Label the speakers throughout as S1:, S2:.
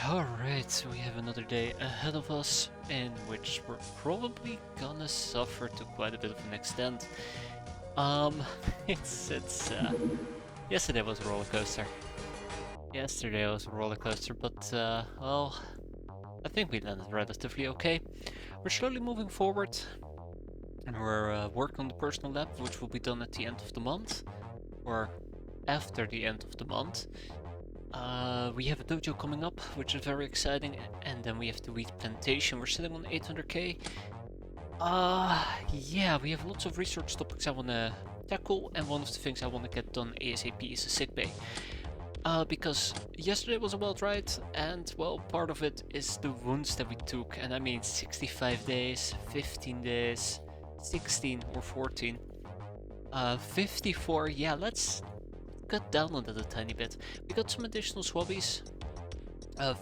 S1: Alright, so we have another day ahead of us in which we're probably gonna suffer to quite a bit of an extent. Um, it's yesterday was a roller coaster. Yesterday was a roller coaster, but well, I think we landed relatively okay. We're slowly moving forward, and we're working on the personal lab, which will be done at the end of the month, or after the end of the month. We have a dojo coming up, which is very exciting, and then we have the wheat plantation. We're sitting on 800k. Yeah, we have lots of research topics I want to tackle, and one of the things I want to get done ASAP is a sick bay. Because yesterday was a wild ride, and well, part of it is the wounds that we took, and I mean 65 days, 15 days, 16 or 14. 54, yeah, let's cut down on that a tiny bit. We got some additional swabbies.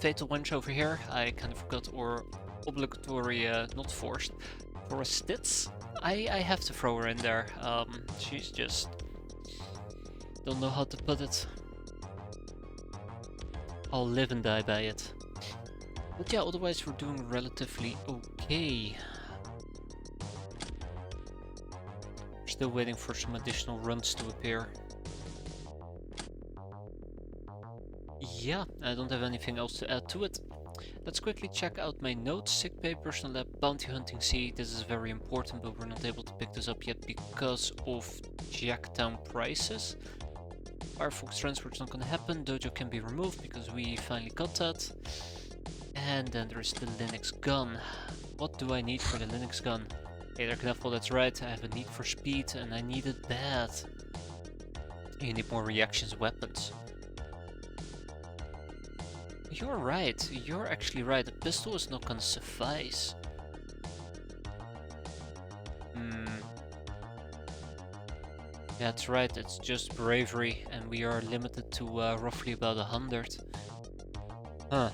S1: Fatal Wench over here, I kind of forgot, or obligatory, not forced, for a stits. I have to throw her in there. She's just... don't know how to put it. I'll live and die by it. But yeah, otherwise we're doing relatively okay. We're still waiting for some additional runs to appear. Yeah, I don't have anything else to add to it. Let's quickly check out my notes. Sickbay, personal lab, bounty hunting sea. This is very important, but we're not able to pick this up yet because of Jacktown prices. Firefox transport's not gonna happen. Dojo can be removed because we finally got that. And then there's the Linux gun. What do I need for the Linux gun? Hey there, Knuffle, that's right. I have a need for speed and I need it bad. You need more reactions weapons. You're right, you're actually right, a pistol is not gonna suffice. That's right, it's just bravery, and we are limited to roughly about 100. Huh,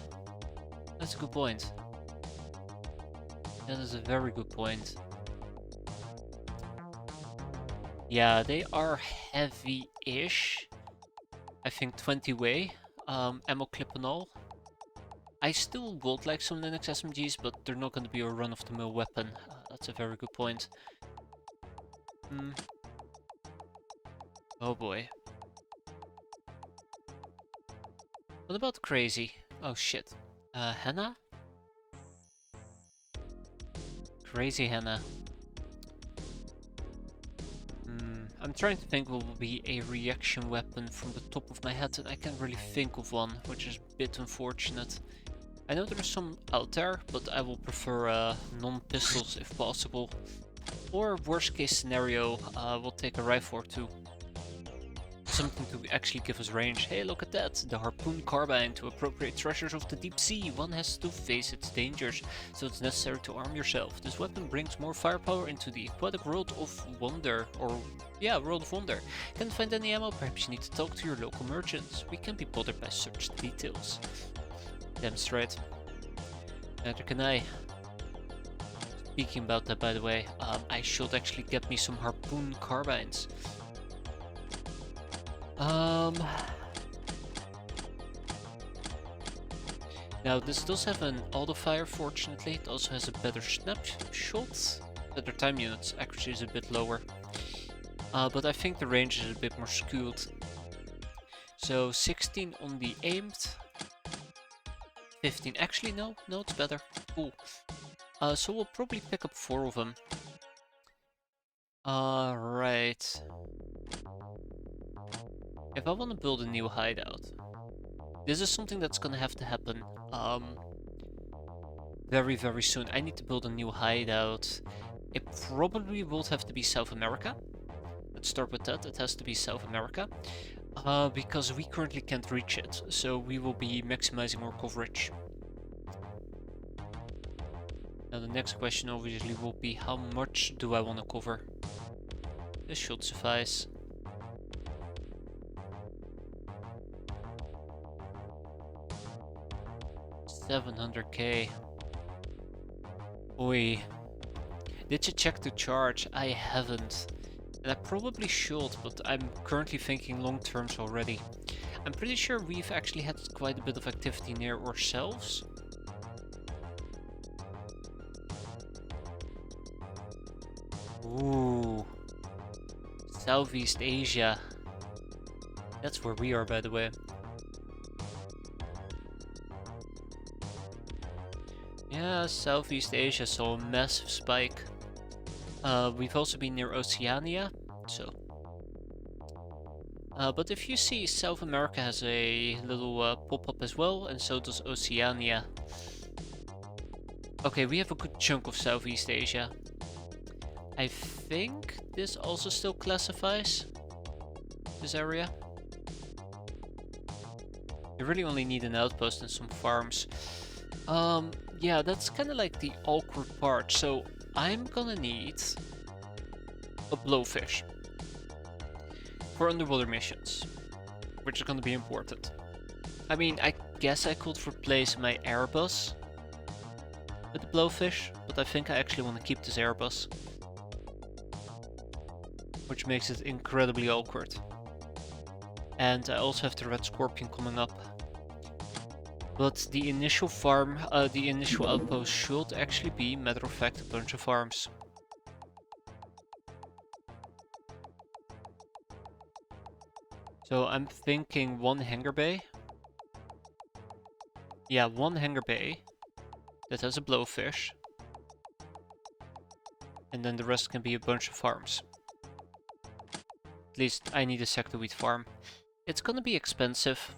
S1: that's a good point. That is a very good point. Yeah, they are heavy-ish. I think 20 weight, ammo clip and all. I still would like some Linux SMGs, but they're not going to be a run-of-the-mill weapon. That's a very good point. Oh boy. What about crazy? Oh shit. Hannah? Crazy Hannah. I'm trying to think what will be a reaction weapon from the top of my head, and I can't really think of one, which is a bit unfortunate. I know there's some out there, but I will prefer non-pistols if possible. Or worst case scenario, we'll take a rifle or two. Something to actually give us range. Hey, look at that! The harpoon carbine to appropriate treasures of the deep sea. One has to face its dangers, so it's necessary to arm yourself. This weapon brings more firepower into the aquatic world of wonder, or yeah, world of wonder. Can't find any ammo? Perhaps you need to talk to your local merchants. We can't be bothered by such details. Damn straight. Neither can I. Speaking about that, by the way, I should actually get me some harpoon carbines. Now this does have an auto fire, fortunately. It also has a better snapshot. Better time units, accuracy is a bit lower. But I think the range is a bit more skewed. So 16 on the aimed. 15, actually no, it's better. Cool. So we'll probably pick up 4 of them. Right. If I want to build a new hideout, this is something that's gonna have to happen very, very soon. I need to build a new hideout. It probably will have to be South America. Let's start with that. It has to be South America. Because we currently can't reach it, so we will be maximizing our coverage. Now the next question obviously will be, how much do I want to cover? This should suffice. $700k. Oi. Did you check the charge? I haven't. And I probably should, but I'm currently thinking long terms already. I'm pretty sure we've actually had quite a bit of activity near ourselves. Ooh. Southeast Asia. That's where we are, by the way. Yeah, Southeast Asia saw a massive spike. We've also been near Oceania, so. But if you see, South America has a little pop-up as well, and so does Oceania. Okay, we have a good chunk of Southeast Asia. I think this also still classifies this area. You really only need an outpost and some farms. Yeah, that's kind of like the awkward part. So I'm gonna need a blowfish for underwater missions, which is gonna be important. I mean, I guess I could replace my Airbus with the blowfish, but I think I actually want to keep this Airbus, which makes it incredibly awkward. And I also have the Red Scorpion coming up. But the initial farm, the initial outpost should actually be, matter of fact, a bunch of farms. So I'm thinking one hangar bay. Yeah, one hangar bay that has a blowfish. And then the rest can be a bunch of farms. At least I need a sector wheat farm. It's gonna be expensive.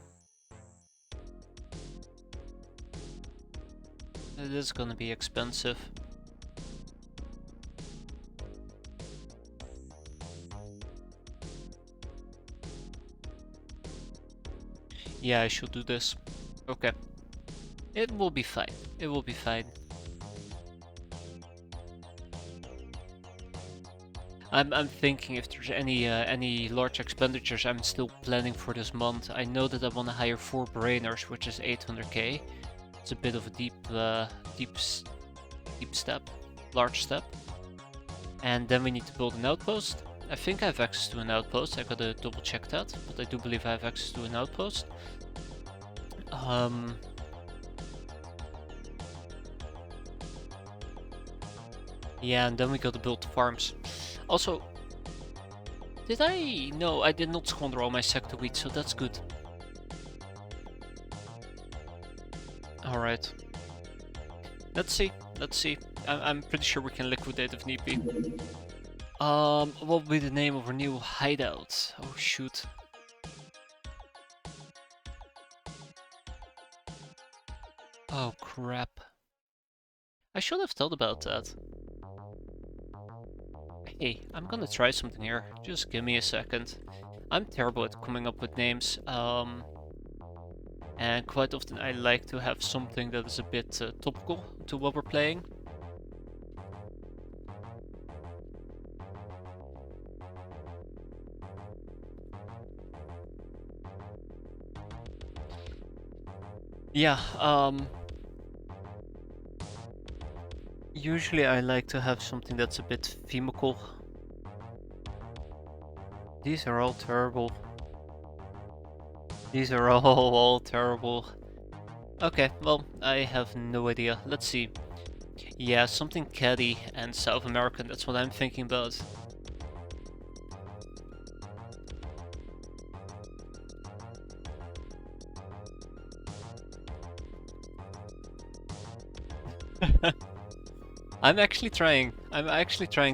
S1: It is gonna be expensive. Yeah, I should do this. Okay. It will be fine. It will be fine. I'm thinking if there's any large expenditures I'm still planning for this month. I know that I want to hire 4 brainers, which is 800k. It's a bit of a deep step, large step. And then we need to build an outpost. I think I have access to an outpost. I gotta double check that, but I do believe I have access to an outpost. Yeah, and then we gotta build the farms. Also, did I? No, I did not squander all my sector wheat, so that's good. Alright. Let's see. Let's see. I'm pretty sure we can liquidate if need be. What will be the name of our new hideout? Oh shoot. Oh crap. I should have thought about that. Hey, I'm gonna try something here. Just give me a second. I'm terrible at coming up with names. And quite often I like to have something that is a bit topical to what we're playing. Yeah, usually I like to have something that's a bit themical. These are all terrible. These are all terrible. Okay, well, I have no idea. Let's see. Yeah, something catty and South American, that's what I'm thinking about. I'm actually trying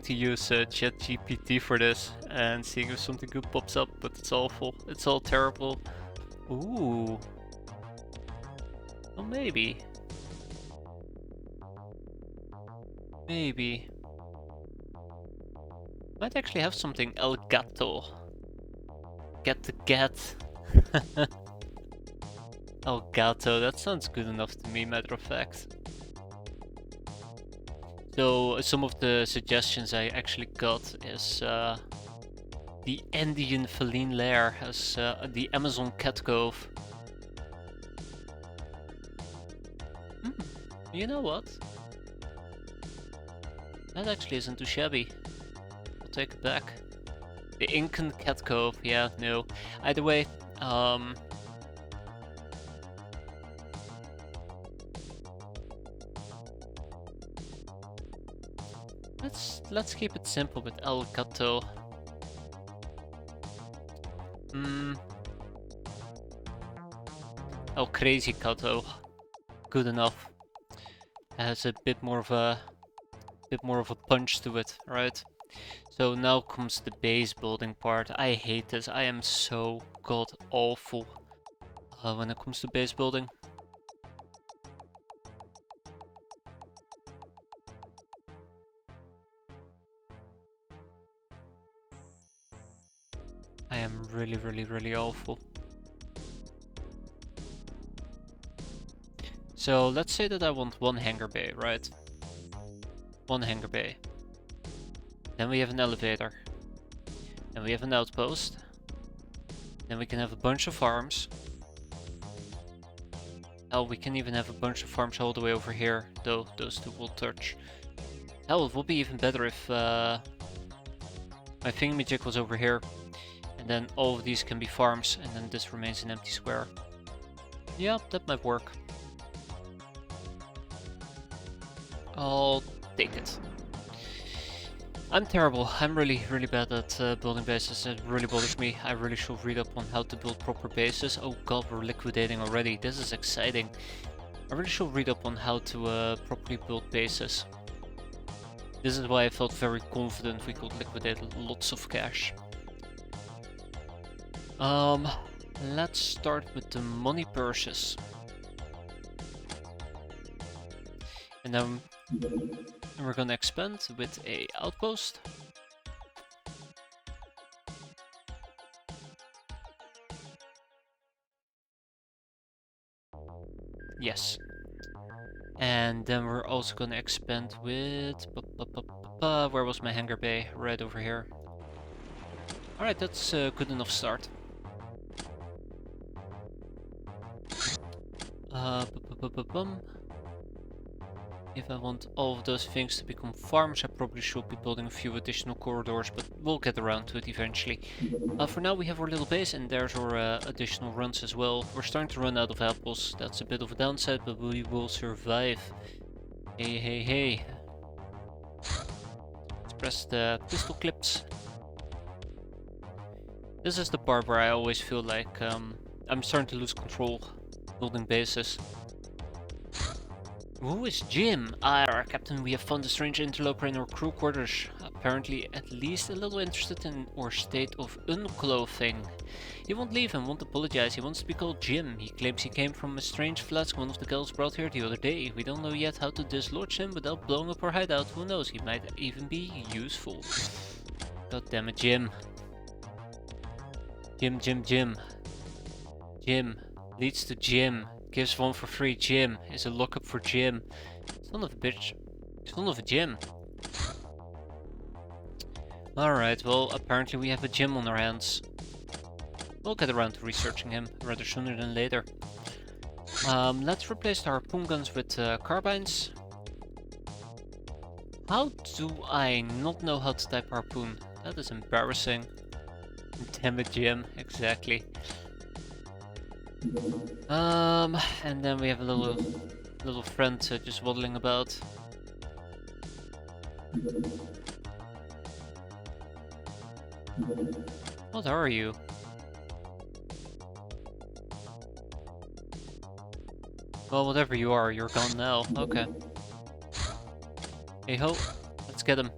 S1: to use ChatGPT for this and seeing if something good pops up, but it's awful. It's all terrible. Ooh. Well, maybe. Maybe. Might actually have something El Gato. Get the get. El Gato, that sounds good enough to me, matter of fact. So some of the suggestions I actually got is the Andean feline lair as the Amazon cat cove. You know what? That actually isn't too shabby. I'll take it back. The Incan cat cove, yeah, no. Either way, Let's keep it simple with El Gato. El Crazy Gato. Good enough. Has a bit more of a punch to it, right? So now comes the base building part. I hate this. I am so god awful when it comes to base building. I am really awful. So let's say that I want one hangar bay, right? One hangar bay. Then we have an elevator. Then we have an outpost. Then we can have a bunch of farms. Hell, we can even have a bunch of farms all the way over here, though those two will touch. Hell, it would be even better if my thingamajig was over here. And then all of these can be farms, and then this remains an empty square. Yeah, that might work. I'll take it. I'm terrible. I'm really bad at building bases. It really bothers me. I really should read up on how to build proper bases. Oh god, we're liquidating already. This is exciting. I really should read up on how to properly build bases. This is why I felt very confident we could liquidate lots of cash. Let's start with the money purses. And then we're gonna expand with a outpost. Yes. And then we're also gonna expand with... where was my hangar bay? Right over here. Alright, that's a good enough start. If I want all of those things to become farms, I probably should be building a few additional corridors, but we'll get around to it eventually. For now we have our little base, and there's our additional runs as well. We're starting to run out of apples. That's a bit of a downside, but we will survive. Hey. Let's press the pistol clips. This is the part where I always feel like I'm starting to lose control building bases. Who is Jim? Our captain, we have found a strange interloper in our crew quarters. Apparently at least a little interested in our state of unclothing. He won't leave and won't apologize. He wants to be called Jim. He claims he came from a strange flask one of the girls brought here the other day. We don't know yet how to dislodge him without blowing up our hideout. Who knows, he might even be useful. God damn it, Jim. Jim. Jim leads to Jim. Gives one for free. Jim is a lockup for Jim. Son of a bitch. Son of a Jim. Alright, well, apparently we have a Jim on our hands. We'll get around to researching him rather sooner than later. Let's replace the harpoon guns with carbines. How do I not know how to type harpoon? That is embarrassing. Damn it, Jim. Exactly. And then we have a little friend just waddling about. What are you? Well, whatever you are, you're gone now. Okay. Hey ho, let's get him.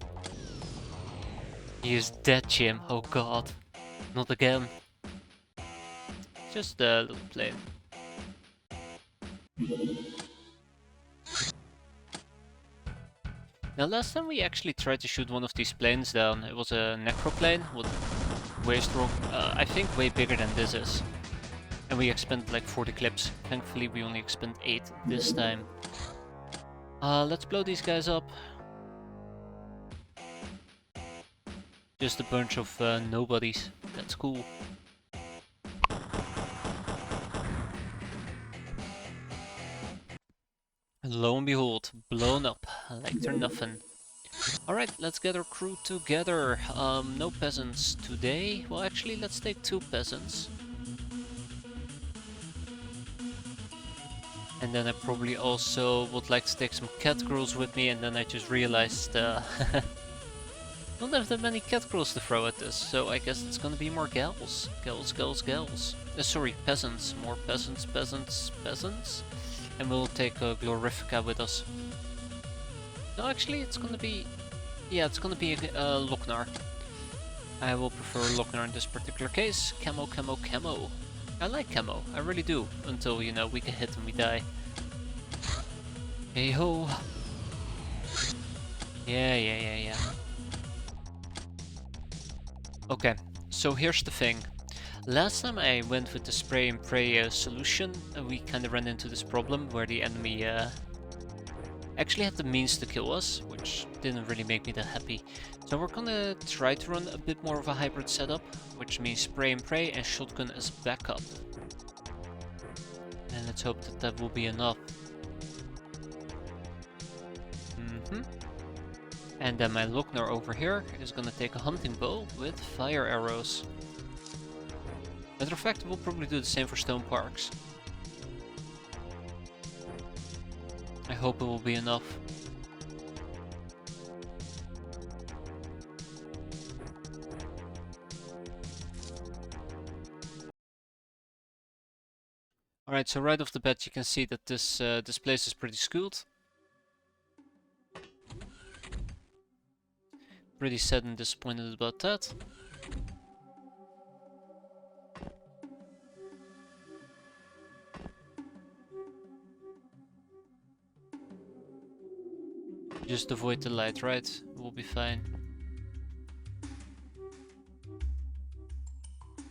S1: He is dead, Jim. Oh god. Not again. Just a little plane. Now last time we actually tried to shoot one of these planes down. It was a necroplane with way strong, I think way bigger than this is. And we expended like 40 clips. Thankfully we only expend 8 this time. Let's blow these guys up. Just a bunch of nobodies. That's cool. And lo and behold, blown up like they're nothing. Alright, let's get our crew together. No peasants today. Well, actually, let's take 2 peasants. And then I probably also would like to take some cat girls with me, and then I just realized Don't have that many cat girls to throw at this, so I guess it's gonna be more gals. Gals. Sorry, peasants. More peasants. And we'll take Glorifica with us. No, actually, it's gonna be... Yeah, it's gonna be Lochnar. I will prefer Lochnar in this particular case. Camo. I like camo, I really do. Until, you know, we get hit and we die. Hey ho! Yeah. Okay, so here's the thing. Last time I went with the spray and pray solution, we kind of ran into this problem where the enemy actually had the means to kill us, which didn't really make me that happy. So we're gonna try to run a bit more of a hybrid setup, which means spray and pray and shotgun as backup. And let's hope that that will be enough. And then my Lochnar over here is gonna take a hunting bow with fire arrows. Matter of fact, we'll probably do the same for stone parks. I hope it will be enough. Alright, so right off the bat you can see that this place is pretty schooled. Pretty sad and disappointed about that. Just avoid the light, right? We'll be fine.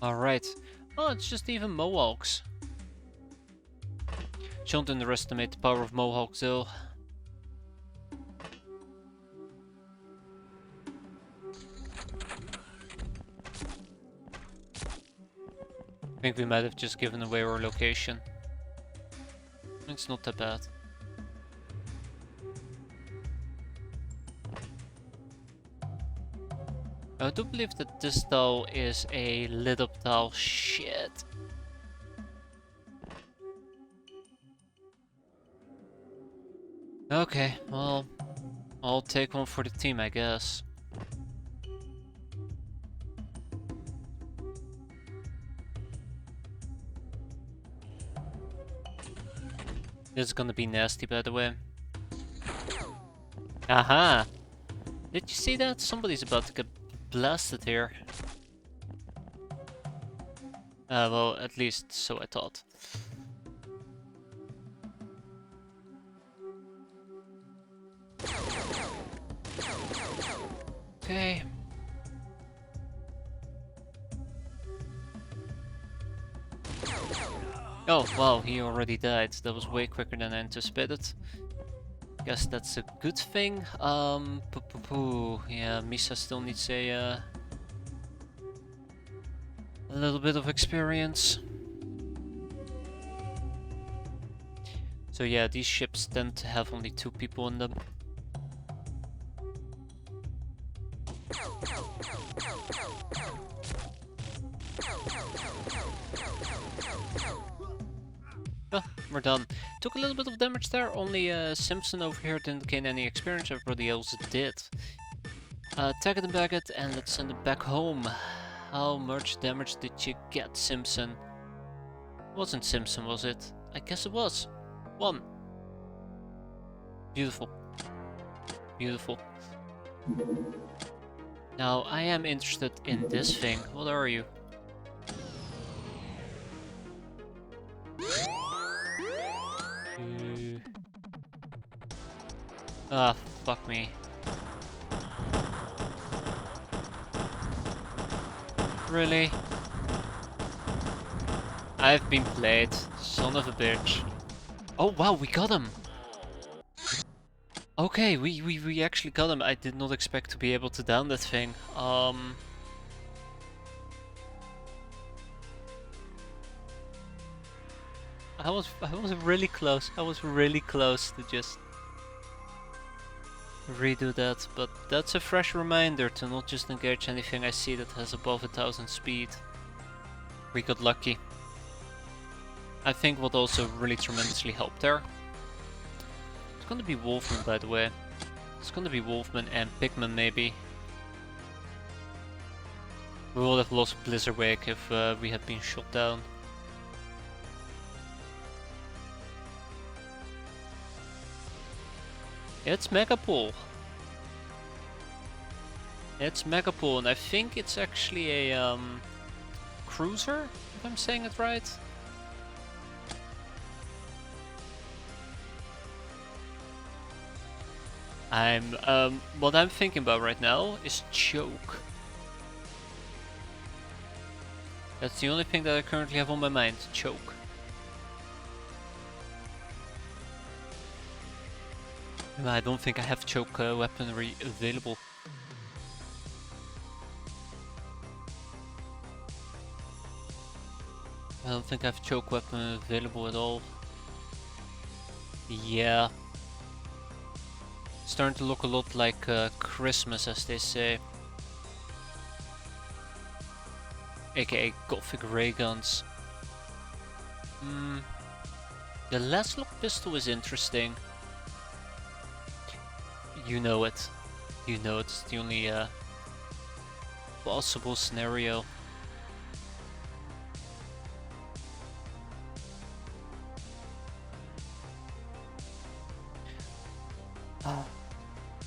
S1: Alright. Oh, it's just even mohawks. Don't underestimate the power of mohawks though. I think we might have just given away our location. It's not that bad. I do believe that this tile is a lit up tile. Shit. Okay, well, I'll take one for the team, I guess. This is gonna be nasty, by the way. Aha! Did you see that? Somebody's about to get blasted here. Well, at least so I thought. Okay. Oh, wow, he already died. That was way quicker than I anticipated. Guess that's a good thing. Yeah, Misa still needs a little bit of experience. So yeah, these ships tend to have only 2 people in them. Oh, we're done. Took a little bit of damage there, only Simpson over here didn't gain any experience, everybody else did. Tag it and bag it, and let's send it back home. How much damage did you get, Simpson? Wasn't Simpson, was it? I guess it was. 1. Beautiful. Beautiful. Now, I am interested in this thing. What are you? Ah, fuck me. Really? I've been played, son of a bitch. Oh wow, we got him! Okay, we actually got him. I did not expect to be able to down that thing. I was really close. I was really close to just redo that, but that's a fresh reminder to not just engage anything I see that has above 1000 speed. We got lucky. I think what also really tremendously helped there. It's gonna be Wolfman, by the way. It's gonna be Wolfman and Pigman maybe. We would have lost Blizzard Wake if we had been shot down. It's Megapol. It's Megapol, and I think it's actually a cruiser, if I'm saying it right. What I'm thinking about right now is choke. That's the only thing that I currently have on my mind, choke. I don't think I have choke weaponry available. I don't think I have choke weapon available at all. Yeah. It's starting to look a lot like Christmas, as they say. AKA Gothic ray guns. The Laslock pistol is interesting. You know it. You know it's the only possible scenario.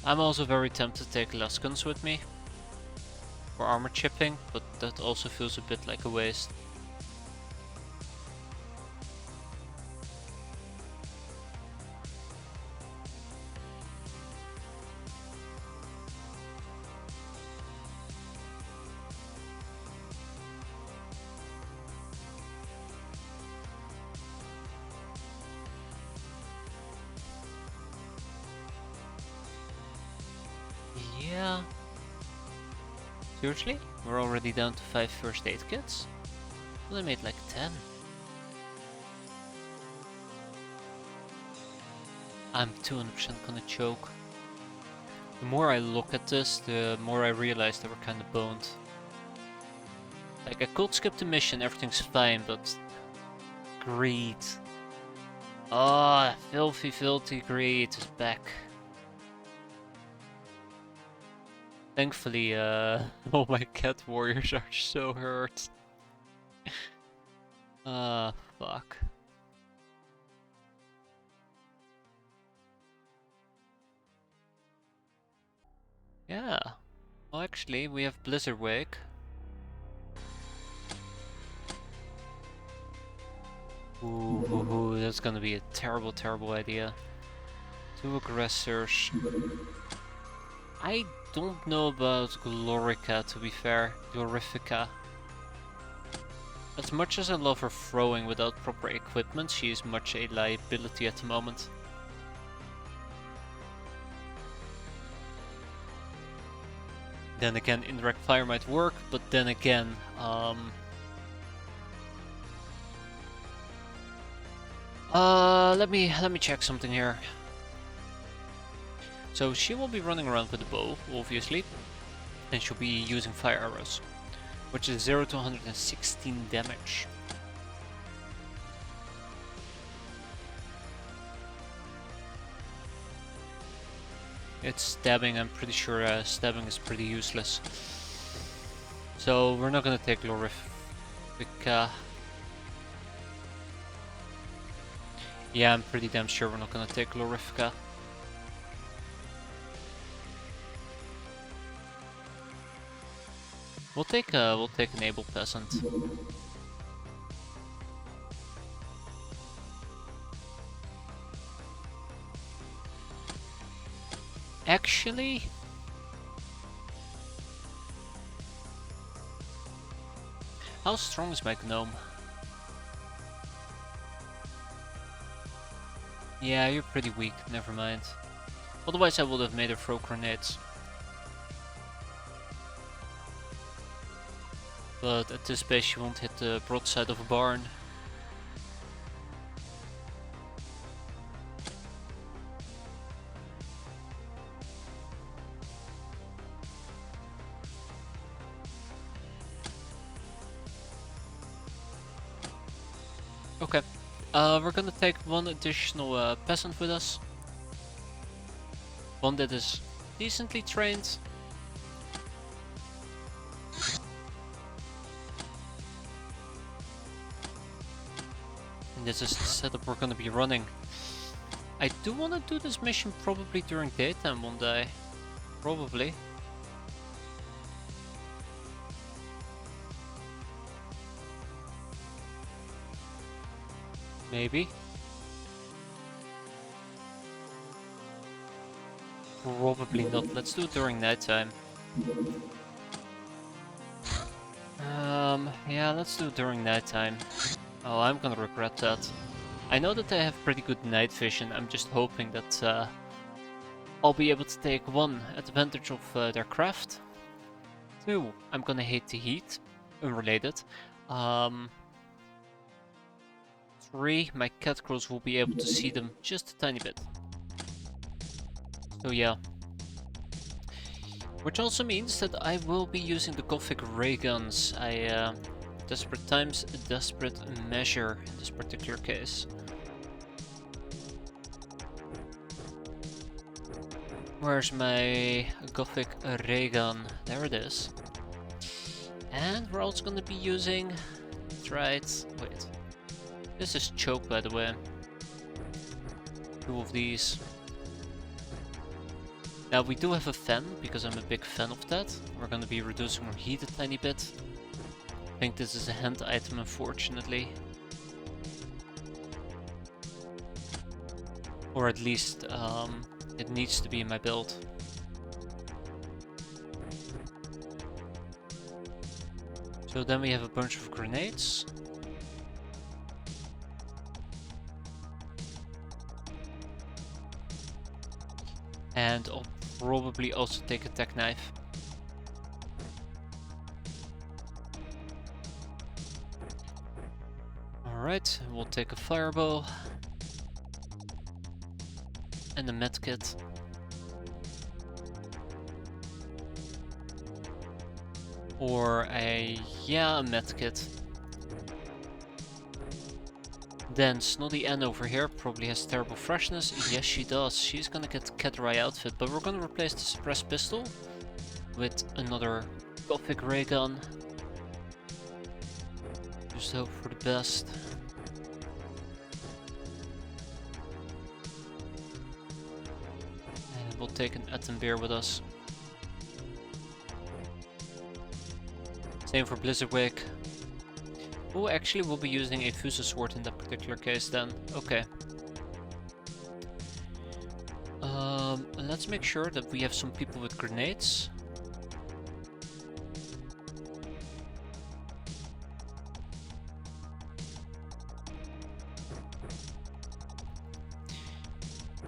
S1: I'm also very tempted to take Lasguns with me for armor chipping, but that also feels a bit like a waste. Yeah. Seriously? We're already down to 5 first aid kits? Well, I made like 10. I'm 200% gonna choke. The more I look at this, the more I realize that we're kinda boned. Like, I could skip the mission, everything's fine, but... greed. Oh, filthy, filthy greed is back. Thankfully, all my cat warriors are so hurt. Ah, fuck. Yeah. Well, actually, we have Blizzard Wake. Ooh, that's gonna be a terrible, terrible idea. 2 aggressors. I don't know about Glorica, to be fair. Glorifica. As much as I love her throwing without proper equipment, she is much a liability at the moment. Then again, indirect fire might work, but then again, let me check something here. So she will be running around with a bow, obviously, and she'll be using fire arrows, which is 0 to 116 damage. It's stabbing, I'm pretty sure stabbing is pretty useless. So we're not gonna take Glorifica. Yeah, I'm pretty damn sure we're not gonna take Glorifica. We'll take an able peasant. Actually, how strong is my gnome? Yeah, you're pretty weak, never mind. Otherwise I would have made her throw grenades. But at this pace she won't hit the broadside of a barn. Okay, we're gonna take one additional peasant with us. One that is decently trained. This is the setup we're gonna be running. I do want to do this mission probably during daytime one day. Probably. Maybe. Probably not. Let's do it during nighttime. Yeah, let's do it during nighttime. Oh, I'm gonna regret that. I know that they have pretty good night vision. I'm just hoping that I'll be able to take 1, advantage of their craft. 2, I'm gonna hate the heat. Unrelated. 3, my cat crows will be able to see them just a tiny bit. So yeah. Which also means that I will be using the Gothic ray guns. Desperate times, a desperate measure in this particular case. Where's my Gothic ray gun? There it is. And we're also gonna be using... That's right. Wait. This is choke, by the way. 2 of these. Now we do have a fan, because I'm a big fan of that. We're gonna be reducing our heat a tiny bit. I think this is a hand item, unfortunately. Or at least, it needs to be in my build. So then we have a bunch of grenades. And I'll probably also take a tech knife. Alright, we'll take a fireball. And a medkit. Or a medkit. Then Snotty Ann over here probably has terrible freshness. Yes, she does. She's gonna get cat eye outfit, but we're gonna replace the suppressed pistol with another Gothic ray gun. Just hope for the best. And we'll take an Atom Bear with us. Same for Blizzard Wake. Oh, actually we'll be using a Fusa Sword in that particular case then. Okay. Let's make sure that we have some people with grenades.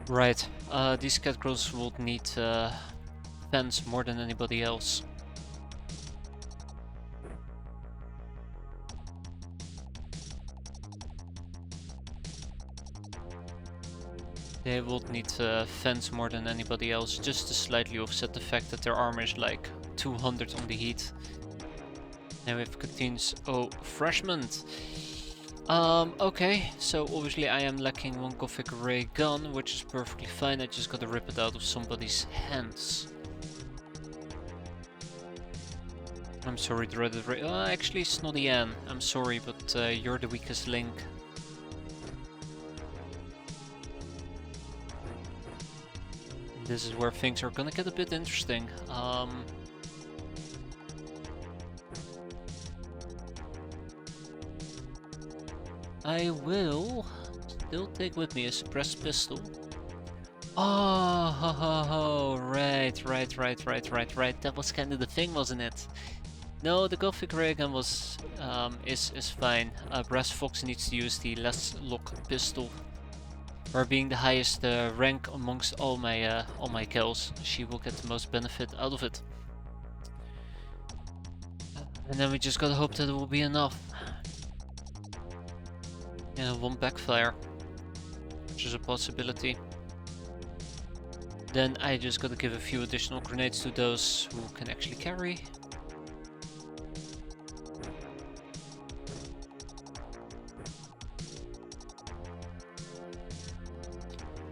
S1: Right, these cat girls will need fence more than anybody else. They will need fence more than anybody else, just to slightly offset the fact that their armor is like 200 on the heat. Now we have Catine's freshman. Okay, so obviously I am lacking 1 Gothic ray gun, which is perfectly fine. I just gotta rip it out of somebody's hands. I'm sorry, Dreaded Ray. Actually, Snotty Ann, I'm sorry, but you're the weakest link. This is where things are gonna get a bit interesting. I will still take with me a suppressed pistol. Oh, right. That was kind of the thing, wasn't it? No, the Gothic ray gun was is fine. Brass Fox needs to use the less lock pistol. Her being the highest rank amongst all my kills, she will get the most benefit out of it. And then we just gotta hope that it will be enough. And 1 backfire, which is a possibility. Then I just gotta give a few additional grenades to those who can actually carry.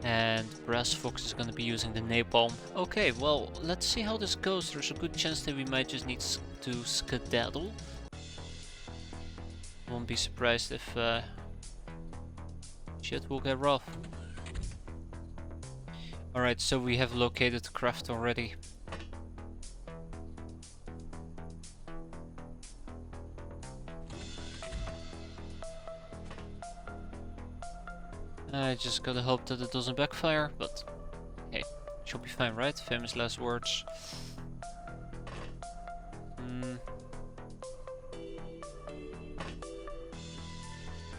S1: And Brass Fox is gonna be using the napalm. Okay, well, let's see how this goes. There's a good chance that we might just need to skedaddle. Won't be surprised if Shit will get rough. Alright, so we have located the craft already. I just gotta hope that it doesn't backfire, but hey, should be fine, right? Famous last words.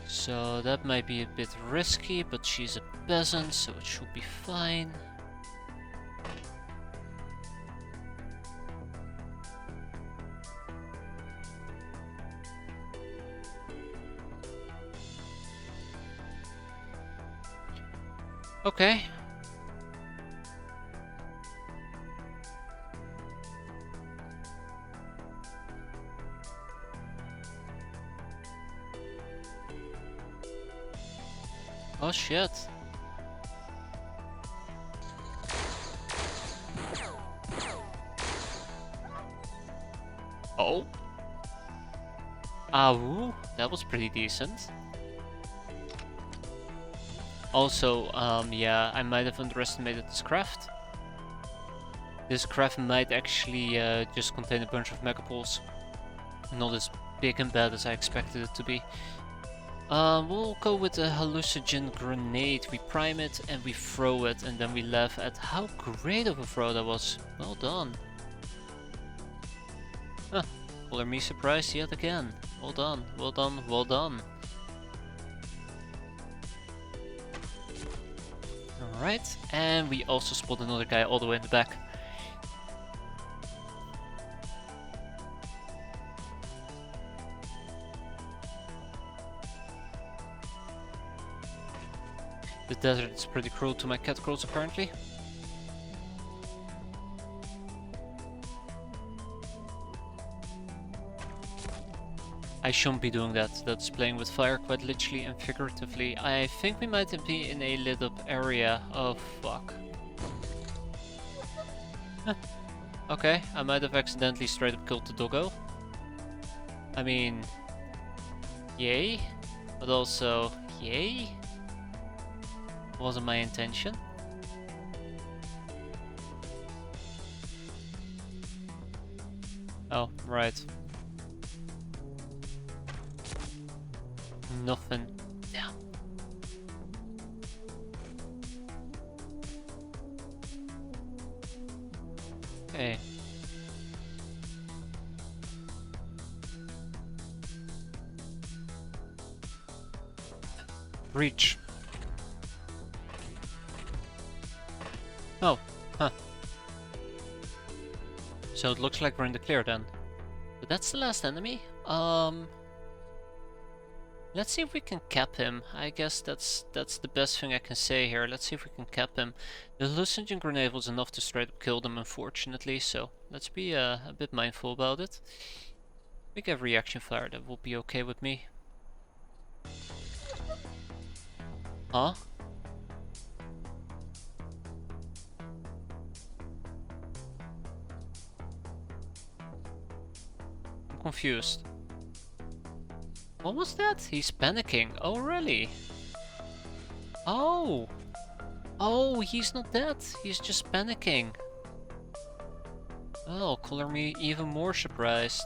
S1: So that might be a bit risky, but she's a peasant, so it should be fine. Okay. Oh shit. Oh. Ow, that was pretty decent. Also, yeah, I might have underestimated this craft. This craft might actually just contain a bunch of megapoles. Not as big and bad as I expected it to be. We'll go with a hallucinogen grenade. We prime it and we throw it, and then we laugh at how great of a throw that was. Well done. Huh. Color me surprised yet again. Well done, well done, well done. Alright, and we also spot another guy all the way in the back. The desert is pretty cruel to my cat girls apparently. I shouldn't be doing that. That's playing with fire quite literally and figuratively. I think we might be in a lit up area. Oh fuck. Huh. Okay, I might have accidentally straight up killed the doggo. I mean, yay, but also yay. Wasn't my intention. Oh, right. Nothing. Yeah. Okay. Reach. Oh, huh. So it looks like we're in the clear then. But that's the last enemy. Let's see if we can cap him. I guess that's the best thing I can say here. Let's see if we can cap him. The hallucinogen grenade was enough to straight up kill them, unfortunately. So let's be a bit mindful about it. We get reaction fire. That will be okay with me. Huh? I'm confused. What was that? He's panicking. Oh, really? Oh! Oh, he's not dead. He's just panicking. Oh, color me even more surprised.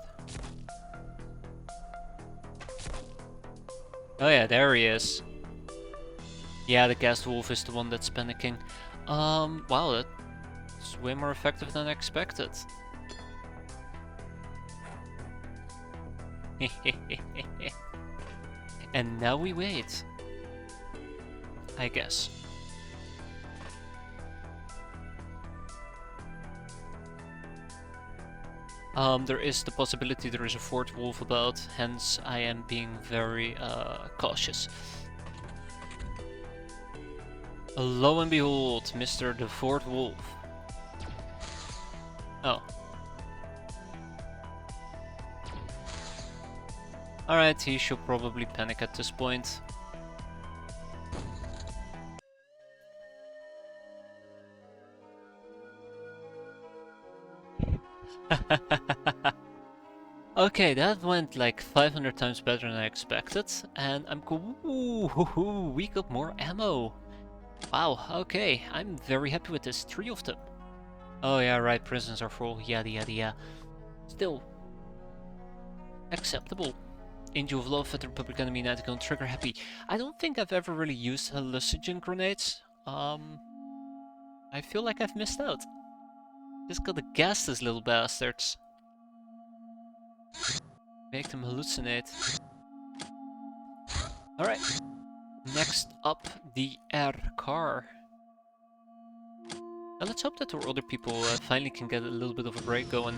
S1: Oh yeah, there he is. Yeah, the gas wolf is the one that's panicking. Wow, that's way more effective than I expected. And now we wait. I guess. There is the possibility there is a fourth wolf about, hence I am being very cautious. Lo and behold, Mr. the fourth wolf. Oh. Alright, he should probably panic at this point. Okay, that went like 500 times better than I expected, and I'm cool. Ooh, we got more ammo. Wow, okay, I'm very happy with this. 3 of them. Oh yeah, right, prisons are full, yada yada yada. Still, acceptable. Angel of Love at the Republic Enemy Nightingale Trigger Happy. I don't think I've ever really used hallucinogen grenades. I feel like I've missed out. Just gotta gas these little bastards. Make them hallucinate. Alright. Next up, the air car. Now let's hope that our other people finally can get a little bit of a break going.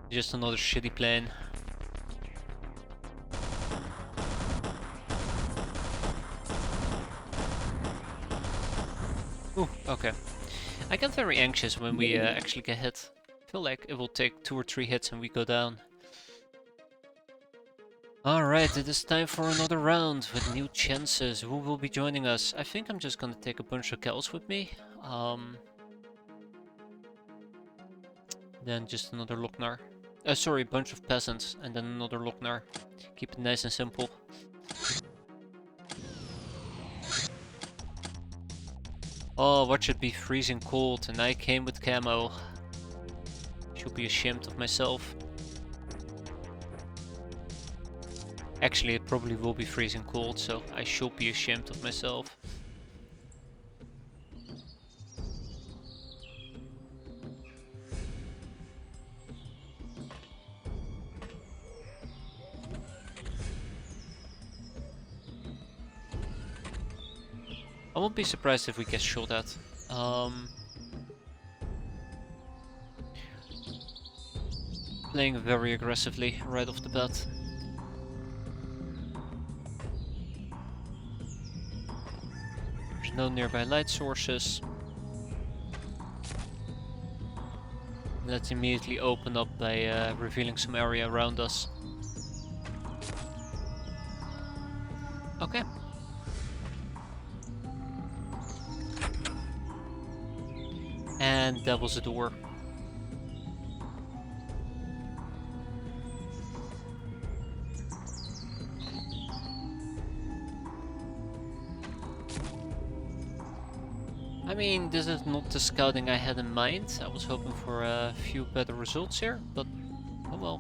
S1: Just another shitty plane. Ooh, okay. I get very anxious when we actually get hit. I feel like it will take 2 or 3 hits and we go down. Alright, it is time for another round with new chances. Who will be joining us? I think I'm just gonna take a bunch of cows with me. Then just another Lochnar. Sorry, a bunch of peasants and then another Lochnar. Keep it nice and simple. Oh, watch it be freezing cold and I came with camo. Should be ashamed of myself. Actually, it probably will be freezing cold, so I should be ashamed of myself. I won't be surprised if we get shot at. Playing very aggressively right off the bat. There's no nearby light sources. Let's immediately open up by revealing some area around us. Okay. And that was a door. I mean, this is not the scouting I had in mind. I was hoping for a few better results here, but oh well.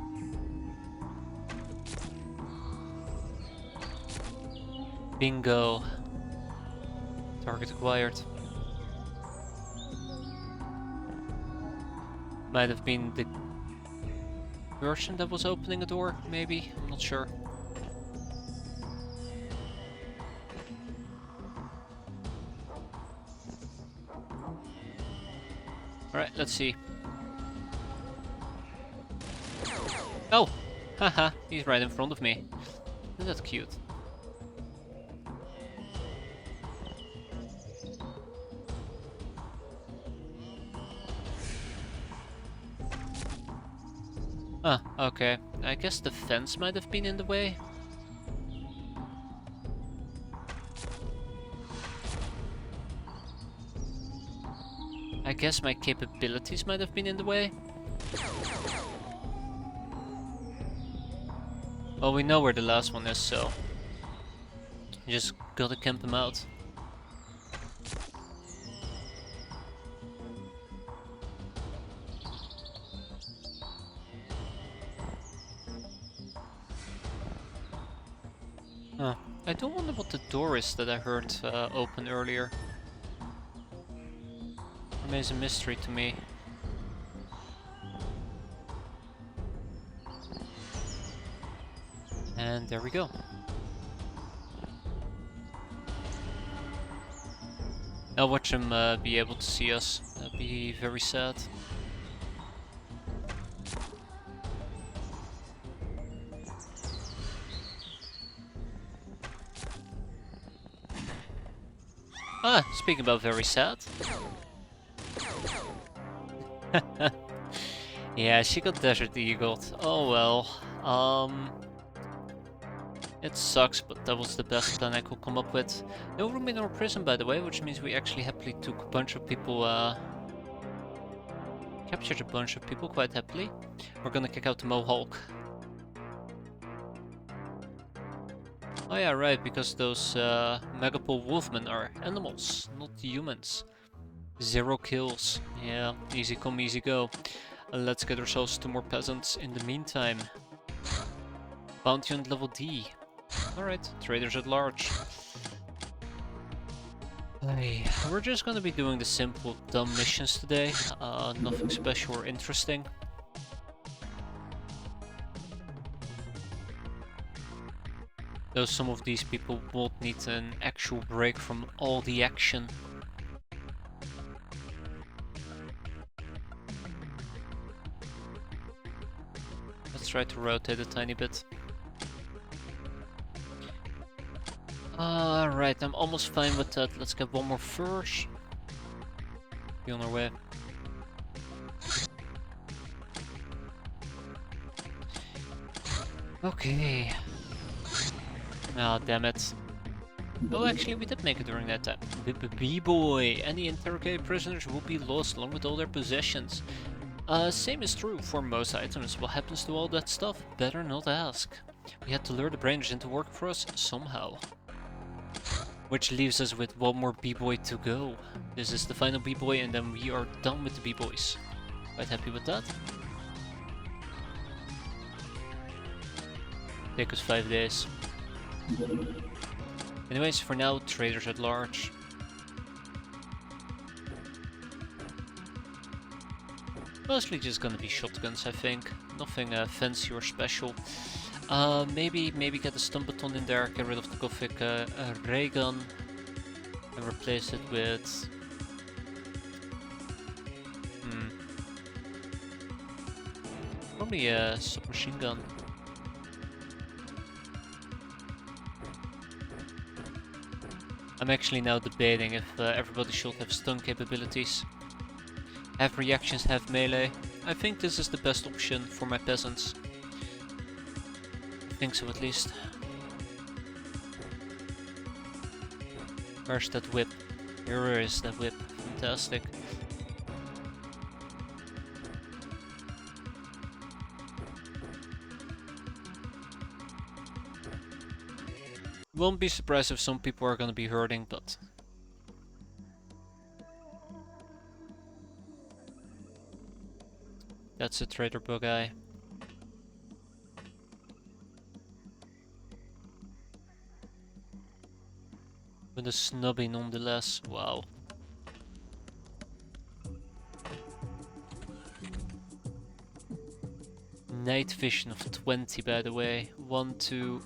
S1: Bingo. Target acquired. Might have been the version that was opening a door, maybe? I'm not sure. Alright, let's see. Oh! Haha, he's right in front of me. Isn't that cute? Ah, okay. I guess the fence might have been in the way. I guess my capabilities might have been in the way. Well, we know where the last one is, so just gotta camp him out. Huh. I do wonder what the door is that I heard open earlier. Remains a mystery to me. And there we go. I'll watch him be able to see us. That'd be very sad. Ah, speaking about very sad. Yeah, she got Desert Eagled. Oh well. It sucks, but that was the best plan I could come up with. No room in our prison, by the way, which means we actually happily took a bunch of people Captured a bunch of people quite happily. We're gonna kick out the Mohawk. Oh yeah, right, because those Megapole Wolfmen are animals, not humans. 0 kills. Yeah, easy come, easy go. Let's get ourselves 2 more peasants in the meantime. Bounty on level D. Alright, traders at large. Hey, we're just gonna be doing the simple dumb missions today. Nothing special or interesting. Though some of these people will need an actual break from all the action. Let's try to rotate a tiny bit. Alright, I'm almost fine with that. Let's get one more first. Be on our way. Okay. Ah, damn it. Oh, actually, we did make it during that time. B-boy. Any interrogated prisoners will be lost along with all their possessions. Same is true for most items. What happens to all that stuff? Better not ask. We had to lure the brainers into work for us somehow. Which leaves us with one more B-boy to go. This is the final B-boy and then we are done with the B-boys. Quite happy with that. Take us 5 days. Anyways, for now, traders at large. Mostly just gonna be shotguns, I think. Nothing fancy or special. Maybe get a stun baton in there, get rid of the Gothic ray gun, and replace it with... probably a submachine gun. I'm actually now debating if everybody should have stun capabilities. Have reactions, have melee. I think this is the best option for my peasants. I think so at least. Where's that whip? Here is that whip. Fantastic. Won't be surprised if some people are gonna be hurting, but... That's a trader bug eye. With a snubby nonetheless, wow. Night vision of 20 by the way. 1, 2,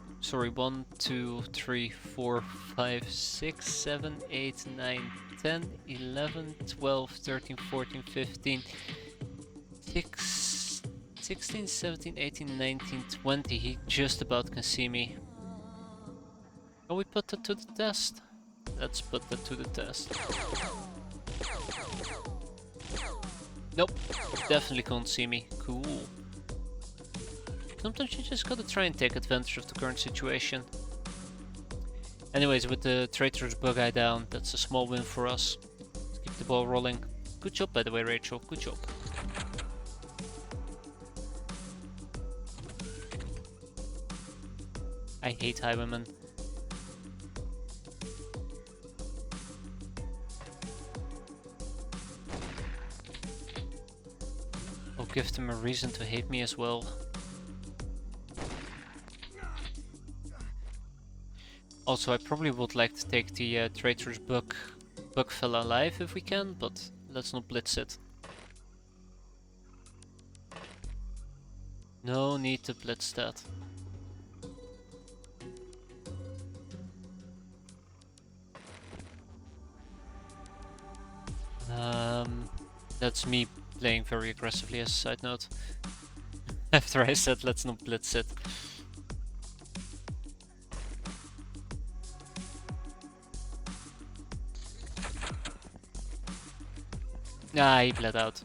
S1: 3, 4, 5, 6, 7, 8, 9, 10, 11, 12, 13, 14, 15, 16, 17, 18, 19, 20. He just about can see me. Can we put that to the test? Let's put that to the test. Nope, definitely can't see me. Cool. Sometimes you just gotta try and take advantage of the current situation. Anyways, with the traitor's bug eye down, that's a small win for us. Let's keep the ball rolling. Good job by the way, Rachel, good job. I hate highwaymen. I'll give them a reason to hate me as well. Also, I probably would like to take the traitor's bug fella alive if we can, but let's not blitz it. No need to blitz that. That's me playing very aggressively as a side note. After I said let's not blitz it. Ah, he bled out.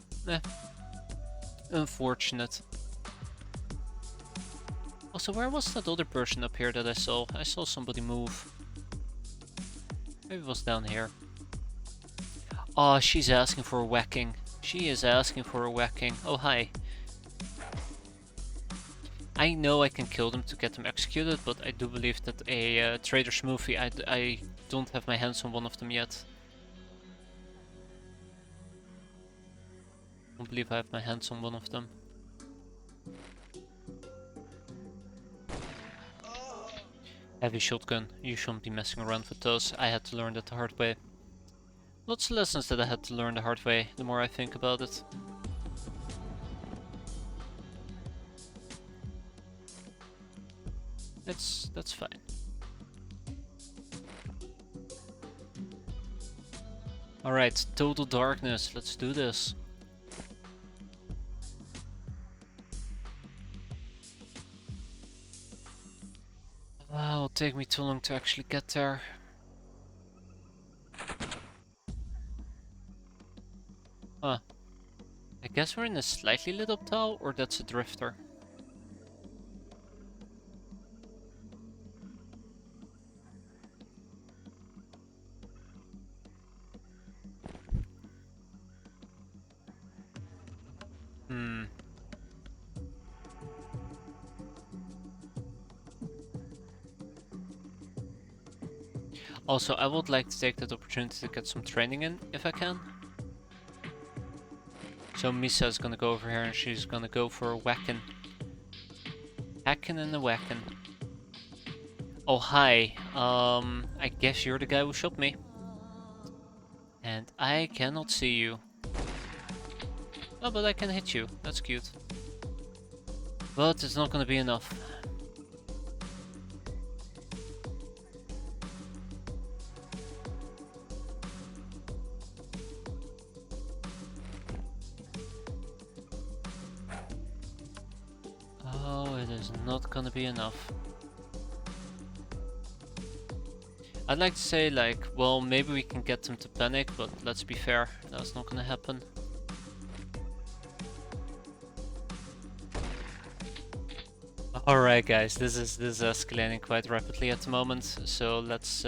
S1: Unfortunate. Also, where was that other person up here that I saw? I saw somebody move. Maybe it was down here. Oh, she's asking for a whacking. She is asking for a whacking. Oh, hi. I know I can kill them to get them executed, but I do believe that a trader smoothie, I don't have my hands on one of them yet. I don't believe I have my hands on one of them. Heavy shotgun, you shouldn't be messing around with those. I had to learn that the hard way. Lots of lessons that I had to learn the hard way, the more I think about it. That's fine. Alright, total darkness, let's do this. Wow, it'll take me too long to actually get there. Huh. I guess we're in a slightly lit up tile, or that's a drifter. Hmm. Also, I would like to take that opportunity to get some training in, if I can. So Misa is gonna go over here and she's gonna go for a whacking. Hacking and a whacking. Oh, hi. I guess you're the guy who shot me. And I cannot see you. Oh, but I can hit you. That's cute. But it's not gonna be enough. Oh, it is not gonna be enough. I'd like to say, like, well, maybe we can get them to panic, but let's be fair, that's not gonna happen. Alright guys, this is escalating quite rapidly at the moment, so let's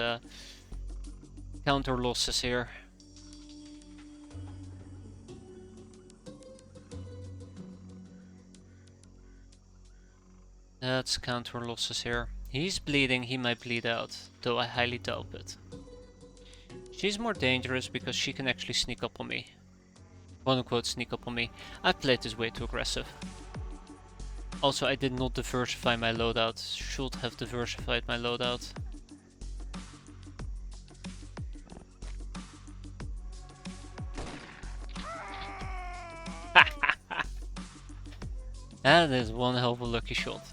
S1: count our losses here. Let's count our losses here. He's bleeding, he might bleed out, though I highly doubt it. She's more dangerous because she can actually sneak up on me. Quote unquote sneak up on me. I played this way too aggressive. Also, I did not diversify my loadout. Should have diversified my loadout. That is one hell of a lucky shot.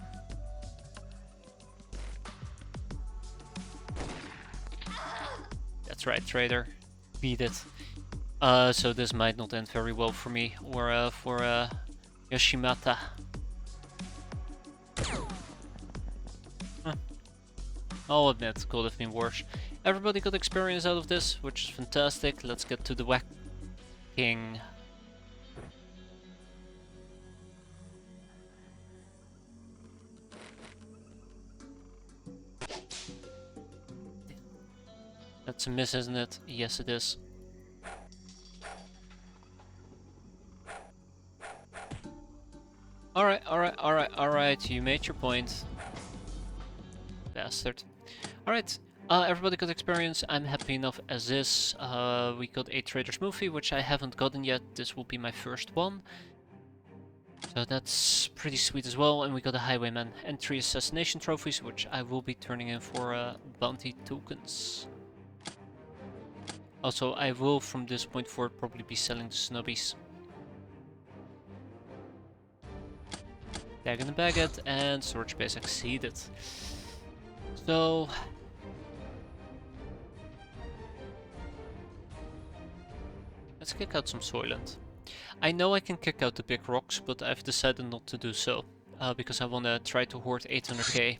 S1: That's right, trader. Beat it. So this might not end very well for me or for Yoshimata. I'll admit, could have been worse. Everybody got experience out of this, which is fantastic. Let's get to the whacking. That's a miss, isn't it? Yes, it is. Alright, you made your point. Bastard. Alright, everybody got experience. I'm happy enough as is. We got a trader smoothie, which I haven't gotten yet. This will be my first one. So that's pretty sweet as well. And we got a highwayman and 3 assassination trophies, which I will be turning in for bounty tokens. Also, I will from this point forward probably be selling the snubbies. Tag in the baguette and storage space exceeded. So let's kick out some Soylent. I know I can kick out the big rocks, but I've decided not to do so. Because I want to try to hoard 800k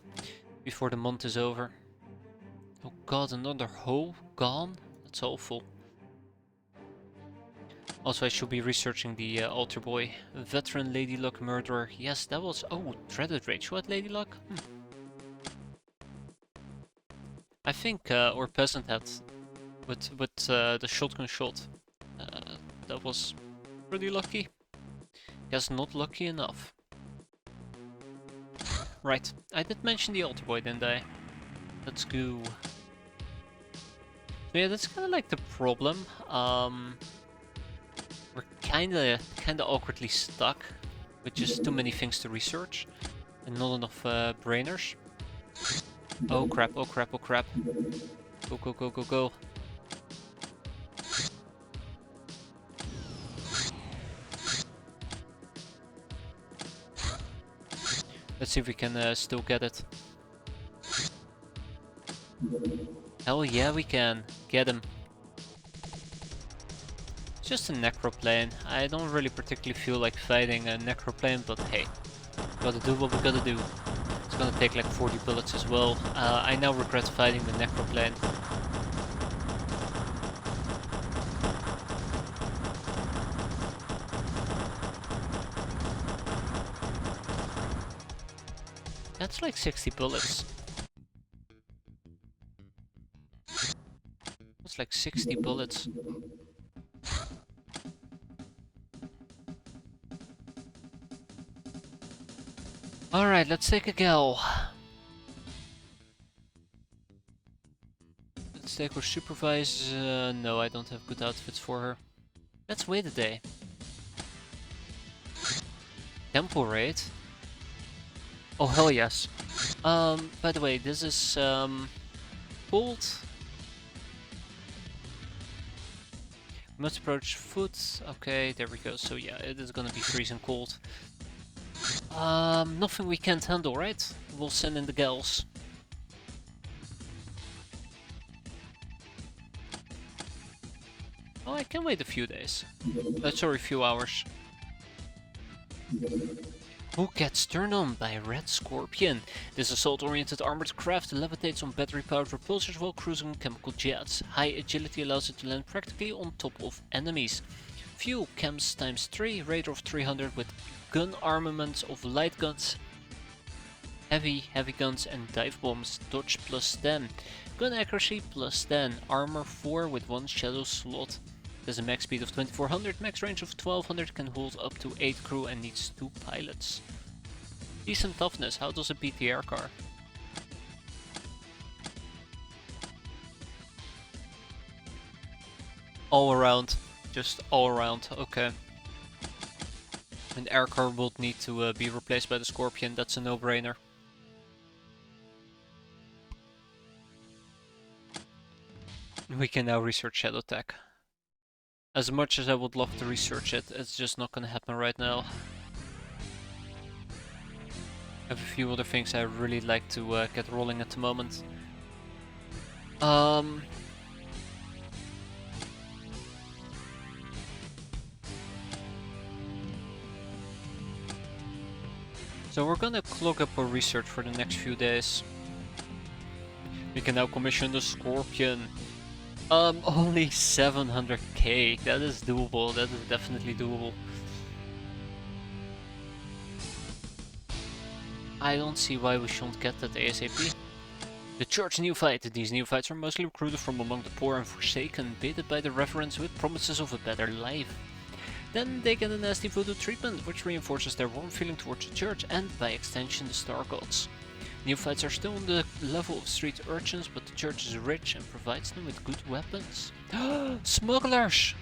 S1: before the month is over. Oh god, another hole gone? That's awful. Also, I should be researching the altar boy. Veteran Lady Luck murderer. Yes, that was... Oh, dreaded rage. What, Lady Luck? I think our peasant had with the shotgun shot. That was Pretty lucky. Guess not lucky enough. Right, I did mention the altar boy, didn't I? Let's go. So yeah, that's kind of like the problem. We're kinda awkwardly stuck with just too many things to research and not enough brainers. Oh crap! Oh crap! Oh crap! Go go go go go! Let's see if we can still get it. Hell yeah, we can. Get him. It's just a necroplane. I don't really particularly feel like fighting a necroplane, but hey. Gotta do what we gotta do. It's gonna take like 40 bullets as well. I now regret fighting the necroplane. That's like 60 bullets. That's like 60 bullets. Alright, let's take a gal. Let's take her supervise. No, I don't have good outfits for her. Let's wait a day. Temple raid? Oh hell yes. By the way, this is cold. Must approach foot. Okay, there we go. So yeah, it is gonna be freezing cold. Nothing we can't handle, right? We'll send in the gals. Oh, I can wait a few days. Sorry, a few hours. Who gets turned on by Red Scorpion? This assault-oriented armored craft levitates on battery-powered repulsors while cruising on chemical jets. High agility allows it to land practically on top of enemies. Fuel chems ×3, radar of 300 with gun armament of light guns, heavy guns and dive bombs, dodge +10, gun accuracy +10, armor 4 with 1 shadow slot. There's a max speed of 2400, max range of 1200, can hold up to 8 crew and needs 2 pilots. Decent toughness, how does it beat the air car? All around, just all around, okay. And air car will need to be replaced by the Scorpion, that's a no-brainer. We can now research Shadow Tech. As much as I would love to research it, it's just not gonna happen right now. I have a few other things I really like to get rolling at the moment. So we're gonna clog up our research for the next few days. We can now commission the Scorpion. Only 700k. That is doable. That is definitely doable. I don't see why we shouldn't get that ASAP. The Church Neophyte. These neophytes are mostly recruited from among the poor and forsaken, baited by the reverends with promises of a better life. Then they get a nasty voodoo treatment, which reinforces their warm feeling towards the church and, by extension, the star gods. Neophytes are still on the level of street urchins, but the church is rich and provides them with good weapons. Smugglers!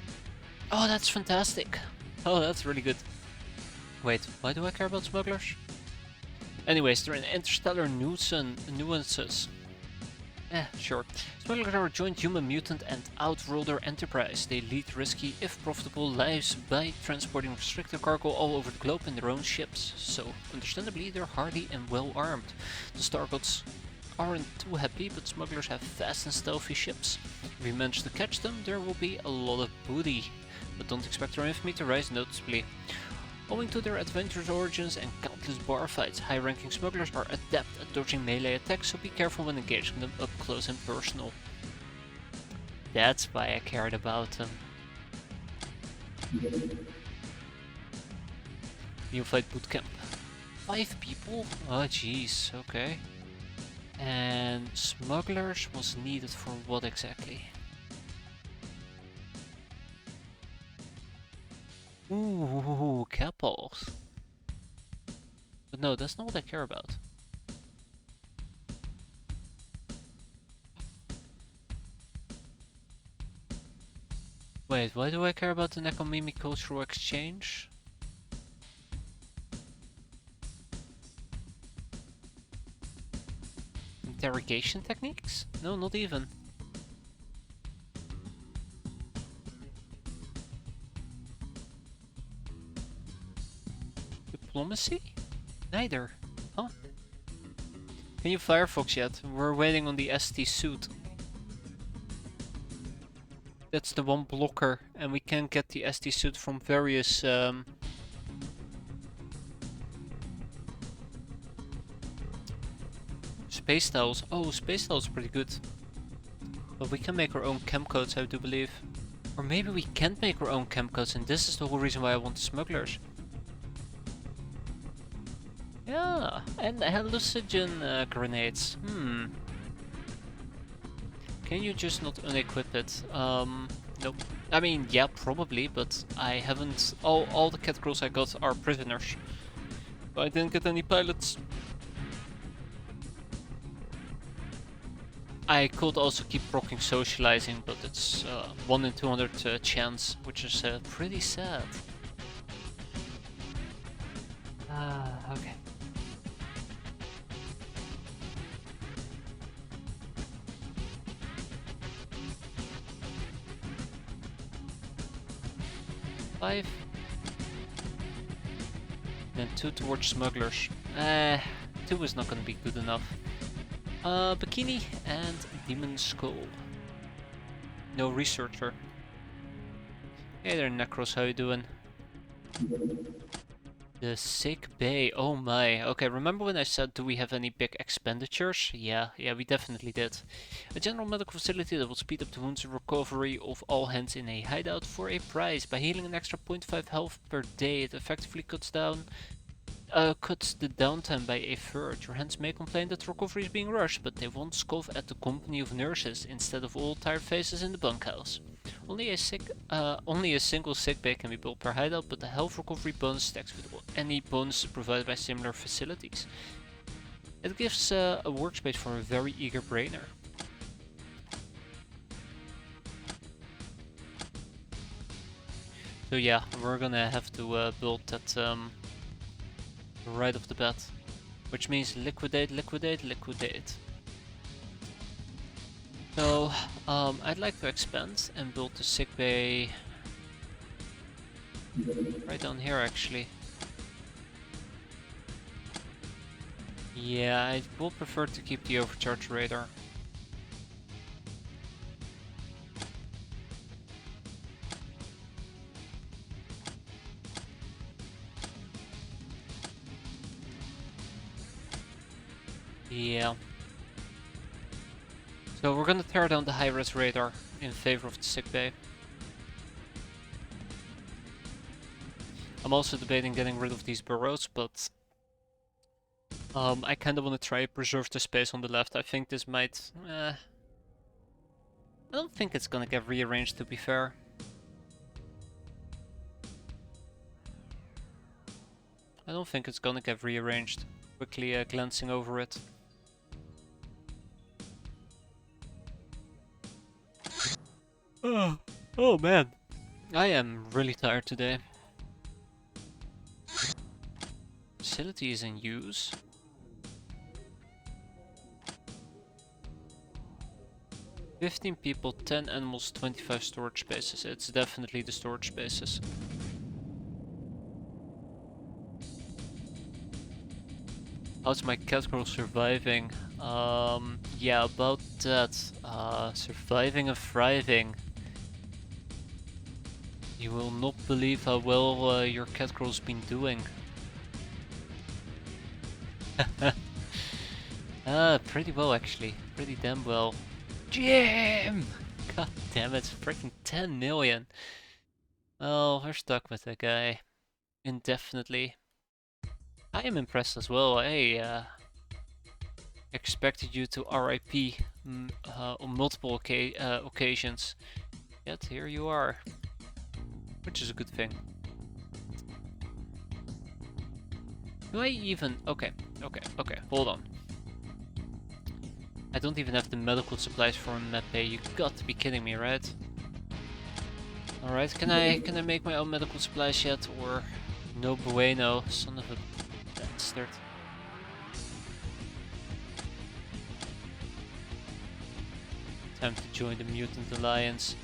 S1: Oh, that's fantastic. Oh, that's really good. Wait, why do I care about smugglers? Anyways, they're in interstellar nuances. Sure. Smugglers are a joint human mutant and outworlder enterprise. They lead risky, if profitable, lives by transporting restricted cargo all over the globe in their own ships. So, understandably, they're hardy and well armed. The Star Gods aren't too happy, but smugglers have fast and stealthy ships. If we manage to catch them, there will be a lot of booty. But don't expect their infamy to rise noticeably. Owing to their adventurous origins and countless bar fights, high-ranking smugglers are adept at dodging melee attacks, so be careful when engaging them up close and personal. That's why I cared about them. Neophyte bootcamp. 5 people? Oh jeez, okay. And smugglers was needed for what exactly? Ooh, capitals. But no, that's not what I care about. Wait, why do I care about the Nekomimi cultural exchange? Interrogation techniques? No, not even. Diplomacy? Neither. Huh? Can you Firefox yet? We're waiting on the ST suit. That's the one blocker, and we can get the ST suit from various space tiles. Oh, space tiles are pretty good. But we can make our own chem codes, I do believe. Or maybe we can't make our own chem codes, and this is the whole reason why I want the smugglers. Yeah, and hallucinogen grenades. Can you just not unequip it? Nope. I mean, yeah, probably, but I haven't... All the cat girls I got are prisoners. I didn't get any pilots. I could also keep rocking socializing, but it's 1 in 200 chance, which is pretty sad. Okay. Five. Then 2 towards smugglers. 2 is not gonna be good enough. Bikini and Demon Skull. No researcher. Hey there, Necros, how you doing? The sick bay, oh my. Okay, remember when I said, do we have any big expenditures? Yeah, we definitely did. A general medical facility that will speed up the wounds and recovery of all hands in a hideout for a price. By healing an extra 0.5 health per day, it effectively cuts the downtime by a third. Your hands may complain that recovery is being rushed, but they won't scoff at the company of nurses instead of all tired faces in the bunkhouse. Only a single sick bay can be built per hideout, but the health recovery bonus stacks with any bonus provided by similar facilities. It gives a workspace for a very eager brainer. So yeah, we're gonna have to build that right off the bat, which means liquidate. So, I'd like to expand and build the sick bay right down here, actually. Yeah, I will prefer to keep the overcharge radar. Yeah. So we're gonna tear down the high-res radar in favor of the sick bay. I'm also debating getting rid of these burrows, but I kinda wanna try to preserve the space on the left. I think this might... I don't think it's gonna get rearranged, to be fair. I don't think it's gonna get rearranged. Quickly glancing over it. Oh man, I am really tired today. Facility is in use. "15 people, 10 animals, 25 storage spaces." It's definitely the storage spaces. How's my cat girl surviving? Yeah, about that. Surviving and thriving. You will not believe how well your cat girl's been doing. Pretty well actually. Pretty damn well. Jim! God damn it, freaking 10 million. Oh, we're stuck with that guy. Indefinitely. I am impressed as well. I expected you to RIP on multiple occasions. Yet here you are. Which is a good thing. Do I even... Okay, hold on. I don't even have the medical supplies for a Mepe. You got to be kidding me, right? Alright, can I make my own medical supplies yet? Or... No bueno, son of a bastard. Time to join the Mutant Alliance.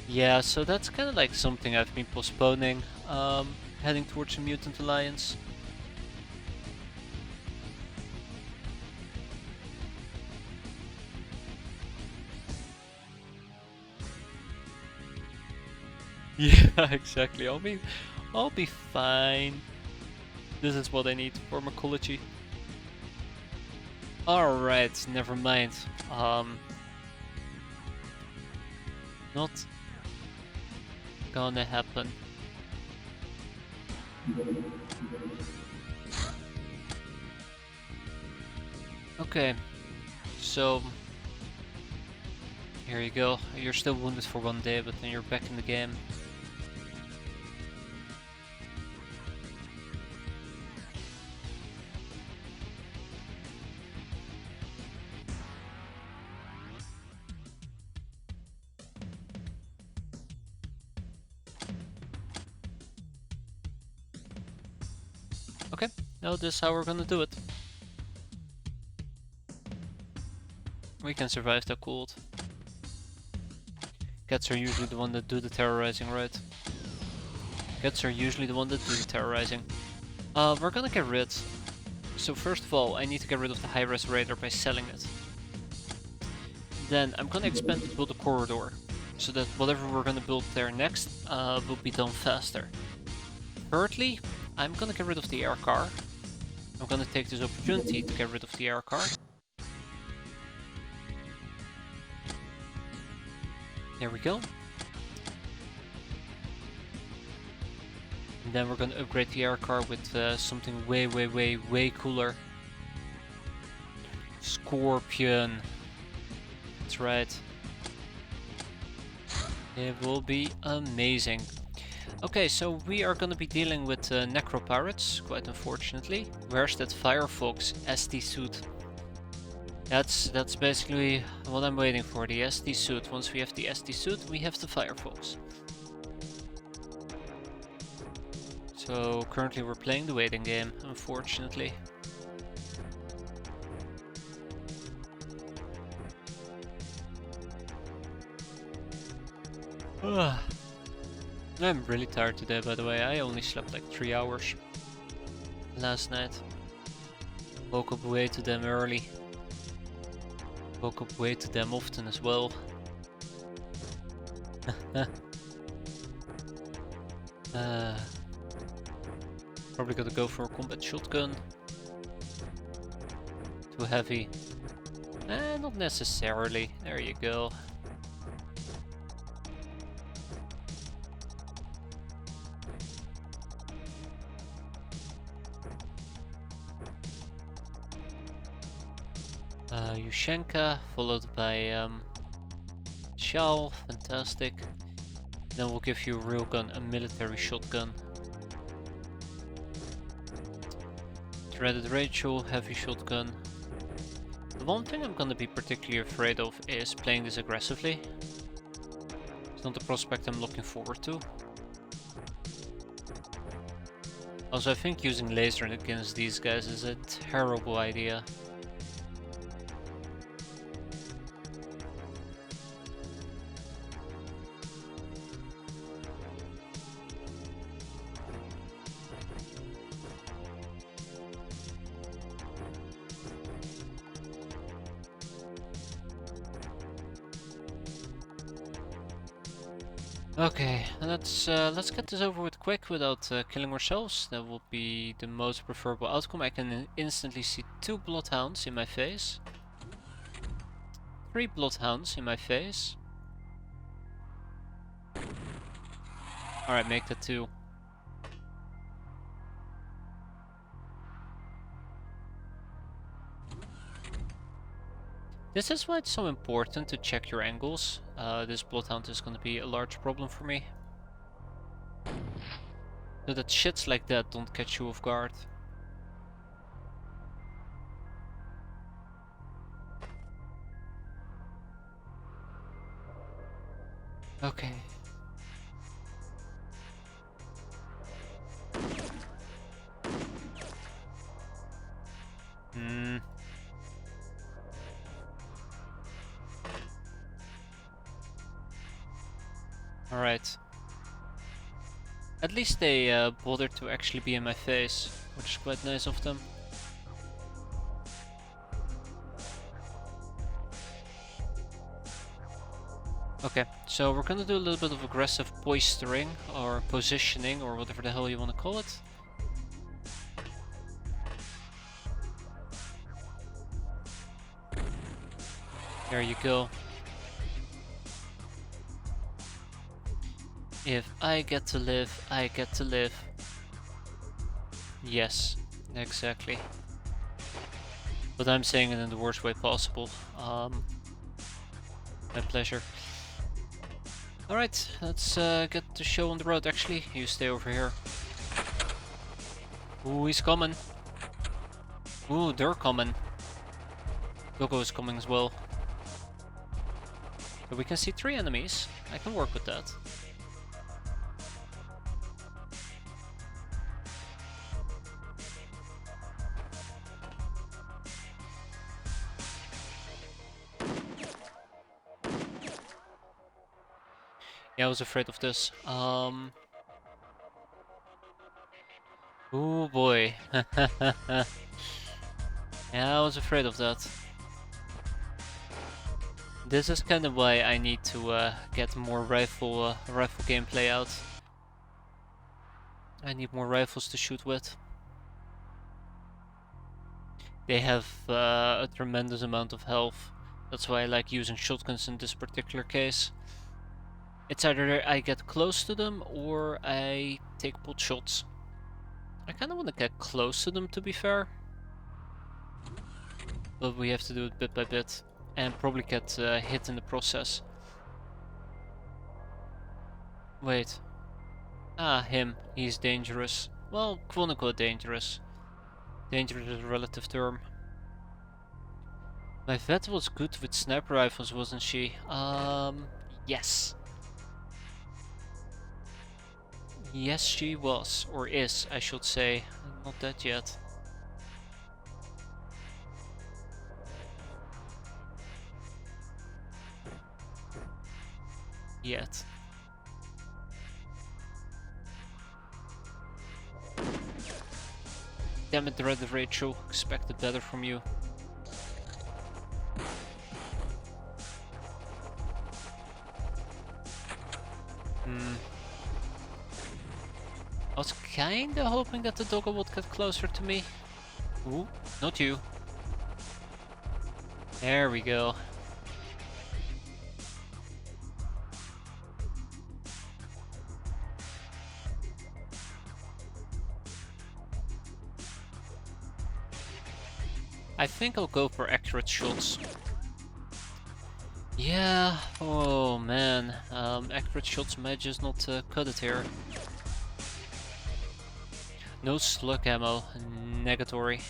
S1: Yeah, so that's kind of like something I've been postponing. Heading towards the Mutant Alliance. Yeah, exactly. I'll be fine. This is what I need for mycology. Alright, never mind. Not gonna happen. Okay, so here you go. You're still wounded for 1 day, but then you're back in the game. Okay, now this is how we're gonna do it. We can survive that cold. Cats are usually the one that do the terrorizing, right? Cats are usually the one that do the terrorizing. We're gonna get rid. So first of all, I need to get rid of the high-res radar by selling it. Then I'm gonna expand to build a corridor, so that whatever we're gonna build there next will be done faster. Thirdly, I'm gonna get rid of the air car. I'm gonna take this opportunity to get rid of the air car. There we go. And then we're gonna upgrade the air car with something way cooler. Scorpion. That's right. It will be amazing. Okay, so we are gonna be dealing with X-piratez, quite unfortunately. Where's that Firefox ST suit? That's basically what I'm waiting for, the ST suit. Once we have the ST suit, we have the Firefox. So currently we're playing the waiting game, unfortunately. I'm really tired today, by the way. I only slept like 3 hours last night. Woke up way too damn early. Woke up way too damn often as well. Probably gotta go for a combat shotgun. Too heavy. Not necessarily. There you go. Yushenka, followed by Shao, fantastic. Then we'll give you a real gun, a military shotgun. Threaded Rachel, heavy shotgun. The one thing I'm gonna be particularly afraid of is playing this aggressively. It's not a prospect I'm looking forward to. Also, I think using laser against these guys is a terrible idea. Okay, let's get this over with quick without killing ourselves. That will be the most preferable outcome. I can instantly see 2 bloodhounds in my face. 3 bloodhounds in my face. Alright, make that 2. This is why it's so important to check your angles. This bloodhound is going to be a large problem for me. So that shits like that don't catch you off guard. Okay. Hmm. Alright. At least they bothered to actually be in my face, which is quite nice of them. Okay, so we're gonna do a little bit of aggressive poistering, or positioning, or whatever the hell you want to call it. There you go. If I get to live, I get to live. Yes, exactly. But I'm saying it in the worst way possible. My pleasure. Alright, let's get the show on the road. Actually, you stay over here. Ooh, he's coming. Ooh, they're coming. Gogo is coming as well. But we can see 3 enemies. I can work with that. Yeah, I was afraid of this. Oh boy. Yeah, I was afraid of that. This is kind of why I need to get more rifle gameplay out. I need more rifles to shoot with. They have a tremendous amount of health. That's why I like using shotguns in this particular case. It's either I get close to them or I take pot shots. I kind of want to get close to them, to be fair. But we have to do it bit by bit. And probably get hit in the process. Wait. Ah, him. He's dangerous. Well, quote unquote dangerous. Dangerous is a relative term. My vet was good with sniper rifles, wasn't she? Yes. Yes, she was. Or is, I should say. Not dead yet. Yet. Damn it, Dreaded Rachel. Expected better from you. I was kinda hoping that the doggo would get closer to me. Ooh, not you. There we go. I think I'll go for accurate shots. Yeah, oh man, accurate shots might just not cut it here. No slug ammo, negatory.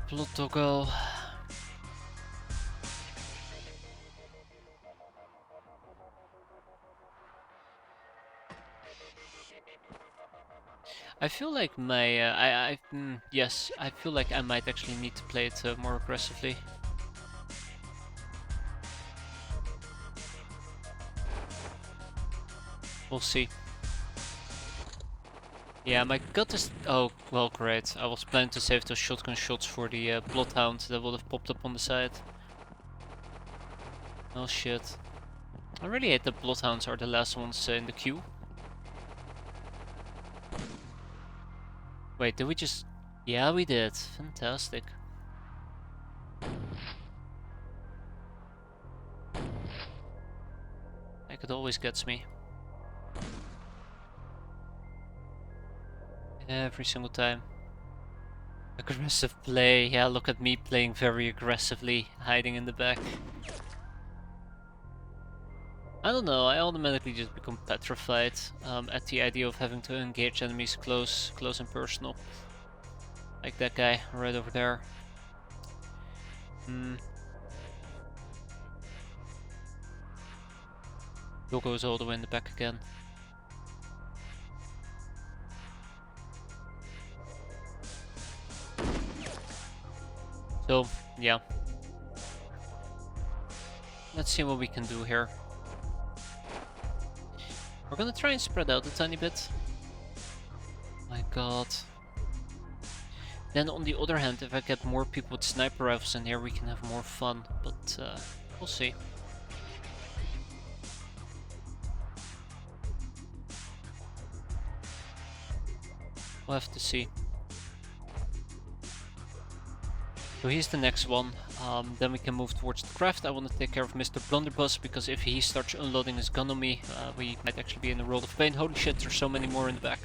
S1: Blood doggo. I feel like my, yes, I feel like I might actually need to play it more aggressively. We'll see. Yeah, my gut is... Oh, well, great. I was planning to save those shotgun shots for the Bloodhound that would have popped up on the side. Oh shit. I really hate that Bloodhounds are the last ones in the queue. Wait, did we just... Yeah, we did. Fantastic. It always gets me. Every single time. Aggressive play. Yeah, look at me playing very aggressively, hiding in the back. I don't know, I automatically just become petrified at the idea of having to engage enemies close and personal. Like that guy right over there. Bill goes all the way in the back again. So, yeah. Let's see what we can do here. We're gonna try and spread out a tiny bit. My god. Then on the other hand, if I get more people with sniper rifles in here, we can have more fun. But we'll see. We'll have to see. So he's the next one. Then we can move towards the craft. I want to take care of Mr. Blunderbuss, because if he starts unloading his gun on me, we might actually be in a world of pain. Holy shit, there's so many more in the back.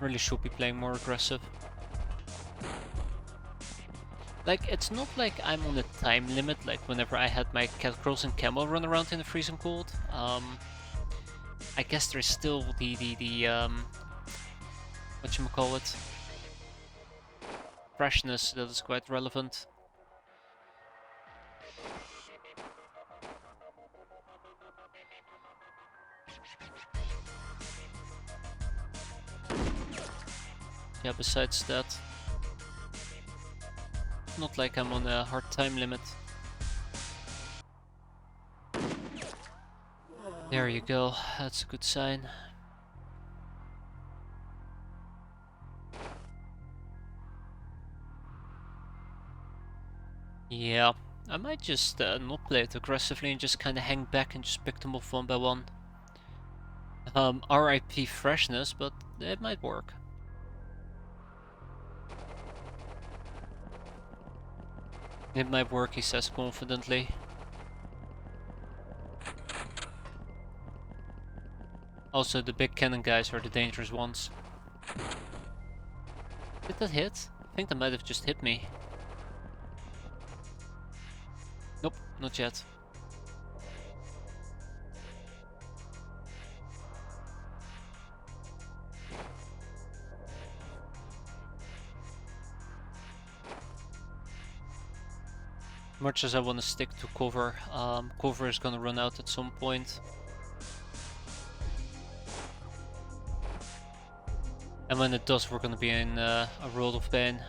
S1: Really should be playing more aggressive. Like, it's not like I'm on a time limit, like whenever I had my cat girls and camo run around in the freezing cold. I guess there's still the whatchamacallit, freshness that is quite relevant. Yeah, besides that, not like I'm on a hard time limit. There you go, that's a good sign. Yeah, I might just not play it aggressively and just kind of hang back and just pick them off one by one. RIP freshness, but it might work. It might work, he says confidently. Also, the big cannon guys are the dangerous ones. Did that hit? I think that might have just hit me. Nope, not yet. Much as I want to stick to cover, cover is gonna run out at some point. And when it does, we're gonna be in a world of pain.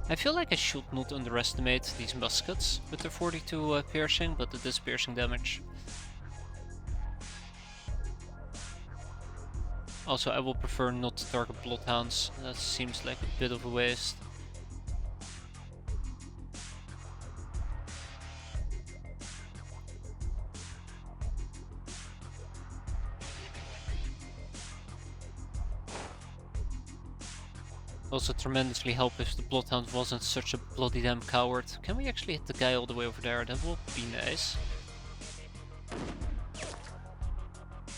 S1: I feel like I should not underestimate these muskets with their 42 piercing, but it is piercing damage. Also, I will prefer not to target bloodhounds. That seems like a bit of a waste. Also tremendously help if the bloodhound wasn't such a bloody damn coward. Can we actually hit the guy all the way over there? That would be nice.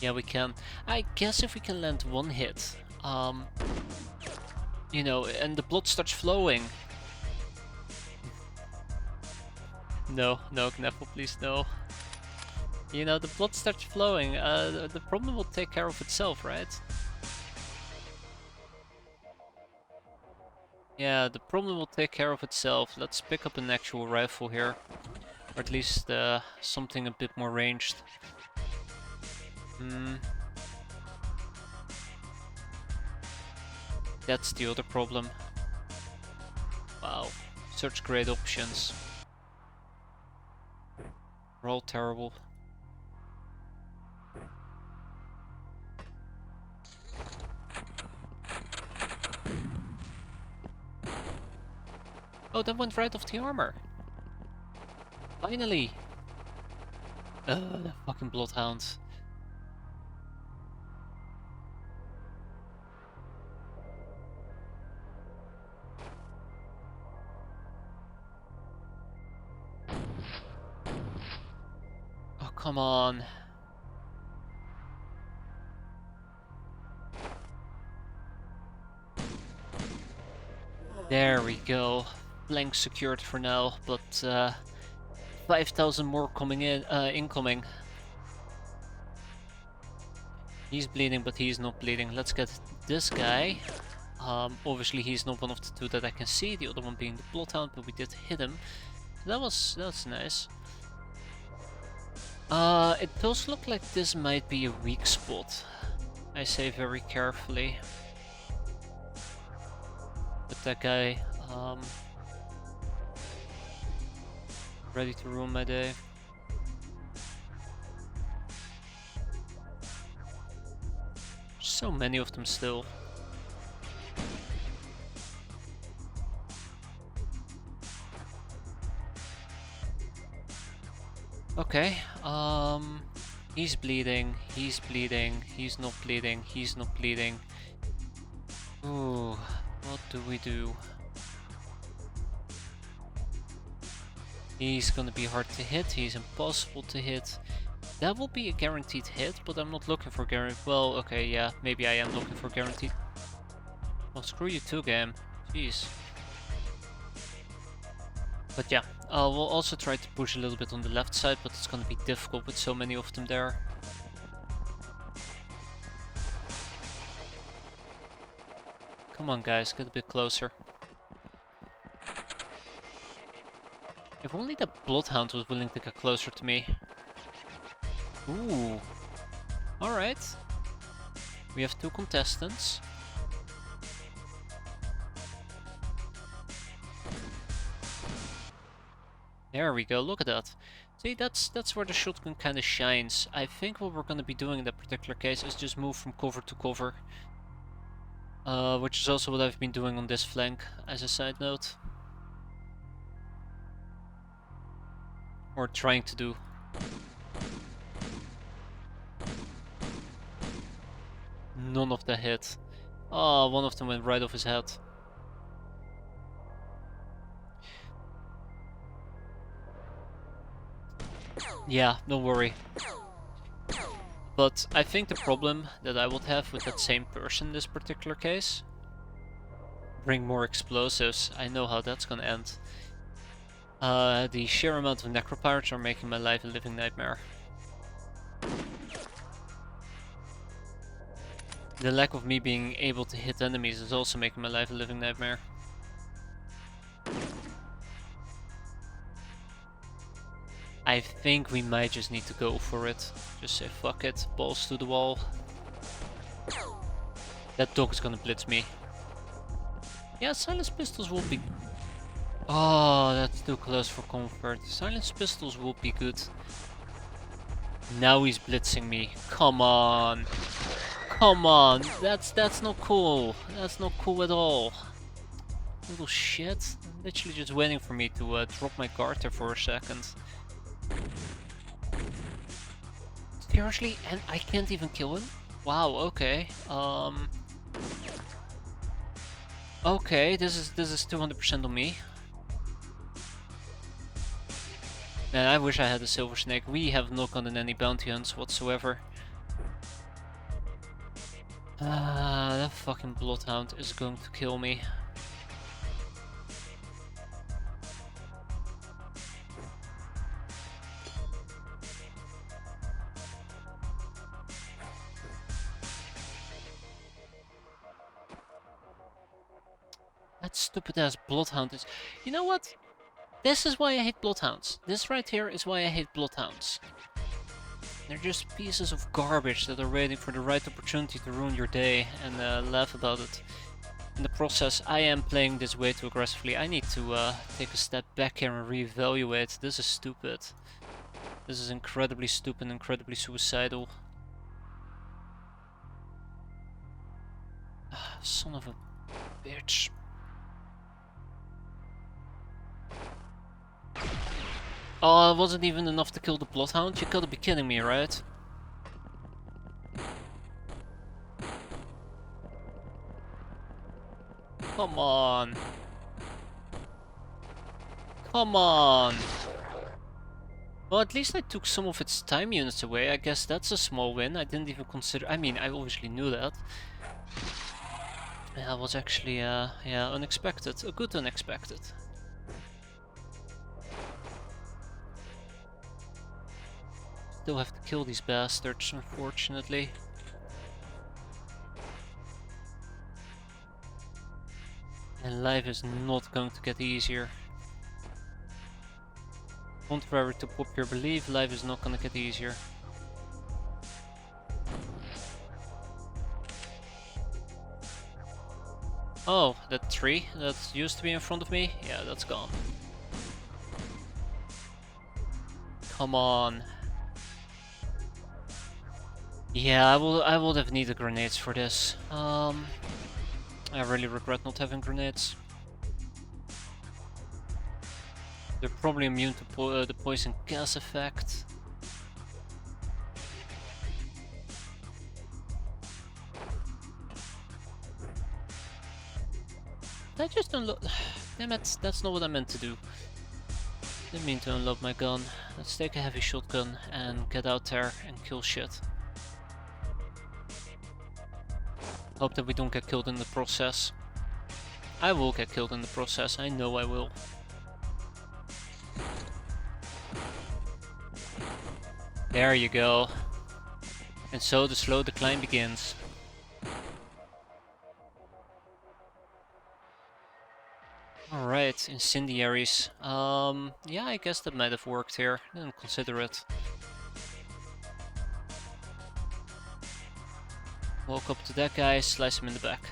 S1: Yeah, we can. I guess if we can land one hit, you know, and the blood starts flowing. No, no, Knuffle, please, no. You know, the blood starts flowing, the problem will take care of itself, right? Yeah, the problem will take care of itself. Let's pick up an actual rifle here. Or at least something a bit more ranged. That's the other problem. Wow, such great options. We're all terrible. Oh, that went right off the armor. Finally! The fucking bloodhounds. Oh, come on. There we go. Flank secured for now, but 5,000 more coming in, incoming. He's bleeding, but he's not bleeding. Let's get this guy. Obviously he's not one of the two that I can see, the other one being the Bloodhound, but we did hit him. That's nice. It does look like this might be a weak spot. I say very carefully. But that guy, ready to ruin my day. So many of them still. Okay, he's bleeding, he's bleeding, he's not bleeding, he's not bleeding. Ooh, what do we do? He's gonna be hard to hit, he's impossible to hit. That will be a guaranteed hit, but I'm not looking for guaranteed. Well, okay, yeah, maybe I am looking for guaranteed. Well, screw you too, game. Jeez. But yeah, we'll also try to push a little bit on the left side, but it's gonna be difficult with so many of them there. Come on guys, get a bit closer. If only the Bloodhound was willing to get closer to me. Ooh. Alright. We have 2 contestants. There we go, look at that. See, that's where the shotgun kind of shines. I think what we're going to be doing in that particular case is just move from cover to cover. Which is also what I've been doing on this flank, as a side note. Or trying to do. None of that hit. Oh, one of them went right off his head. Yeah, don't worry. But I think the problem that I would have with that same person in this particular case... Bring more explosives. I know how that's gonna end. The sheer amount of X-piratez are making my life a living nightmare. The lack of me being able to hit enemies is also making my life a living nightmare. I think we might just need to go for it. Just say fuck it, balls to the wall. That dog is gonna blitz me. Yeah, silenced pistols will be... Oh, that's too close for comfort. Silenced pistols will be good. Now he's blitzing me. Come on. Come on. That's not cool. That's not cool at all. Little shit. Literally just waiting for me to drop my guard there for a second. Seriously? And I can't even kill him? Wow, okay. Okay, this is 200% on me. Man, I wish I had a silver snake. We have not gotten any bounty hunts whatsoever. That fucking Bloodhound is going to kill me. That stupid ass Bloodhound is... You know what? This is why I hate Bloodhounds. This right here is why I hate Bloodhounds. They're just pieces of garbage that are waiting for the right opportunity to ruin your day and laugh about it. In the process, I am playing this way too aggressively. I need to take a step back here and reevaluate. This is stupid. This is incredibly stupid, incredibly suicidal. Son of a bitch. Oh, it wasn't even enough to kill the Bloodhound? You gotta be kidding me, right? Come on. Come on. Well, at least I took some of its time units away. I guess that's a small win. I didn't even consider... I mean, I obviously knew that. That was actually, yeah, unexpected. A good unexpected. Still have to kill these bastards, unfortunately. And life is not going to get easier. Contrary to popular belief, life is not gonna get easier. Oh, that tree that used to be in front of me? Yeah, that's gone. Come on. Yeah, I would have needed grenades for this. I really regret not having grenades. They're probably immune to the poison gas effect. I just unload. Damn it, that's not what I meant to do. Didn't mean to unload my gun. Let's take a heavy shotgun and get out there and kill shit. Hope that we don't get killed in the process. I will get killed in the process, I know I will. There you go. And so the slow decline begins. Alright, incendiaries. Yeah, I guess that might have worked here. Didn't consider it. Walk up to that guy, slice him in the back.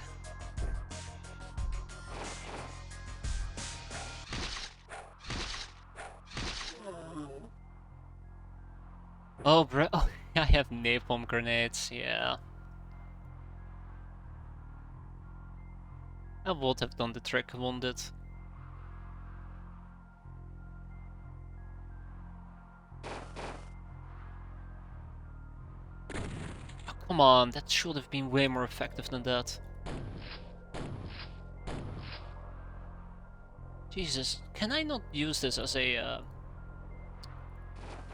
S1: Oh, bro. Oh, I have napalm grenades, yeah. I would have done the trick, won't it? Oh, come on, that should have been way more effective than that. Jesus, can I not use this as a,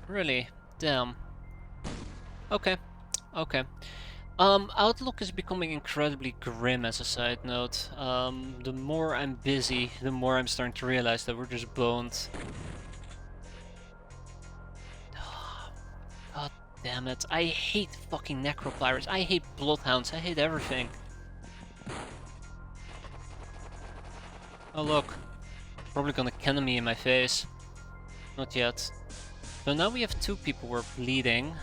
S1: Really? Damn. Okay. Okay. Outlook is becoming incredibly grim as a side note. The more I'm busy, the more I'm starting to realize that we're just boned. God damn it. I hate fucking X-piratez. I hate bloodhounds. I hate everything. Oh look. Probably gonna cannon me in my face. Not yet. So now we have two people who are bleeding.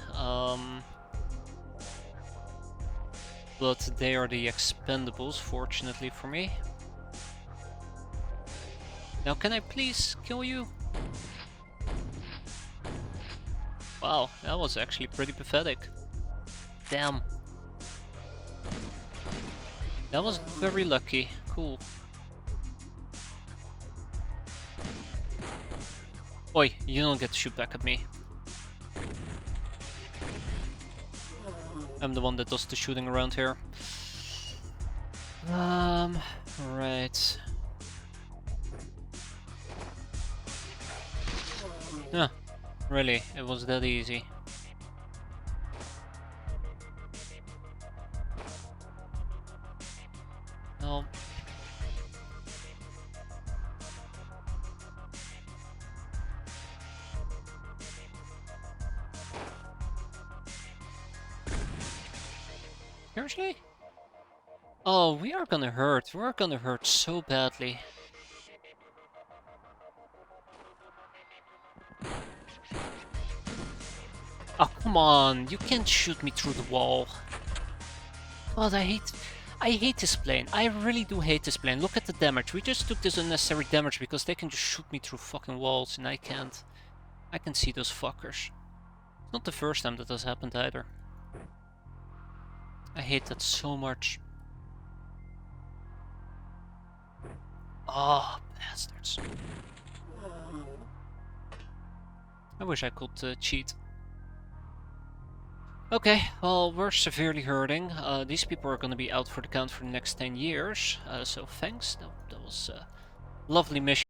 S1: But they are the expendables, fortunately for me. Now can I please kill you? Wow, that was actually pretty pathetic. Damn. That was very lucky. Cool. Oi, you don't get to shoot back at me. I'm the one that does the shooting around here. Right. Huh, really, it was that easy. No. Seriously? Oh, we are gonna hurt. We're gonna hurt so badly. Oh, come on. You can't shoot me through the wall. God, I hate this plane. I really do hate this plane. Look at the damage. We just took this unnecessary damage because they can just shoot me through fucking walls and I can't. I can see those fuckers. It's not the first time that has happened either. I hate that so much. Oh, bastards. I wish I could cheat. Okay, well, we're severely hurting. These people are going to be out for the count for the next 10 years. So thanks. That was a lovely mission.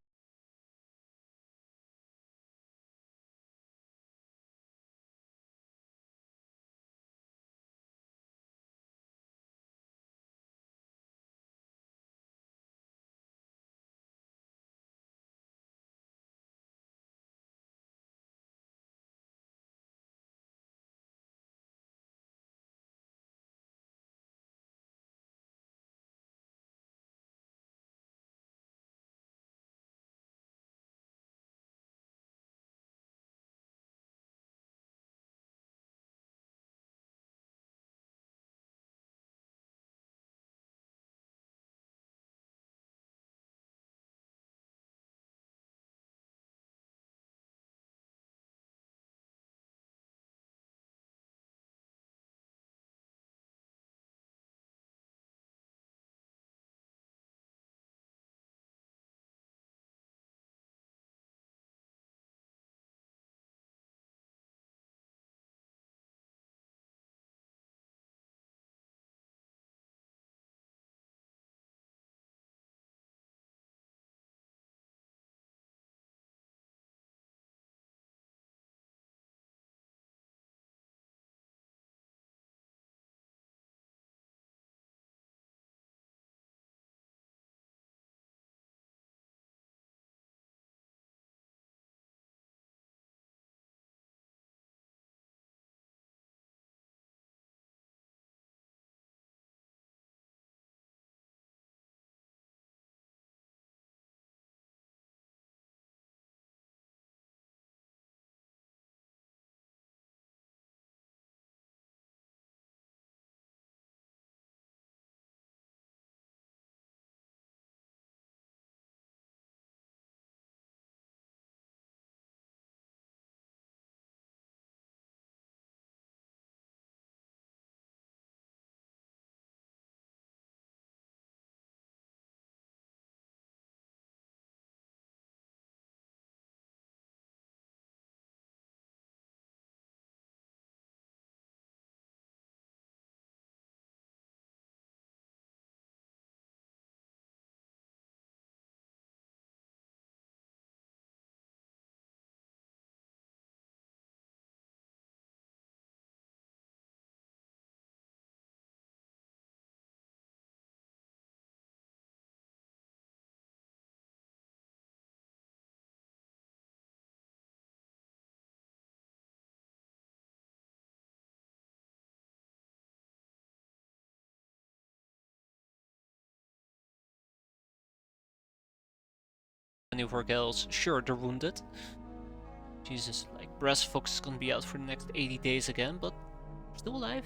S1: any of our gals. Sure, they're wounded. Jesus, like Brass Fox is gonna be out for the next 80 days again, but still alive.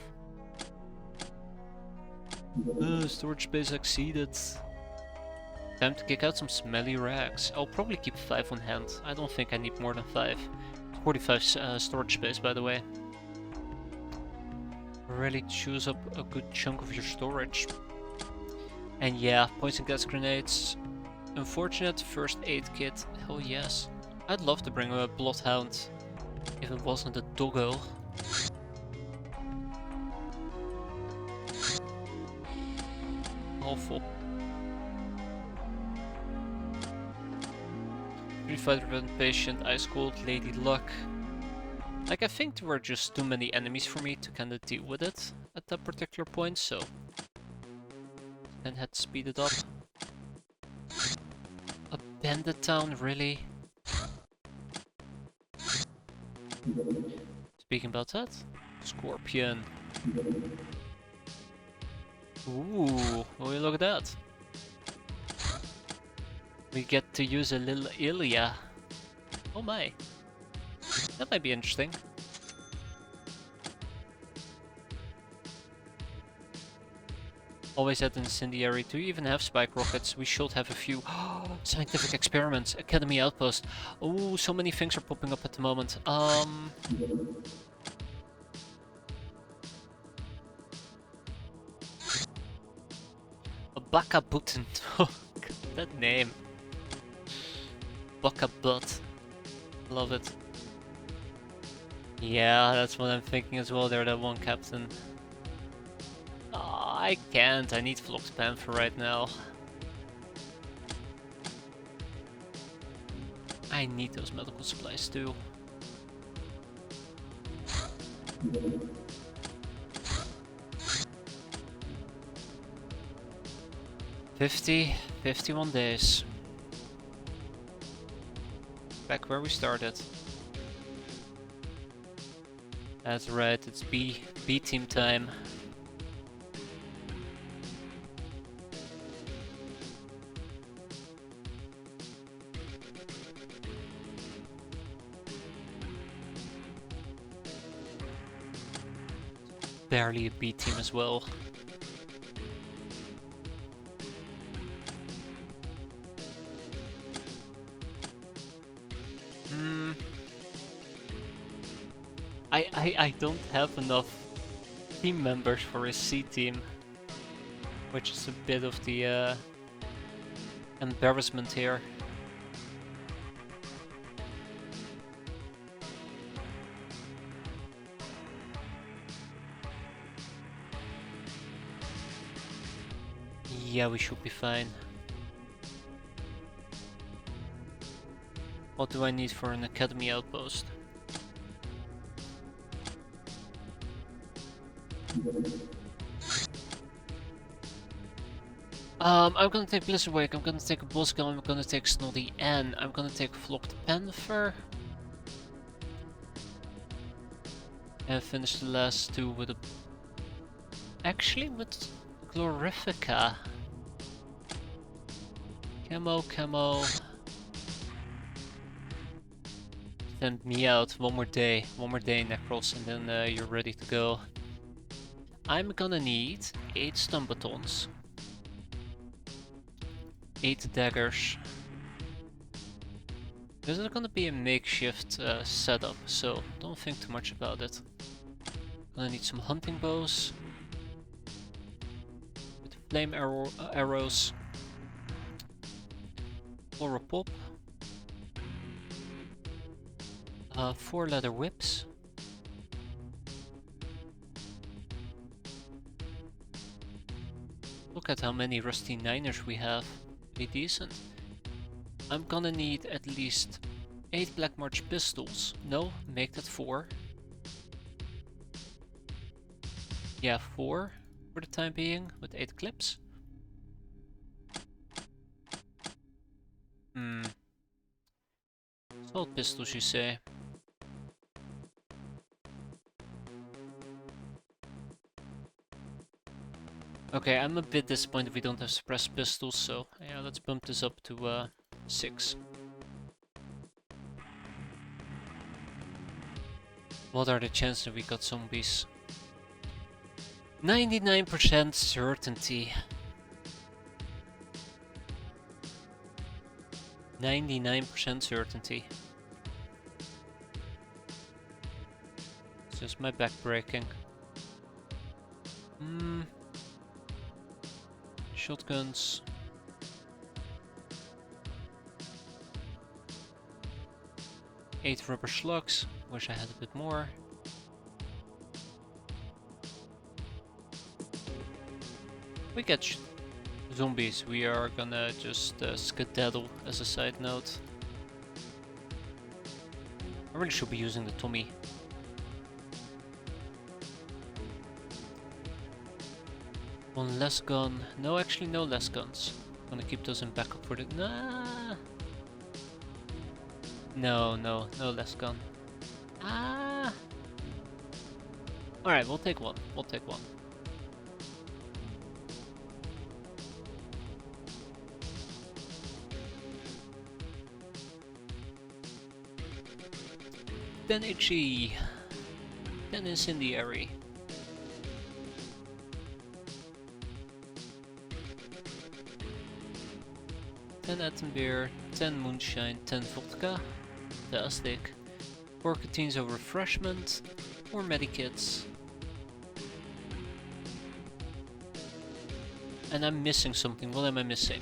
S1: Storage space exceeded. Time to kick out some smelly rags. I'll probably keep 5 on hand. I don't think I need more than 5. 45 storage space, by the way. Really chews up a good chunk of your storage. And yeah, poison gas grenades. Unfortunate first aid kit. Hell yes. I'd love to bring a bloodhound if it wasn't a doggo. Awful. Street Fighter patient, Ice Cold, Lady Luck. Like, I think there were just too many enemies for me to kinda deal with it at that particular point, so then had to speed it up. A bandit town, really? Speaking about that, Scorpion. Ooh, will you look at that? We get to use a little Ilya. Oh my. That might be interesting. Always had incendiary. Do you even have spike rockets? We should have a few. Scientific experiments. Academy outpost. Oh, so many things are popping up at the moment. Bakabutin. That name. Bakabut. Love it. Yeah, that's what I'm thinking as well there, that one captain. Oh, I can't. I need Flock's Panther right now. I need those medical supplies too. $50, 51 days. Back where we started. That's right, it's B team time. Barely a B team as well. I don't have enough team members for a C team, which is a bit of the embarrassment here. Yeah, we should be fine. What do I need for an academy outpost? I'm gonna take Blizzard Wake, I'm gonna take a Boss Gun, I'm gonna take Snotty N, I'm gonna take Flocked Panther. And finish the last two with a... Actually, with Glorifica. Camo. Send me out, one more day, Necros, and then you're ready to go. I'm gonna need 8 stun batons, 8 daggers. This is gonna be a makeshift setup, so don't think too much about it. Gonna need some hunting bows with flame arrows for a pop, 4 leather whips. Look at how many rusty 9ers we have. Pretty decent. I'm gonna need at least 8 Black March pistols. No, make that 4. Yeah, 4 for the time being, with 8 clips. Assault pistols, you say? Okay, I'm a bit disappointed we don't have suppressed pistols, so yeah, let's bump this up to 6. What are the chances we got zombies? 99% certainty. 99% certainty. It's just my back breaking. Shotguns. Eight rubber slugs. Wish I had a bit more. We get zombies. We are gonna just skedaddle as a side note. I really should be using the Tommy. One less gun. No, actually no less guns. I'm gonna keep those in backup for the... Nah. No less gun. Ah. Alright, we'll take one. We'll take one. Then itchy. Then incendiary. 10 atom beer, 10 moonshine, 10 vodka. Fantastic. 4 canteens of refreshment, 4 medikits. And I'm missing something. What am I missing?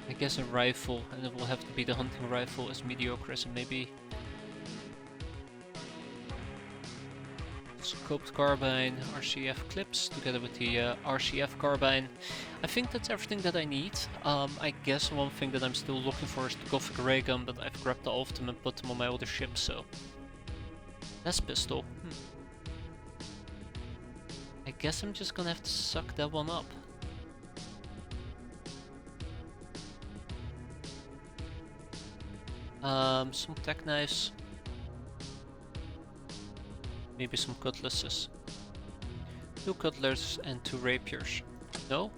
S1: I guess a rifle, and it will have to be the hunting rifle as mediocre as it may be. Scoped carbine, RCF clips, together with the RCF carbine. I think that's everything that I need. I guess one thing that I'm still looking for is the Gothic ray gun, but I've grabbed all of them and put them on my other ship, so... That's pistol. I guess I'm just gonna have to suck that one up. Some tech knives. Maybe some cutlasses. 2 cutlers and 2 rapiers. No?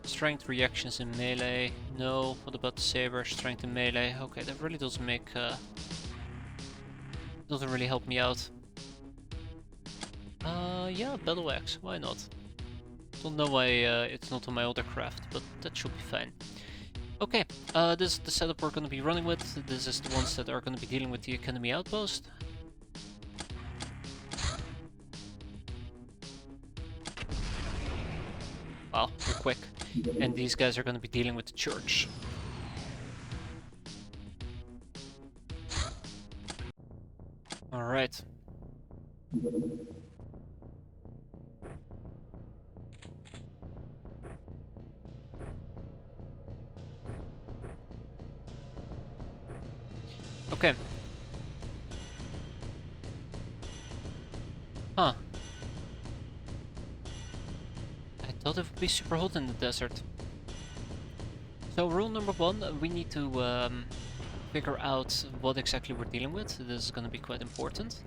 S1: Strength reactions in melee. No. What about the saber? Strength in melee. Okay, that really doesn't make... doesn't really help me out. Yeah, battle axe. Why not? Don't know why it's not on my other craft, but that should be fine. Okay, this is the setup we're going to be running with. This is the ones that are going to be dealing with the Academy Outpost. Wow, we're quick. And these guys are going to be dealing with the church. Alright. Okay. Huh. I thought it would be super hot in the desert. So rule number 1, we need to figure out what exactly we're dealing with. This is going to be quite important.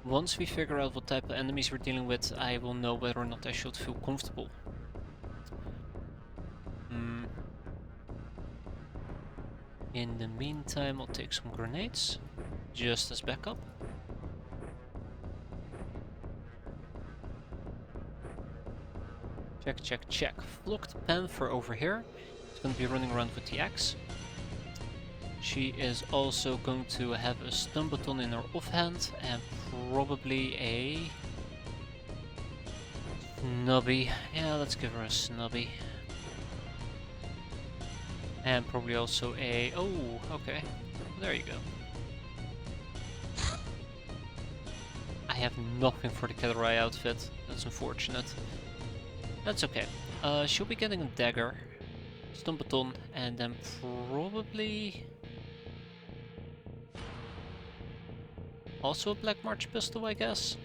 S1: Once we figure out what type of enemies we're dealing with, I will know whether or not I should feel comfortable. In the meantime, I'll take some grenades, just as backup. Check, check, check. Flocked Panther over here. It's going to be running around with the axe. She is also going to have a stun baton in her offhand and probably a snubby. Yeah, let's give her a snubby. And probably also a... Oh, okay. There you go. I have nothing for the Caterai outfit. That's unfortunate. That's okay. She'll be getting a dagger, stun baton, and then probably... also a Black March pistol, I guess.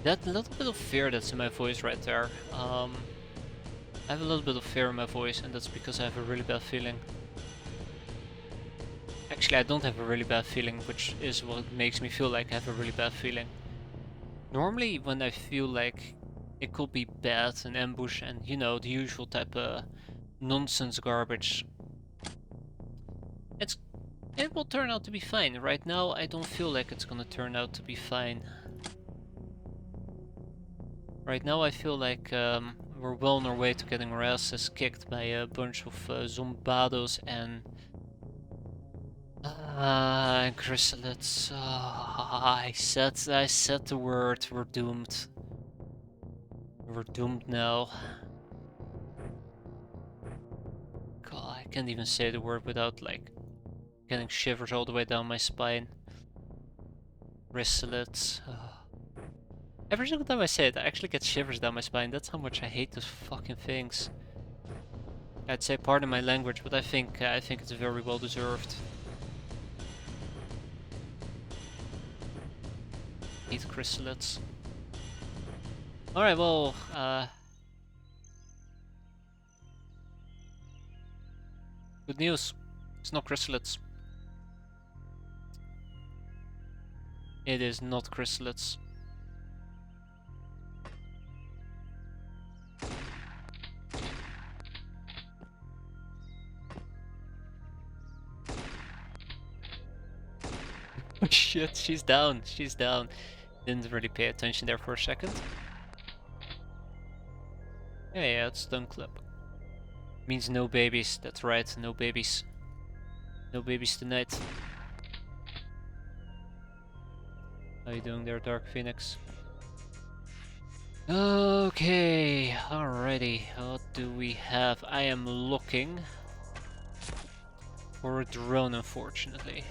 S1: That little bit of fear that's in my voice right there. I have a little bit of fear in my voice, and that's because I have a really bad feeling. Actually, I don't have a really bad feeling, which is what makes me feel like I have a really bad feeling. Normally when I feel like it could be bad, an ambush and you know, the usual type of nonsense garbage, it will turn out to be fine. Right now I don't feel like it's gonna turn out to be fine. Right now I feel like we're well on our way to getting our asses kicked by a bunch of zombados and chrysalids. I said the word. We're doomed. We're doomed now. God, I can't even say the word without like getting shivers all the way down my spine. Chrysalids. Every single time I say it, I actually get shivers down my spine. That's how much I hate those fucking things. I'd say pardon my language, but I think it's very well deserved. Hate chrysalids. Alright, well, good news. It's not chrysalids. It is not chrysalids. Oh shit, she's down. She's down. Didn't really pay attention there for a second. Yeah, it's stun clip. Means no babies. That's right, no babies. No babies tonight. How you doing there, Dark Phoenix? Okay, alrighty. What do we have? I am looking for a drone, unfortunately.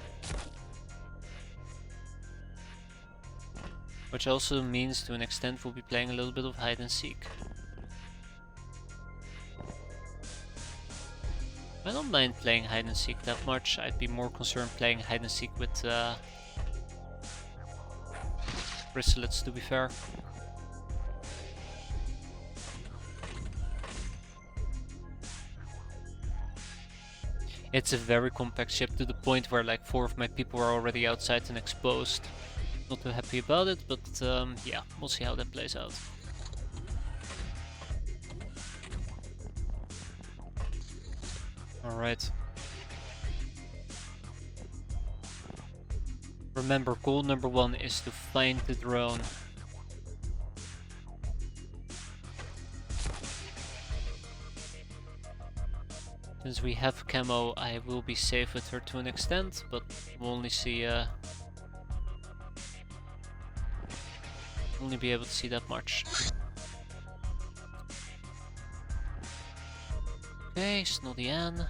S1: Which also means, to an extent, we'll be playing a little bit of hide and seek. I don't mind playing hide and seek that much. I'd be more concerned playing hide and seek with chrysalids, to be fair. It's a very compact ship to the point where like 4 of my people are already outside and exposed. Not too happy about it, but yeah, we'll see how that plays out. Alright. Remember, goal number 1 is to find the drone. Since we have camo, I will be safe with her to an extent, but we'll only see only be able to see that much. Okay, Snoddy Ann.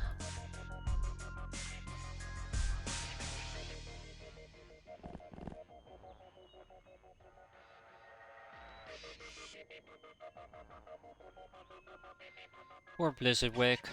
S1: Or Blizzard Wake.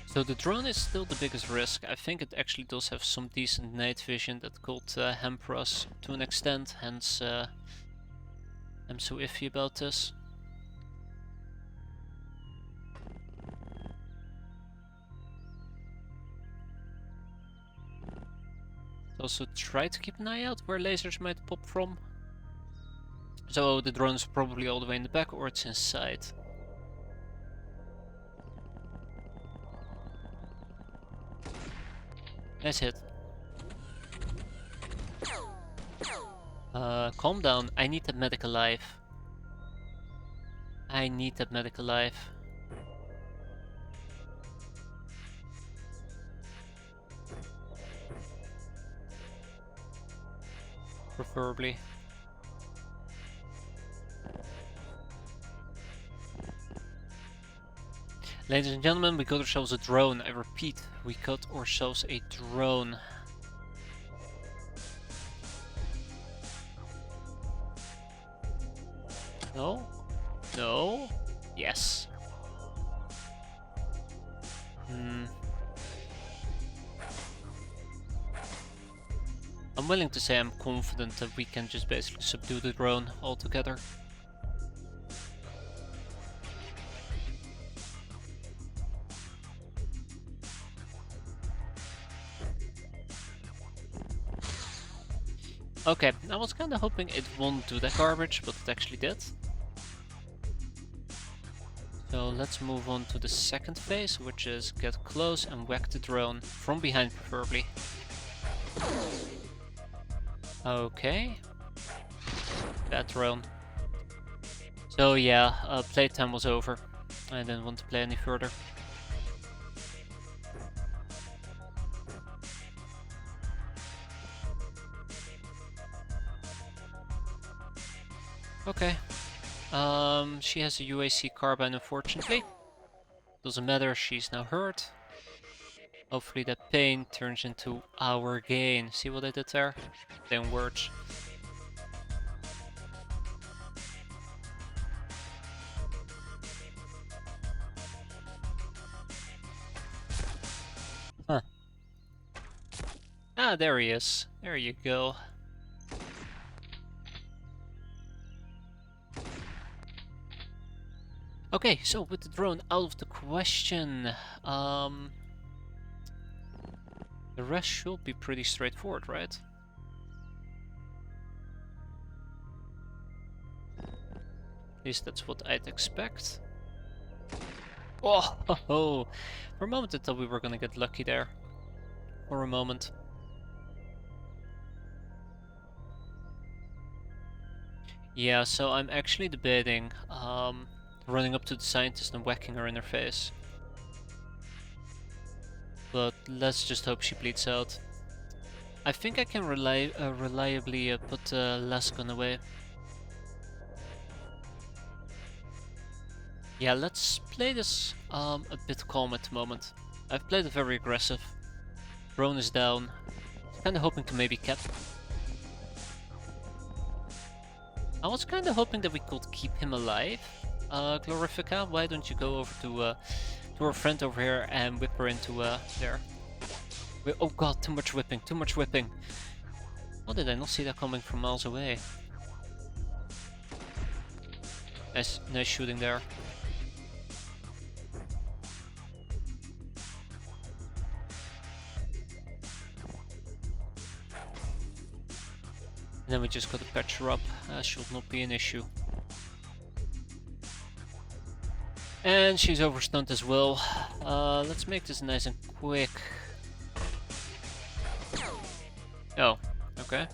S1: So the drone is still the biggest risk. I think it actually does have some decent night vision that could hamper us to an extent, hence I'm so iffy about this. Also try to keep an eye out where lasers might pop from. So the drone is probably all the way in the back or it's inside. Nice hit. Calm down. I need that medic alive. I need that medic alive. Preferably. Ladies and gentlemen, we got ourselves a drone. I repeat, we got ourselves a drone. No? No? Yes. I'm willing to say I'm confident that we can just basically subdue the drone altogether. Okay, I was kinda hoping it won't do that garbage, but it actually did. So let's move on to the second phase, which is get close and whack the drone, from behind preferably. Okay. Bad drone. So yeah, playtime was over. I didn't want to play any further. Okay. She has a UAC carbine, unfortunately. Doesn't matter, she's now hurt. Hopefully that pain turns into our gain. See what I did there? Same words. Huh. Ah, there he is. There you go. Okay, so with the drone out of the question, the rest should be pretty straightforward, right? At least that's what I'd expect. Oh, ho, ho. For a moment I thought we were gonna get lucky there. For a moment. Yeah, so I'm actually debating running up to the scientist and whacking her in her face. But let's just hope she bleeds out. I think I can reliably put Lascon away. Yeah, let's play this a bit calm at the moment. I've played it very aggressive. Drone is down. Kinda hoping to maybe cap. I was kinda hoping that we could keep him alive. Glorifica, why don't you go over to our friend over here and whip her into there. Oh god, too much whipping, too much whipping. How did I not see that coming from miles away? Nice shooting there. And then we just gotta patch her up. Should not be an issue. And she's overstunned as well. Let's make this nice and quick. Oh, okay.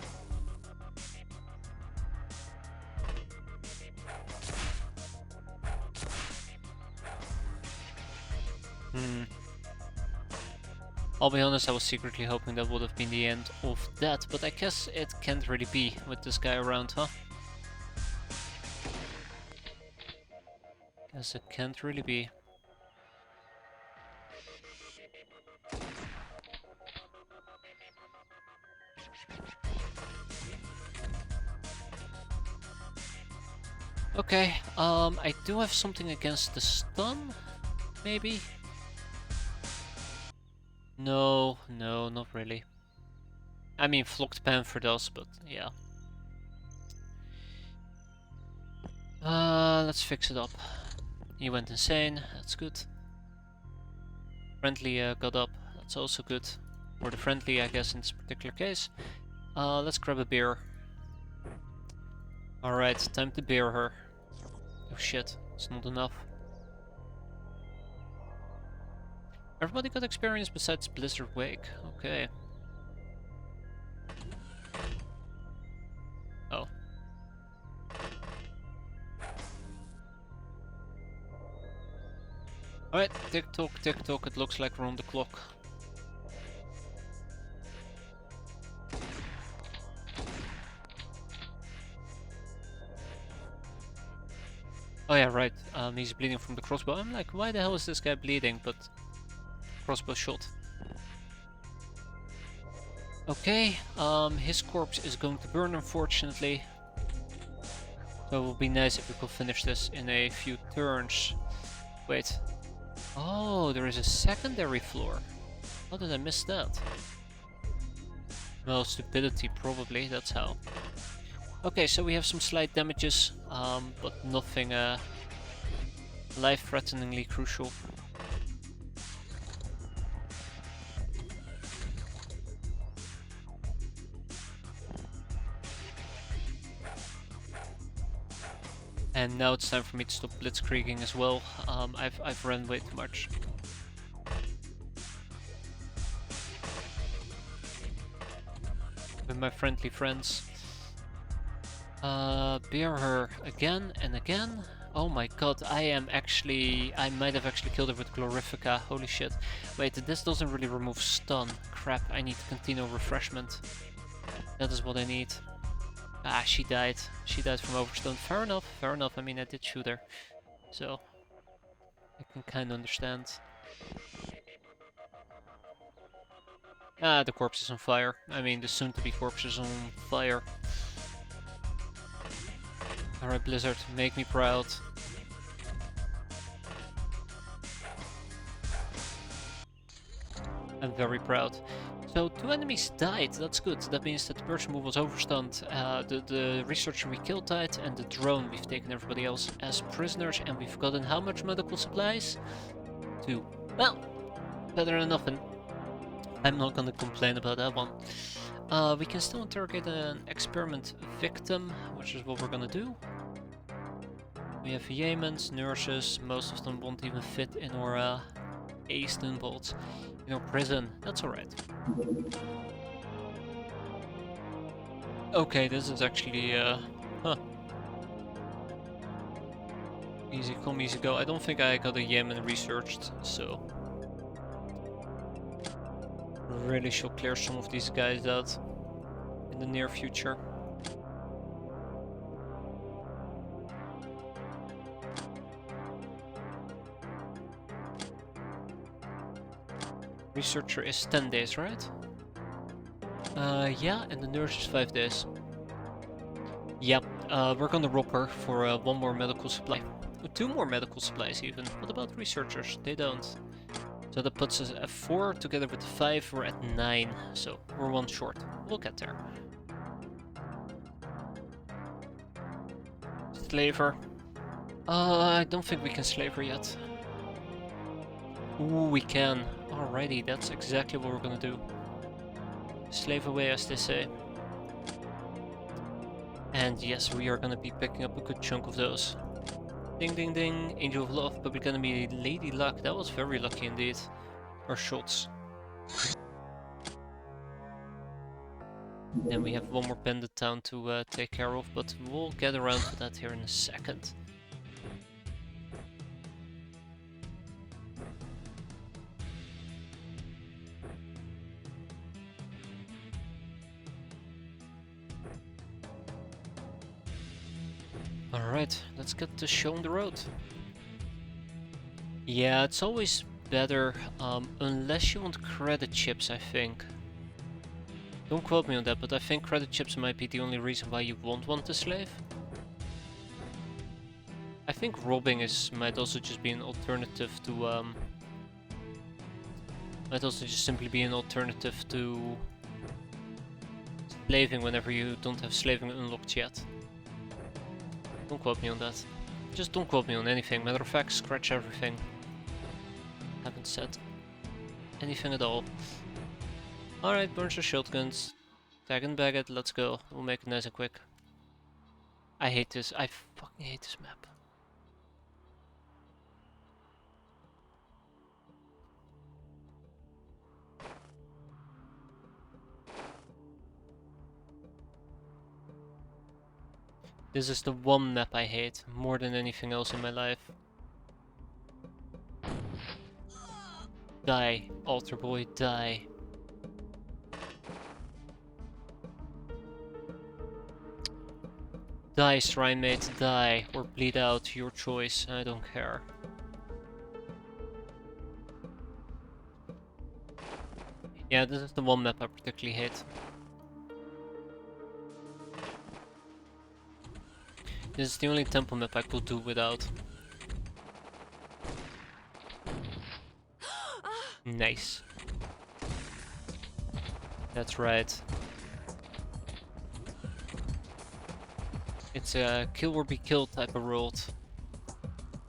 S1: I'll be honest, I was secretly hoping that would have been the end of that, but I guess it can't really be with this guy around, huh? Guess it can't really be. Okay, I do have something against the stun, maybe? No, not really. I mean, Flocked Panther does, but yeah. Let's fix it up. He went insane, that's good. Friendly got up, that's also good. For the friendly, I guess, in this particular case. Let's grab a beer. Alright, time to beer her. Oh shit, it's not enough. Everybody got experience besides Blizzard Wake, okay. Oh. Alright, tick tock, it looks like we're on the clock. Oh yeah, right, he's bleeding from the crossbow. I'm like, why the hell is this guy bleeding? But crossbow shot. Okay, his corpse is going to burn, unfortunately. So it would be nice if we could finish this in a few turns. Wait. Oh, there is a secondary floor. How did I miss that? Well, stupidity probably, that's how. Okay, so we have some slight damages, but nothing life-threateningly crucial. And now it's time for me to stop blitzkrieging as well. I've run way too much. With my friendly friends. Bear her again and again. Oh my god, I might have actually killed her with Glorifica. Holy shit. Wait, this doesn't really remove stun. Crap, I need continual refreshment. That is what I need. Ah, she died. She died from overstun. Fair enough, fair enough. I mean, I did shoot her. So, I can kind of understand. Ah, the corpse is on fire. I mean, the soon-to-be corpse is on fire. Alright, Blizzard, make me proud. I'm very proud. So, 2 enemies died, that's good. That means that the person who was overstunned, the researcher we killed died, and the drone, we've taken everybody else as prisoners, and we've gotten how much medical supplies? 2. Well, better than nothing. I'm not gonna complain about that one. We can still interrogate an experiment victim, which is what we're gonna do. We have Yemens, nurses, most of them won't even fit in our A-stun bolts. In our prison, that's alright. Okay, this is actually, huh. Easy come, easy go. I don't think I got a Yemen researched, so... really should clear some of these guys out in the near future. Researcher is 10 days, right? Yeah, and the nurse is 5 days. Yep, we're gonna rob her for 1 more medical supply. 2 more medical supplies even. What about researchers? They don't. So that puts us at 4 together with 5, we're at 9. So we're 1 short. We'll get there. Slave her. I don't think we can slave her yet. Ooh, we can. Alrighty, that's exactly what we're gonna do. Slave away, as they say. And yes, we are gonna be picking up a good chunk of those. Ding ding ding, Angel of Love, but we're gonna be Lady Luck. That was very lucky indeed. Our shots. Then we have 1 more pendant town to take care of, but we'll get around to that here in a second. Alright, let's get the show on the road. Yeah, it's always better, unless you want credit chips, I think. Don't quote me on that, but I think credit chips might be the only reason why you won't want to slave. I think robbing might also just be an alternative to, might also just simply be an alternative to slaving whenever you don't have slaving unlocked yet. Don't quote me on that. Just don't quote me on anything. Matter of fact, scratch everything. Haven't said anything at all. Alright, bunch of shotguns. Tag and bag it, let's go. We'll make it nice and quick. I hate this. I fucking hate this map. This is the one map I hate more than anything else in my life. Die, altar boy, die. Die, shrine mate, die, or bleed out, your choice, I don't care. Yeah, this is the one map I particularly hate. This is the only temple map I could do without. Nice. That's right. It's a kill or be killed type of world.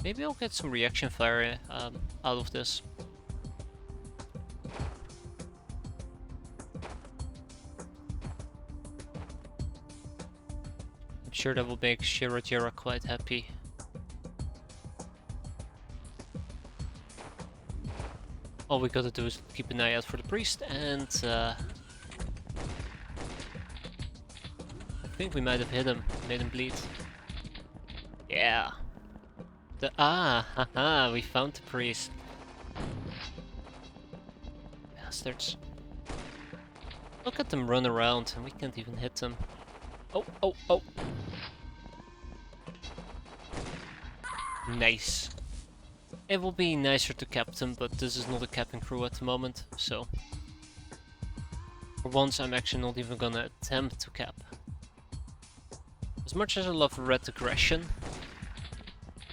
S1: Maybe I'll get some reaction fire out of this. I'm sure that will make Shirajira quite happy. All we gotta do is keep an eye out for the priest, and I think we might have hit him, made him bleed. Yeah. Haha, we found the priest. Bastards. Look at them run around, and we can't even hit them. Oh, oh, oh. Nice. It will be nicer to cap them, but this is not a capping crew at the moment, so... For once, I'm actually not even gonna attempt to cap. As much as I love red aggression,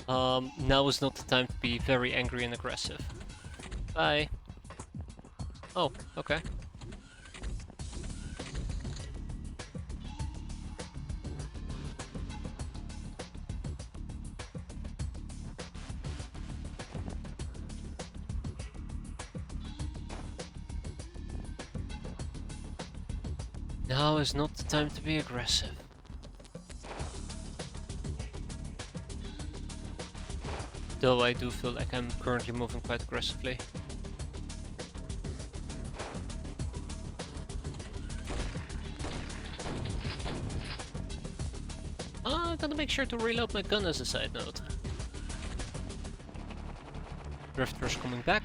S1: now is not the time to be very angry and aggressive. Bye. Oh, okay. Now is not the time to be aggressive. Though I do feel like I'm currently moving quite aggressively. I gotta make sure to reload my gun as a side note. Drifter's coming back.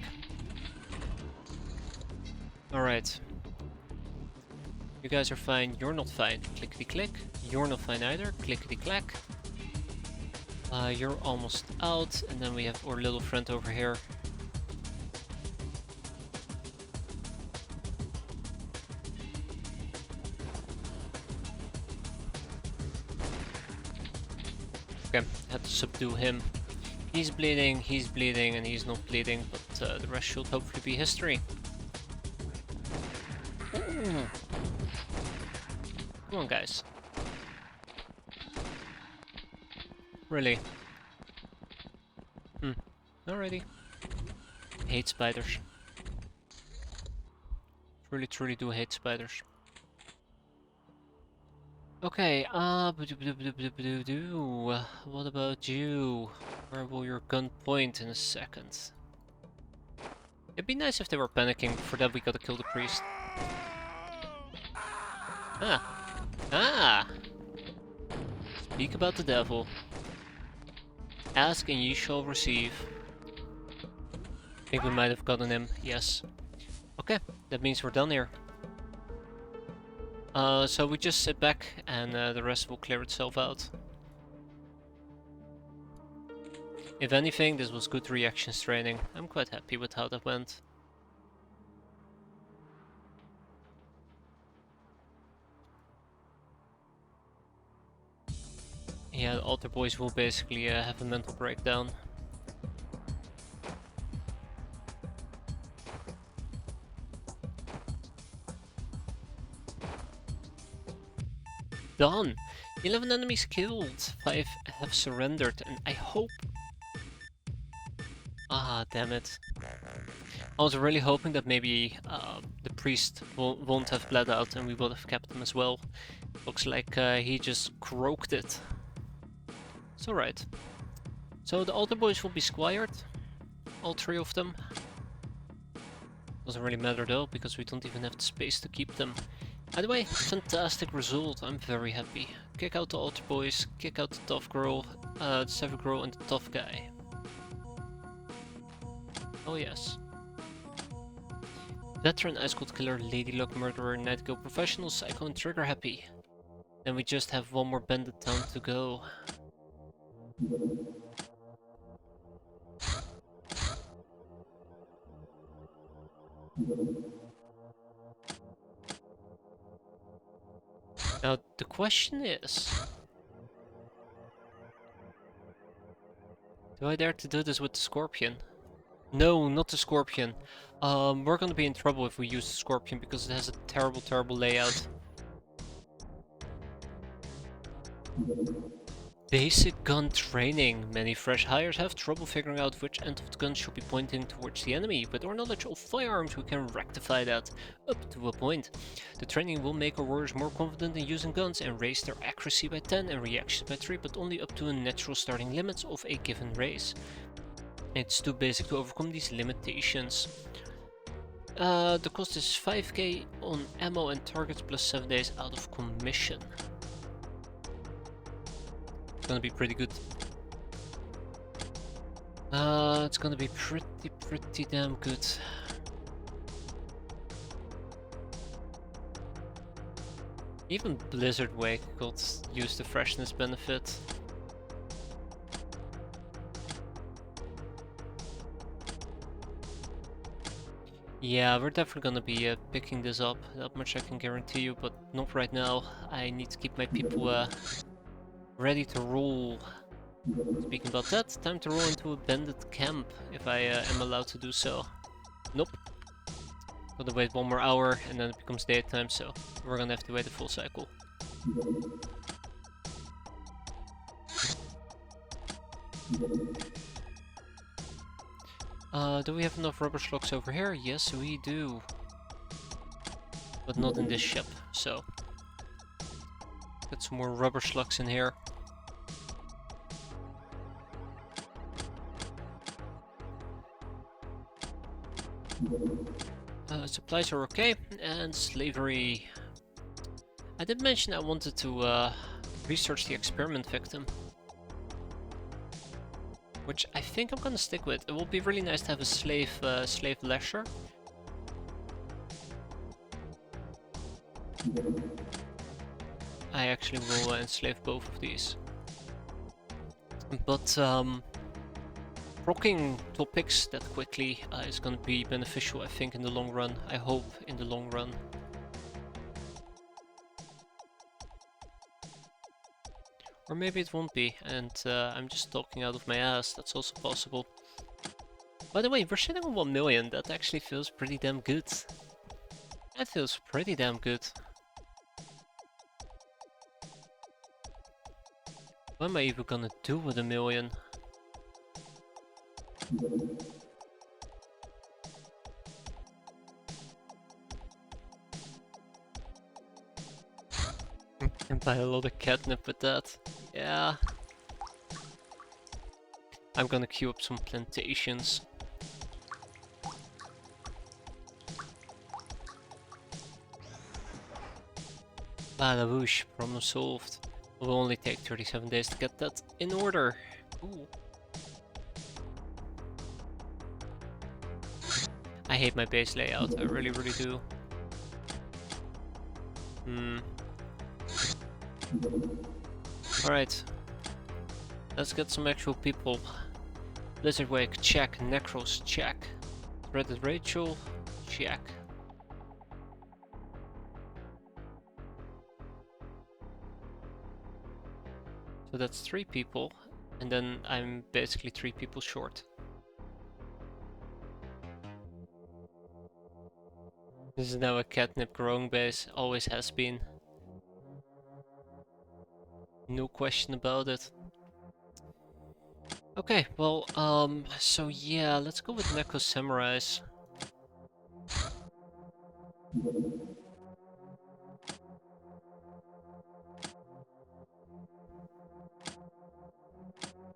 S1: Alright. You guys are fine, you're not fine. Clickety click. You're not fine either. Clickety clack. You're almost out, and then we have our little friend over here. Okay, had to subdue him. He's bleeding, and he's not bleeding, but the rest should hopefully be history. Come on, guys. Really? Alrighty. Hate spiders. Truly do hate spiders. Okay, what about you? Where will your gun point in a second? It'd be nice if they were panicking. For that we gotta kill the priest. Speak about the devil. Ask and ye shall receive. I think we might have gotten him, yes. Okay, that means we're done here. So we just sit back and the rest will clear itself out. If anything, this was good reactions training. I'm quite happy with how that went. Yeah, the altar boys will basically have a mental breakdown. Done! 11 enemies killed, 5 have surrendered, and I hope... Ah, damn it. I was really hoping that maybe the priest won't have bled out and we would have kept him as well. Looks like he just croaked it. It's alright. So the altar boys will be squired, all 3 of them. Doesn't really matter though, because we don't even have the space to keep them. Anyway, fantastic result, I'm very happy. Kick out the altar boys, kick out the tough girl, the savage girl and the tough guy. Oh yes. Veteran, Ice Cold Killer, Lady Luck Murderer, Night Girl Professional, Psycho and Trigger Happy. Then we just have one more bandit town to go. Now the question is... Do I dare to do this with the Scorpion? No, not the Scorpion. We're gonna be in trouble if we use the Scorpion because it has a terrible layout. Basic gun training. Many fresh hires have trouble figuring out which end of the gun should be pointing towards the enemy. With our knowledge of firearms, we can rectify that, up to a point. The training will make our warriors more confident in using guns and raise their accuracy by 10 and reactions by 3, but only up to a natural starting limits of a given race. It's too basic to overcome these limitations. The cost is 5k on ammo and targets plus 7 days out of commission. It's gonna be pretty good. It's gonna be pretty damn good. Even Blizzard Wake could use the freshness benefit. Yeah, we're definitely gonna be picking this up, that much I can guarantee you, but not right now. I need to keep my people ready to roll. Speaking about that, time to roll into a bandit camp, if I am allowed to do so. Nope. Gotta wait 1 more hour and then it becomes daytime, so we're gonna have to wait a full cycle. Do we have enough rubber slugs over here? Yes, we do. But not in this ship, so... Get some more rubber slugs in here. Supplies are okay, and slavery. I did mention I wanted to research the experiment victim, which I think I'm gonna stick with. It will be really nice to have a slave lasher. I actually will enslave both of these. But rocking topics that quickly is gonna be beneficial, I think, in the long run. I hope in the long run. Or maybe it won't be, and I'm just talking out of my ass, that's also possible. By the way, we're sitting on 1 million, that actually feels pretty damn good. That feels pretty damn good. What am I even gonna do with 1 million? Can buy a lot of catnip with that. Yeah. I'm gonna queue up some plantations. Bada whoosh, problem solved. It will only take 37 days to get that in order. Ooh. I hate my base layout, I really do. Alright. Let's get some actual people. Blizzard Wake, check. Necros, check. Threaded Rachel, check. So that's 3 people, and then I'm basically 3 people short. This is now a catnip growing base, always has been. No question about it. Okay, well, so yeah, let's go with Neko Samurais.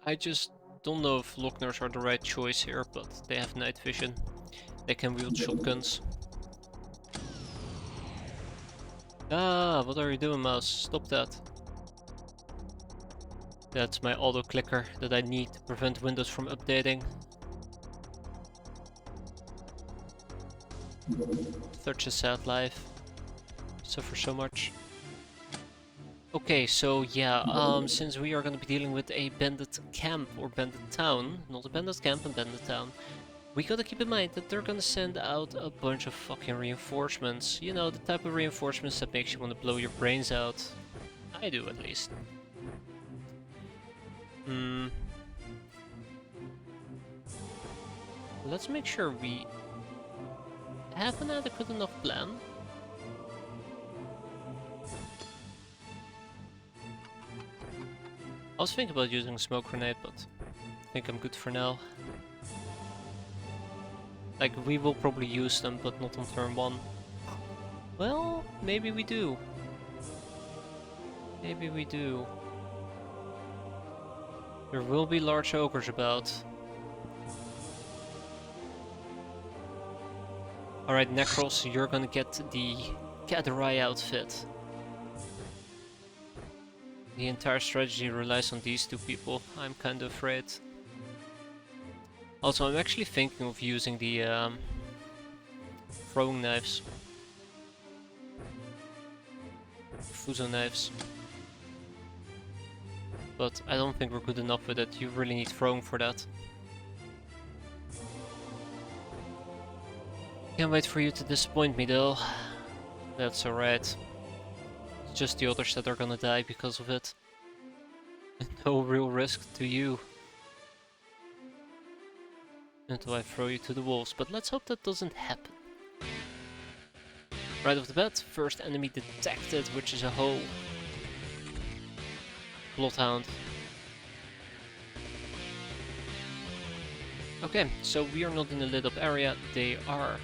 S1: I just don't know if Lockners are the right choice here, but they have night vision. They can wield shotguns. Ah, what are you doing, mouse? Stop that. That's my auto clicker that I need to prevent Windows from updating. Such a sad life. Suffer so much. Okay, so yeah, since we are gonna be dealing with a bandit camp or bandit town, not a bandit camp, a bandit town, we gotta keep in mind that they're gonna send out a bunch of fucking reinforcements. You know, the type of reinforcements that makes you want to blow your brains out. I do, at least. Let's make sure we have an adequate enough plan. I was thinking about using a smoke grenade, but I think I'm good for now. Like, we will probably use them, but not on turn 1. Well, maybe we do. Maybe we do. There will be large ogres about. Alright, Necros, you're gonna get the Kadarai outfit. The entire strategy relies on these two people, I'm kinda afraid. Also, I'm actually thinking of using the throwing knives. Fuso knives. But I don't think we're good enough with it, you really need throwing for that. Can't wait for you to disappoint me though. That's alright. It's just the others that are gonna die because of it. No real risk to you. Until I throw you to the wolves, but let's hope that doesn't happen. Right off the bat, first enemy detected, which is a hole. Bloodhound. Okay, so we are not in a lit up area, they are.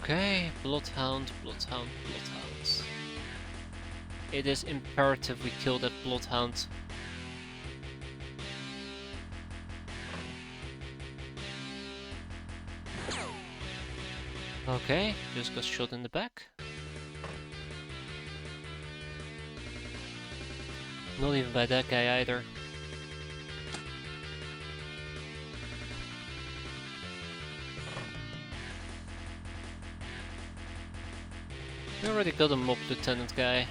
S1: Okay, Bloodhound, Bloodhound, Bloodhound. It is imperative we kill that Bloodhound. Okay, just got shot in the back. Not even by that guy either. We already got a mob lieutenant guy.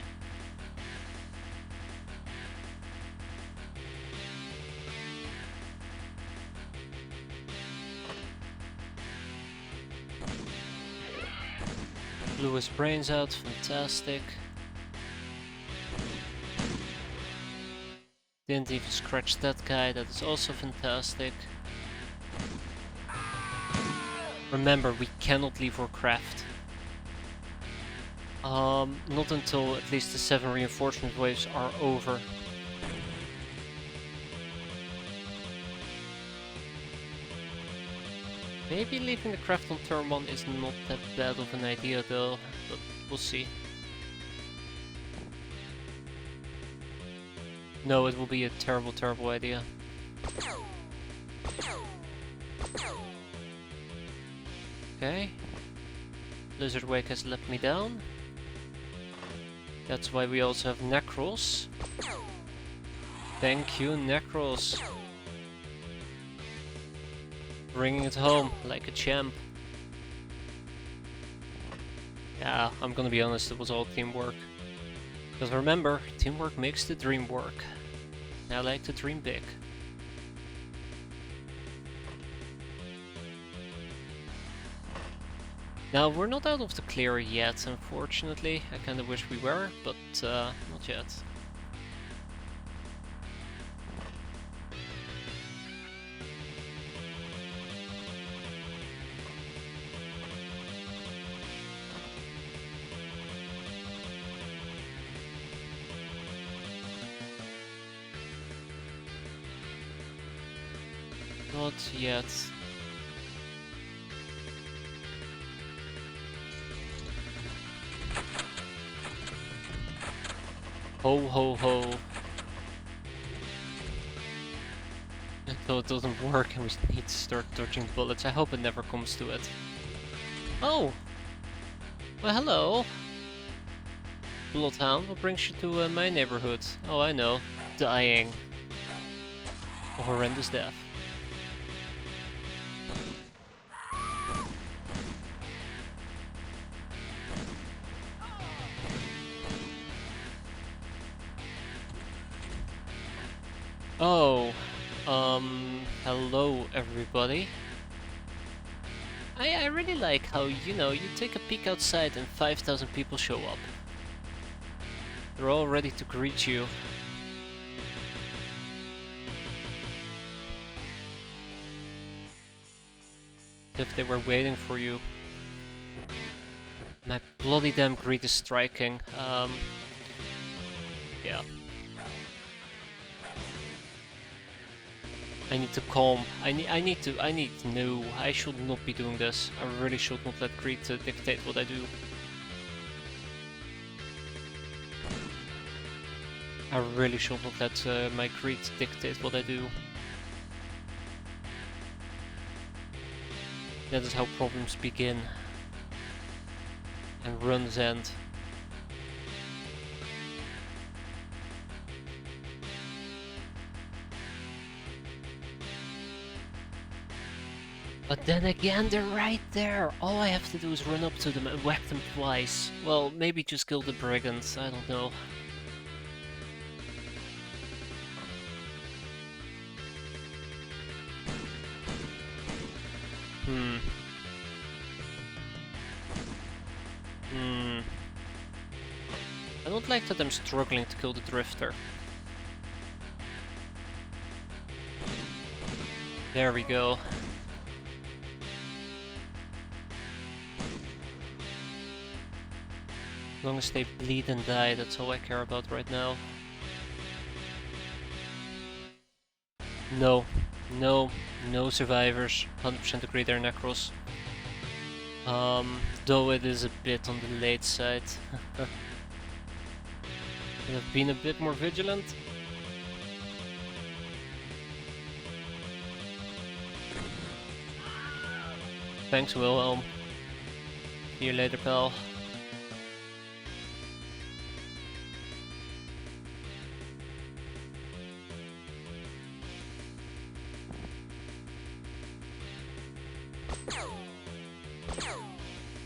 S1: Blew his brains out, fantastic. Didn't even scratch that guy, that is also fantastic. Remember, we cannot leave our craft. Not until at least the 7 reinforcement waves are over. Maybe leaving the craft on turn 1 is not that bad of an idea though, but we'll see. No, it will be a terrible, terrible idea. Okay. Lizard Wake has let me down. That's why we also have Necros. Thank you, Necros. Bringing it home like a champ. Yeah, I'm gonna be honest, it was all teamwork. Because remember, teamwork makes the dream work. And I like to dream big. Now, we're not out of the clear yet, unfortunately. I kinda wish we were, but not yet. Not yet. Ho ho ho. Until it doesn't work and we need to start dodging bullets. I hope it never comes to it. Oh! Well, hello! Bloodhound, what brings you to my neighborhood? Oh, I know. Dying. A horrendous death. Oh, hello everybody. I really like how, you know, you take a peek outside and 5,000 people show up. They're all ready to greet you. If they were waiting for you. My bloody damn greed is striking. Yeah. I need to calm. I need to know. I should not be doing this. I really should not let greed dictate what I do. I really should not let my greed dictate what I do. That is how problems begin. And runs end. But then again, they're right there! All I have to do is run up to them and whack them twice. Well, maybe just kill the brigands, I don't know. I don't like that I'm struggling to kill the drifter. There we go. As long as they bleed and die, that's all I care about right now. No, no, no survivors. 100% agree there, Necros. Though it is a bit on the late side. Could have been a bit more vigilant. Thanks, Wilhelm. See you later, pal.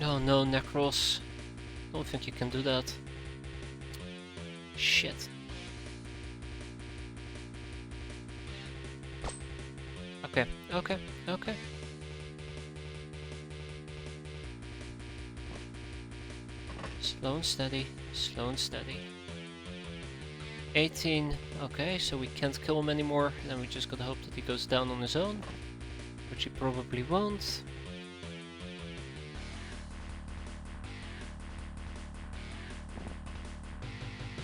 S1: Oh no, Necros. Don't think you can do that. Shit. Okay, okay, okay. Slow and steady, slow and steady. 18, okay, so we can't kill him anymore, then we just gotta hope that he goes down on his own, which he probably won't.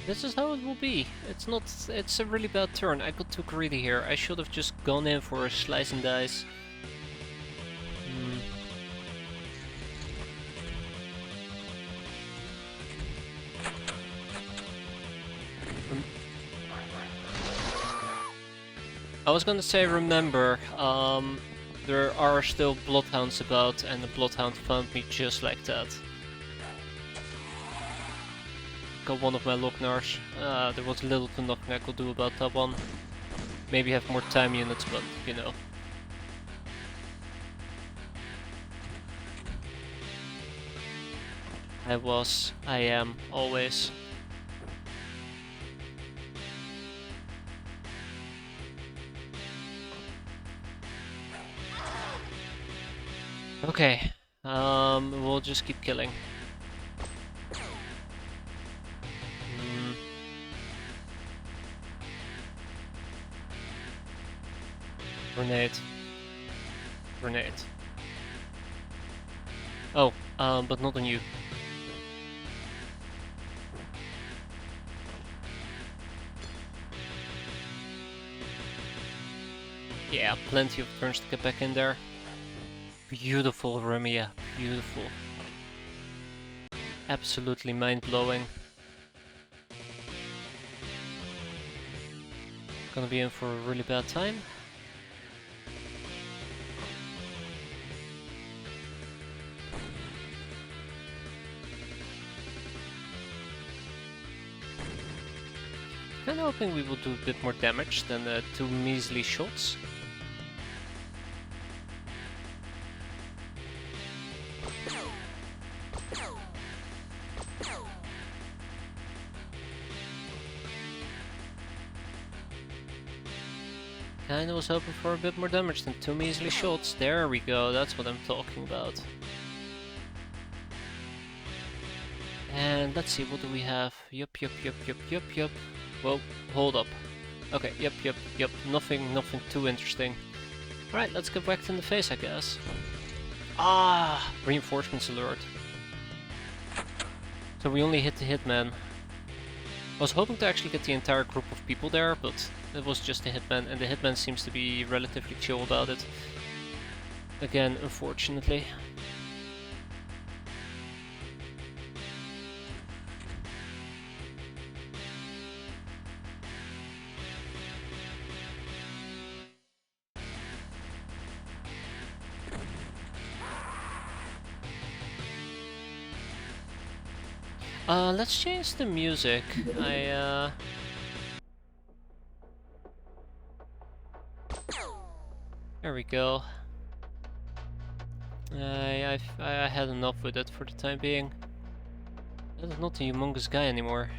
S1: This is how it will be. It's a really bad turn. I got too greedy here. I should have just gone in for a slice and dice. I was gonna say, remember, there are still bloodhounds about, and the bloodhound found me just like that. Got one of my Lognars. There was little to nothing I could do about that one. Maybe have more time units, but you know. I am, always. Okay, we'll just keep killing. Grenade. Grenade. Oh, but not on you. Yeah, plenty of turns to get back in there. Beautiful, Remia. Beautiful. Absolutely mind-blowing. Gonna be in for a really bad time. Kinda hoping we will do a bit more damage than 2 measly shots. Kinda was hoping for a bit more damage than 2 measly shots. There we go, that's what I'm talking about. And let's see, what do we have? Yup. Whoa, hold up. Okay, yup. Nothing too interesting. Alright, let's get whacked in the face, I guess. Ah, reinforcements alert. So we only hit the hitman. I was hoping to actually get the entire group of people there, but It was just the hitman, and the hitman seems to be relatively chill about it. Again, unfortunately. Let's change the music. There we go. I had enough with it for the time being. That is not a humongous guy anymore.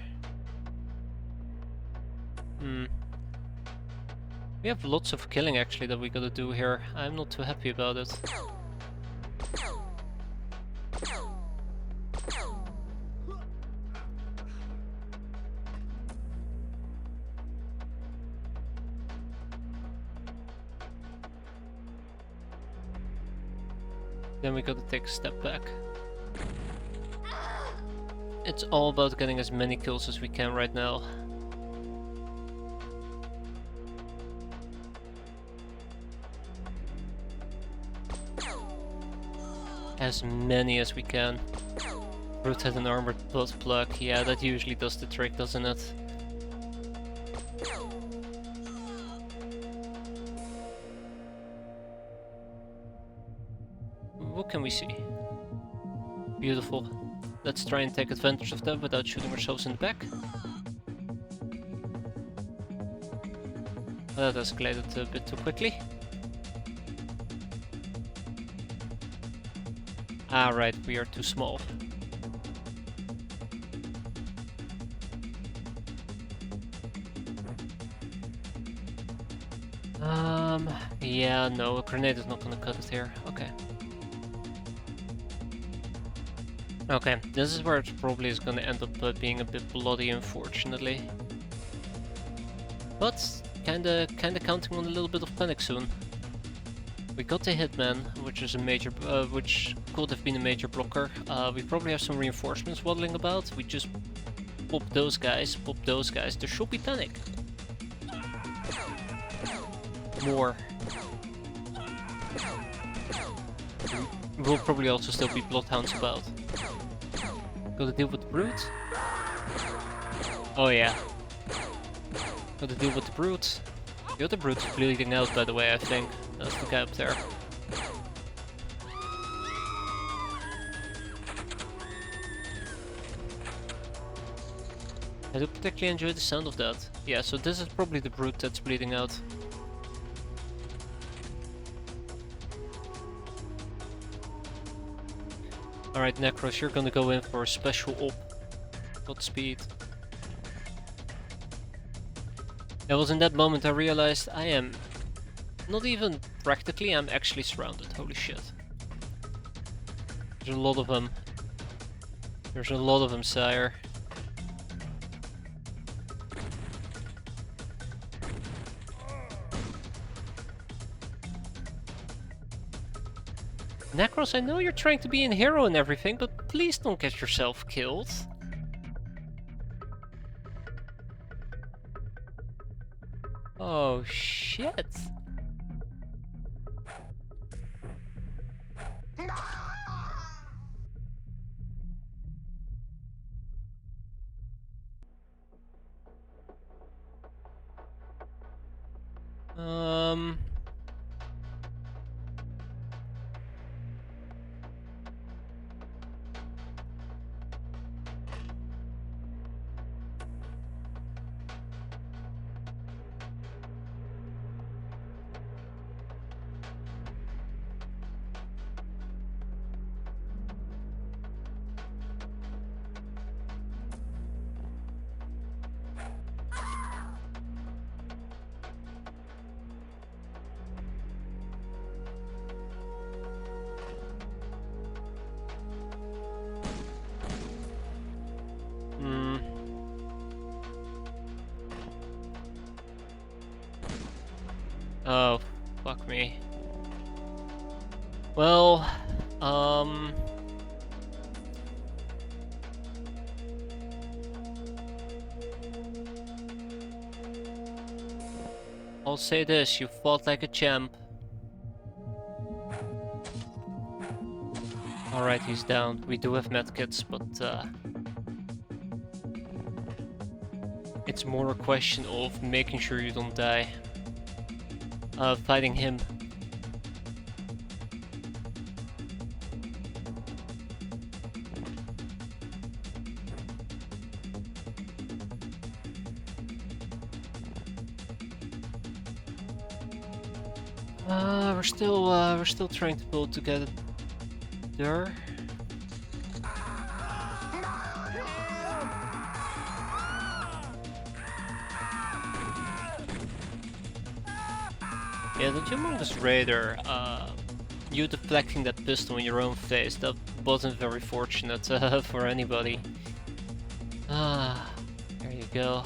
S1: We have lots of killing actually that we gotta do here. I'm not too happy about it. Then we gotta take a step back. It's all about getting as many kills as we can right now. As many as we can. Brute had an armored blood plug. Yeah, that usually does the trick, doesn't it? What can we see? Beautiful. Let's try and take advantage of that without shooting ourselves in the back. That escalated a bit too quickly. Ah, right, we are too small. Yeah, no, a grenade is not gonna cut it here. Okay. Okay, this is where it probably is gonna end up being a bit bloody, unfortunately. But kinda counting on a little bit of panic soon. We got the hitman, which is a major, which could have been a major blocker. We probably have some reinforcements waddling about. We just pop those guys, There should be panic. More. We'll probably also still be bloodhounds about. Gotta deal with the brute. Oh yeah. Gotta deal with the brute. The other brute's bleeding out, by the way, I think. That's the guy up there. I do particularly enjoy the sound of that. Yeah, so this is probably the brute that's bleeding out. Alright, Necros, you're gonna go in for a special op. Godspeed. It was in that moment I realized I am not even practically, I'm actually surrounded. Holy shit. There's a lot of them. There's a lot of them, sire. Necros, I know you're trying to be a hero and everything, but please don't get yourself killed. Oh shit. Oh, fuck me. Well, I'll say this, you fought like a champ. Alright, he's down. We do have medkits, but it's more a question of making sure you don't die. Fighting him. We're still trying to pull together. There. Yeah, the humongous raider, you deflecting that pistol in your own face, that wasn't very fortunate for anybody. Ah, there you go.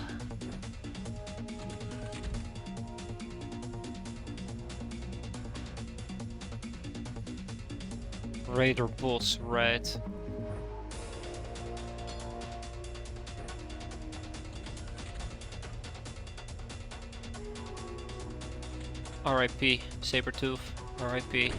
S1: Raider boss, right. R.I.P. Sabertooth. R.I.P.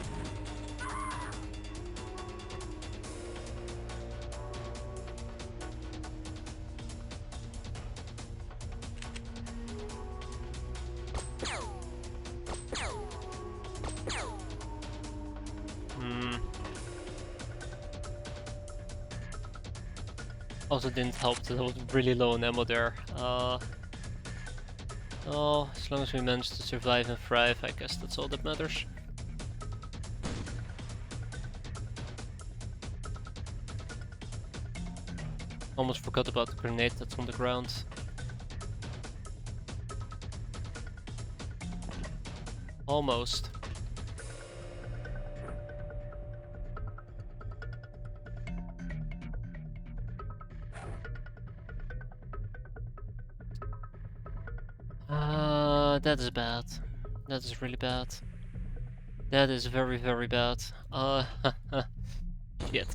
S1: Also didn't help that I was really low on ammo there. Oh, as long as we manage to survive and thrive, I guess that's all that matters. Almost forgot about the grenade that's on the ground. Almost. That is bad. That is really bad. That is very, very bad. Shit.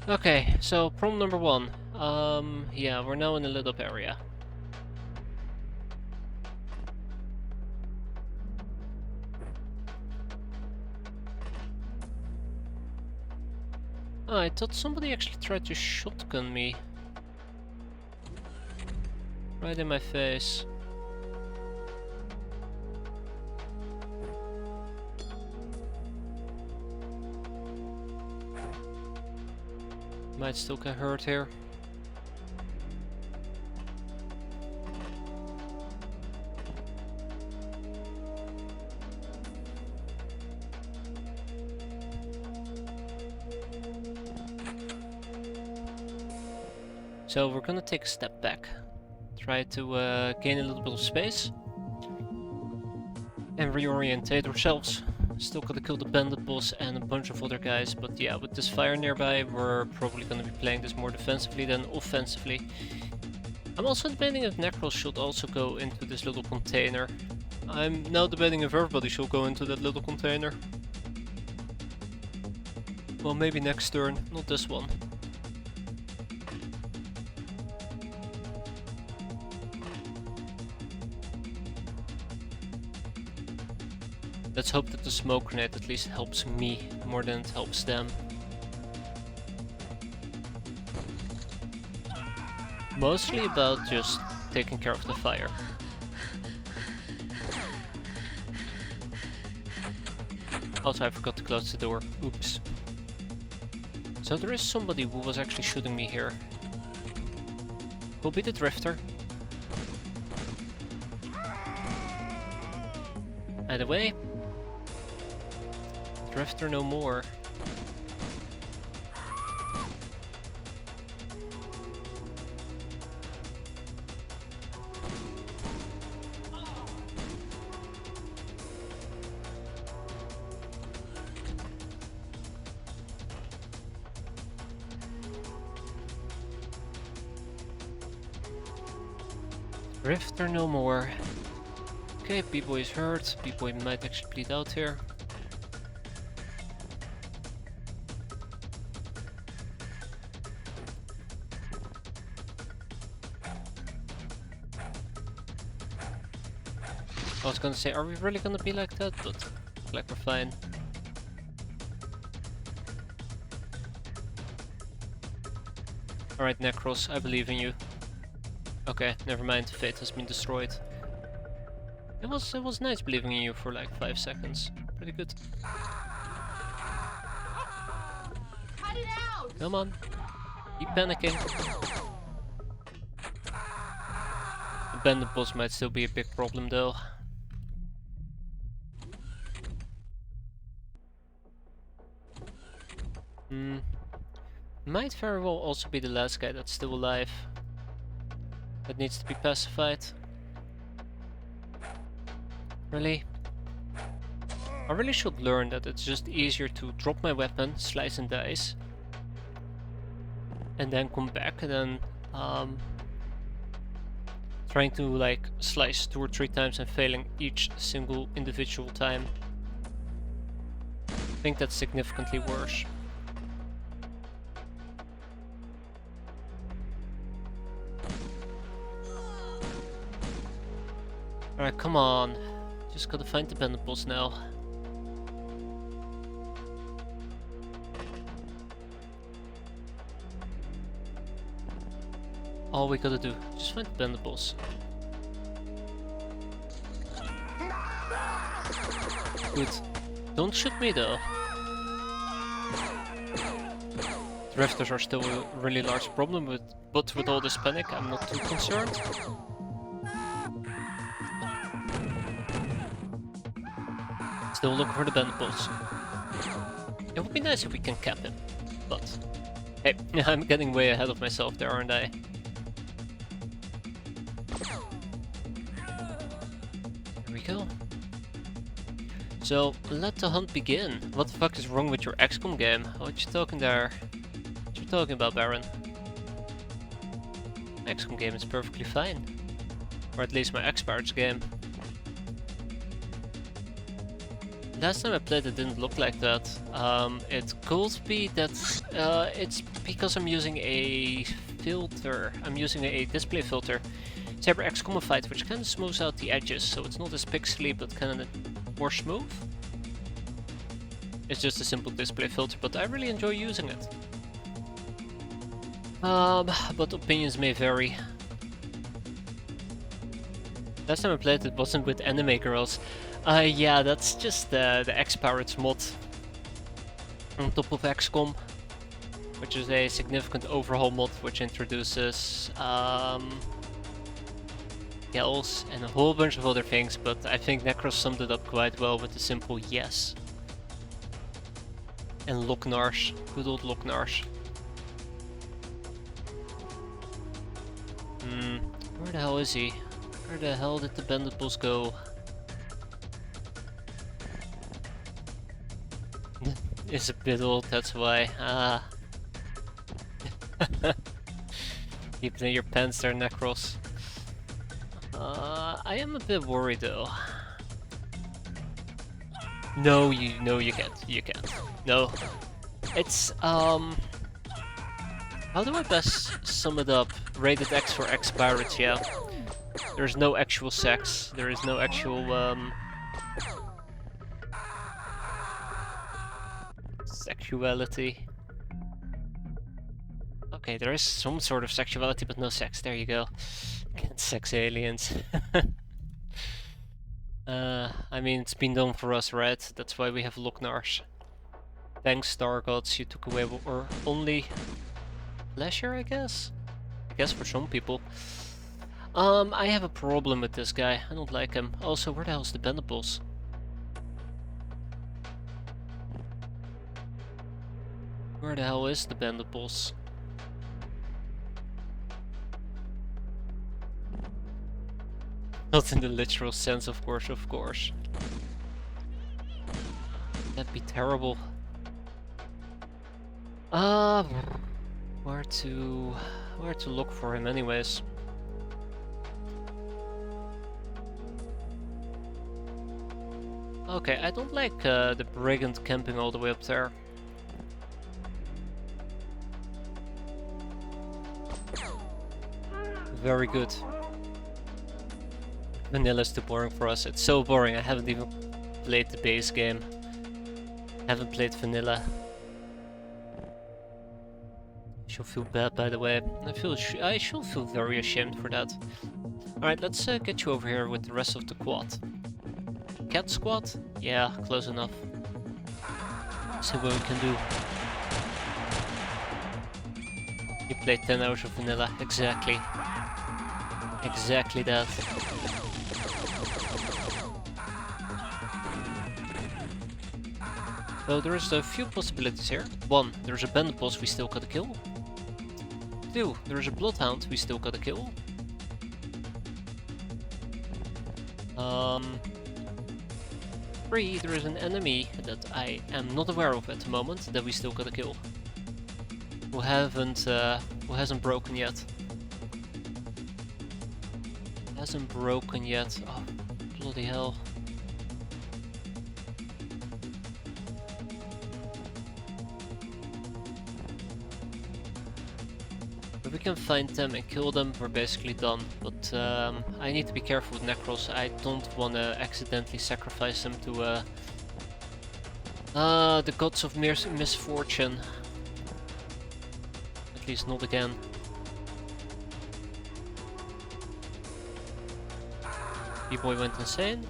S1: Okay, so problem number 1. Yeah, we're now in a lit up area. Oh, I thought somebody actually tried to shotgun me. Right in my face. Might still get hurt here. So we're gonna take a step back. Try to gain a little bit of space. And reorientate ourselves. Still gotta kill the bandit boss and a bunch of other guys, but yeah, with this fire nearby, we're probably gonna be playing this more defensively than offensively. I'm also debating if Necros should also go into this little container. I'm now debating if everybody should go into that little container. Well, maybe next turn, not this one. Let's hope that the smoke grenade at least helps me more than it helps them. Mostly about just taking care of the fire. Also, I forgot to close the door. Oops. So there is somebody who was actually shooting me here. Will be the drifter. Either way. Drifter no more. Drifter no more. Okay, B-boy is hurt. B-boy might actually bleed out here. I was gonna say, are we really gonna be like that? But like we're fine. Alright, Necros, I believe in you. Okay, never mind, Fate has been destroyed. It was nice believing in you for like 5 seconds. Pretty good.
S2: Cut it out!
S1: Come on. Keep panicking. The bandit boss might still be a big problem though. Might very well also be the last guy that's still alive. That needs to be pacified. Really? I really should learn that it's just easier to drop my weapon, slice and dice, and then come back and then trying to like slice 2 or 3 times and failing each single individual time. I think that's significantly worse. Alright, come on. Just gotta find the bandit boss now. All we gotta do, just find the bandit boss. Good. Don't shoot me though. Drifters are still a really large problem, but with all this panic I'm not too concerned. Still looking for the bandit boss. It would be nice if we can cap him, but hey, I'm getting way ahead of myself there, aren't I? Here we go. So, let the hunt begin. What the fuck is wrong with your XCOM game? What you talking there? What you talking about, Baron? My XCOM game is perfectly fine. Or at least my X-piratez game. Last time I played it didn't look like that. It could be that it's because I'm using a filter. I'm using a display filter. Cyber XComified, which kind of smooths out the edges, so it's not as pixely but kind of more smooth. It's just a simple display filter, but I really enjoy using it. But opinions may vary. Last time I played it wasn't with anime girls. Yeah, that's just the X-piratez mod on top of XCOM, which is a significant overhaul mod which introduces Gels and a whole bunch of other things, but I think Necros summed it up quite well with the simple yes. And Locknarsh, good old Locknarsh. Where the hell is he? Where the hell did the bandit boss go? It's a bit old, that's why. Keep it in your pants there, Necros. I am a bit worried though. No, you can't. You can't. No. It's, how do I best sum it up? Rated X for X-piratez, yeah. There's no actual sex. There is no actual, sexuality. Okay, there is some sort of sexuality, but no sex. There you go. Can't sex aliens. I mean, it's been done for us, right? That's why we have Locknarsh. Thanks, Star Gods, you took away our only pleasure, I guess? I guess for some people. I have a problem with this guy. I don't like him. Also, where the hell's the bandit boss? Where the hell is the bandit boss? Not in the literal sense, of course, of course. That'd be terrible. Where to look for him anyways? Okay, I don't like the brigand camping all the way up there. Very good. Vanilla's too boring for us. It's so boring. I haven't even played the base game. Haven't played vanilla. I should feel bad, by the way. I should feel very ashamed for that. Alright, let's get you over here with the rest of the quad. Cat squad? Yeah, close enough. See what we can do. You played 10 hours of vanilla. Exactly. Exactly that. So there's a few possibilities here. 1, there's a bandit boss we still gotta kill. 2, there's a bloodhound we still gotta kill. 3, there is an enemy that I am not aware of at the moment that we still gotta kill. Who hasn't broken yet. Hasn't broken yet. Oh, bloody hell. If we can find them and kill them, we're basically done. But I need to be careful with Necros. I don't want to accidentally sacrifice them to the gods of misfortune. At least not again. B-boy went insane.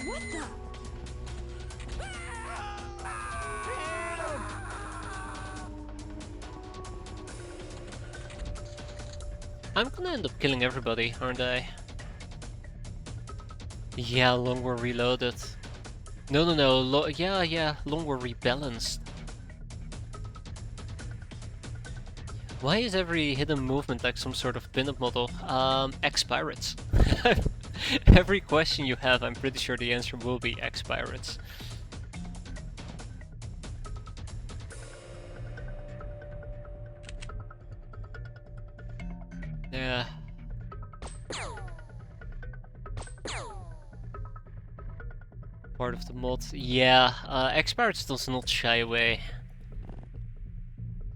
S2: What the?
S1: I'm gonna end up killing everybody, aren't I? Yeah, long war reloaded. No. Yeah, long war rebalanced. Why is every hidden movement like some sort of pin-up model? X-piratez. Every question you have, I'm pretty sure the answer will be X-piratez. Yeah. Part of the mod. Yeah, X-piratez does not shy away.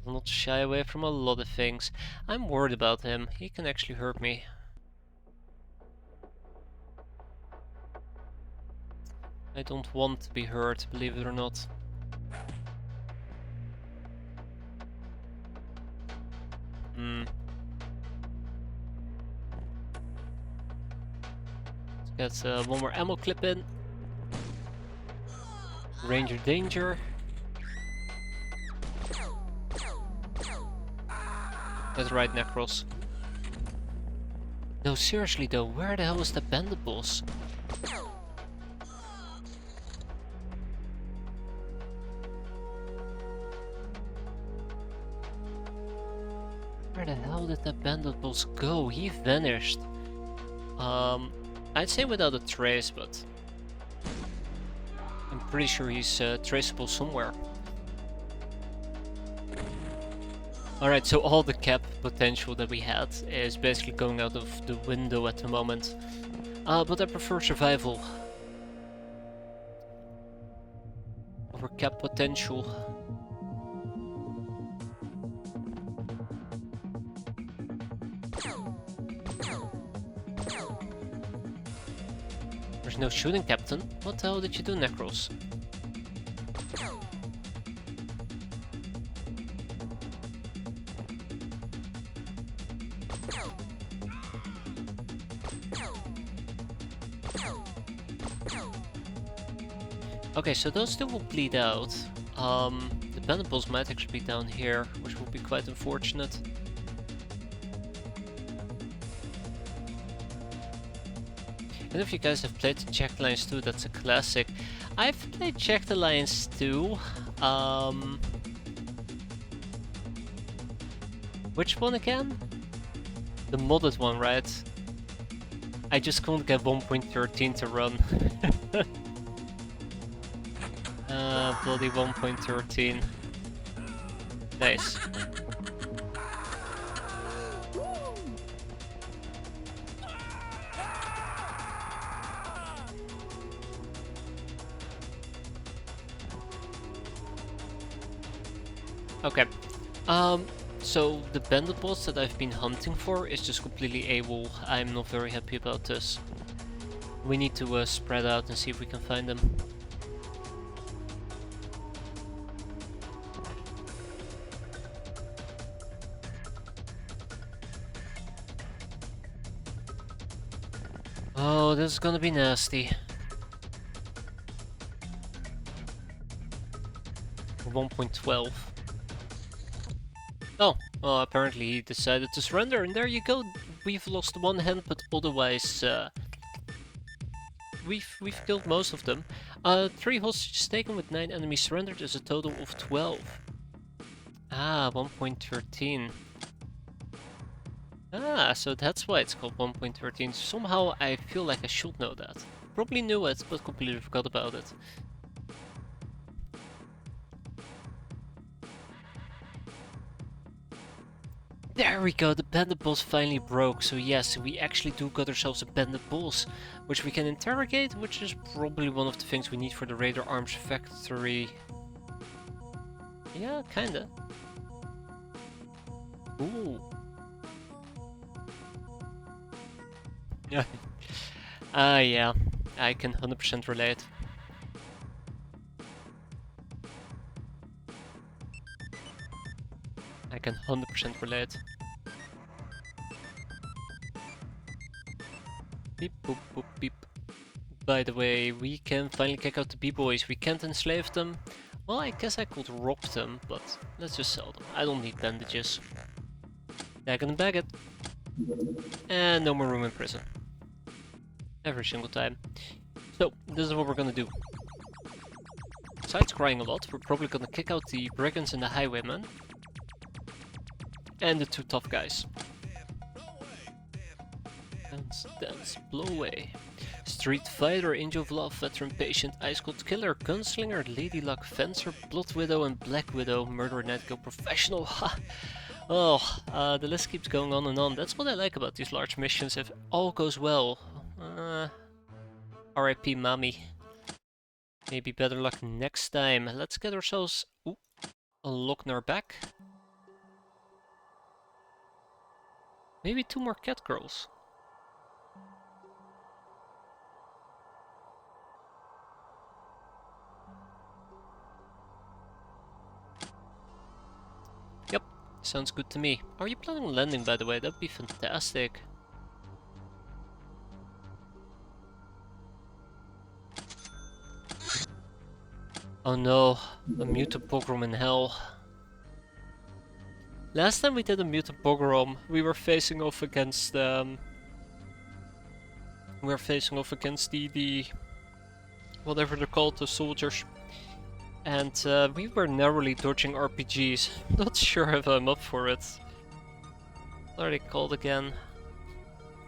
S1: Not shy away from a lot of things. I'm worried about him. He can actually hurt me. I don't want to be hurt, believe it or not. Let's get one more ammo clip in. Ranger danger. That's right, Necros. No, seriously though, where the hell is the bandit boss? Where the hell did that bandit boss go? He vanished. I'd say without a trace, but I'm pretty sure he's traceable somewhere. Alright, so all the cap potential that we had is basically going out of the window at the moment. But I prefer survival over cap potential. There's no shooting, Captain. What the hell did you do, Necros? Okay, so those two will bleed out. The bandit balls might actually be down here, which will be quite unfortunate. And if you guys have played the Jagged Alliance 2, that's a classic. I've played Jagged Alliance 2. Which one again? The modded one, right? I just couldn't get 1.13 to run. Bloody 1.13. Nice. Okay. Um, so the bandit boss that I've been hunting for is just completely AWOL. I'm not very happy about this. We need to spread out and see if we can find them. Oh, this is gonna be nasty. 1.12. Oh, well, apparently he decided to surrender, and there you go. We've lost one hand, but otherwise, we've killed most of them. 3 hostages taken with 9 enemies surrendered is a total of 12. Ah, 1.13. Ah, so that's why it's called 1.13. Somehow I feel like I should know that. Probably knew it, but completely forgot about it. There we go, the bandit boss finally broke. So yes, we actually do got ourselves a bandit boss, which we can interrogate, which is probably one of the things we need for the Raider Arms Factory. Yeah, kinda. Ooh. Yeah. Yeah, I can 100% relate. I can 100% relate. Beep boop boop beep. By the way, we can finally kick out the B-boys. We can't enslave them. Well, I guess I could rob them, but let's just sell them. I don't need bandages. Bag and bag it. And no more room in prison. Every single time. So, this is what we're gonna do. Besides crying a lot, we're probably gonna kick out the brigands and the highwaymen. And the 2 tough guys. Dance, dance, blow away. Street fighter, angel of love, veteran patient, ice cold killer, gunslinger, lady luck, fencer, blood widow, and black widow, murderer, night kill, professional. Ha! Oh, the list keeps going on and on. That's what I like about these large missions. If all goes well, R.I.P. Mommy. Maybe better luck next time. Let's get ourselves a Lochner back. Maybe 2 more cat girls. Yep, sounds good to me. Are you planning on landing, by the way? That'd be fantastic. Oh no, a mutant pogrom in hell. Last time we did a mutant pogrom, we were facing off against the whatever they're called, the soldiers. And we were narrowly dodging RPGs. Not sure if I'm up for it. What are they called again?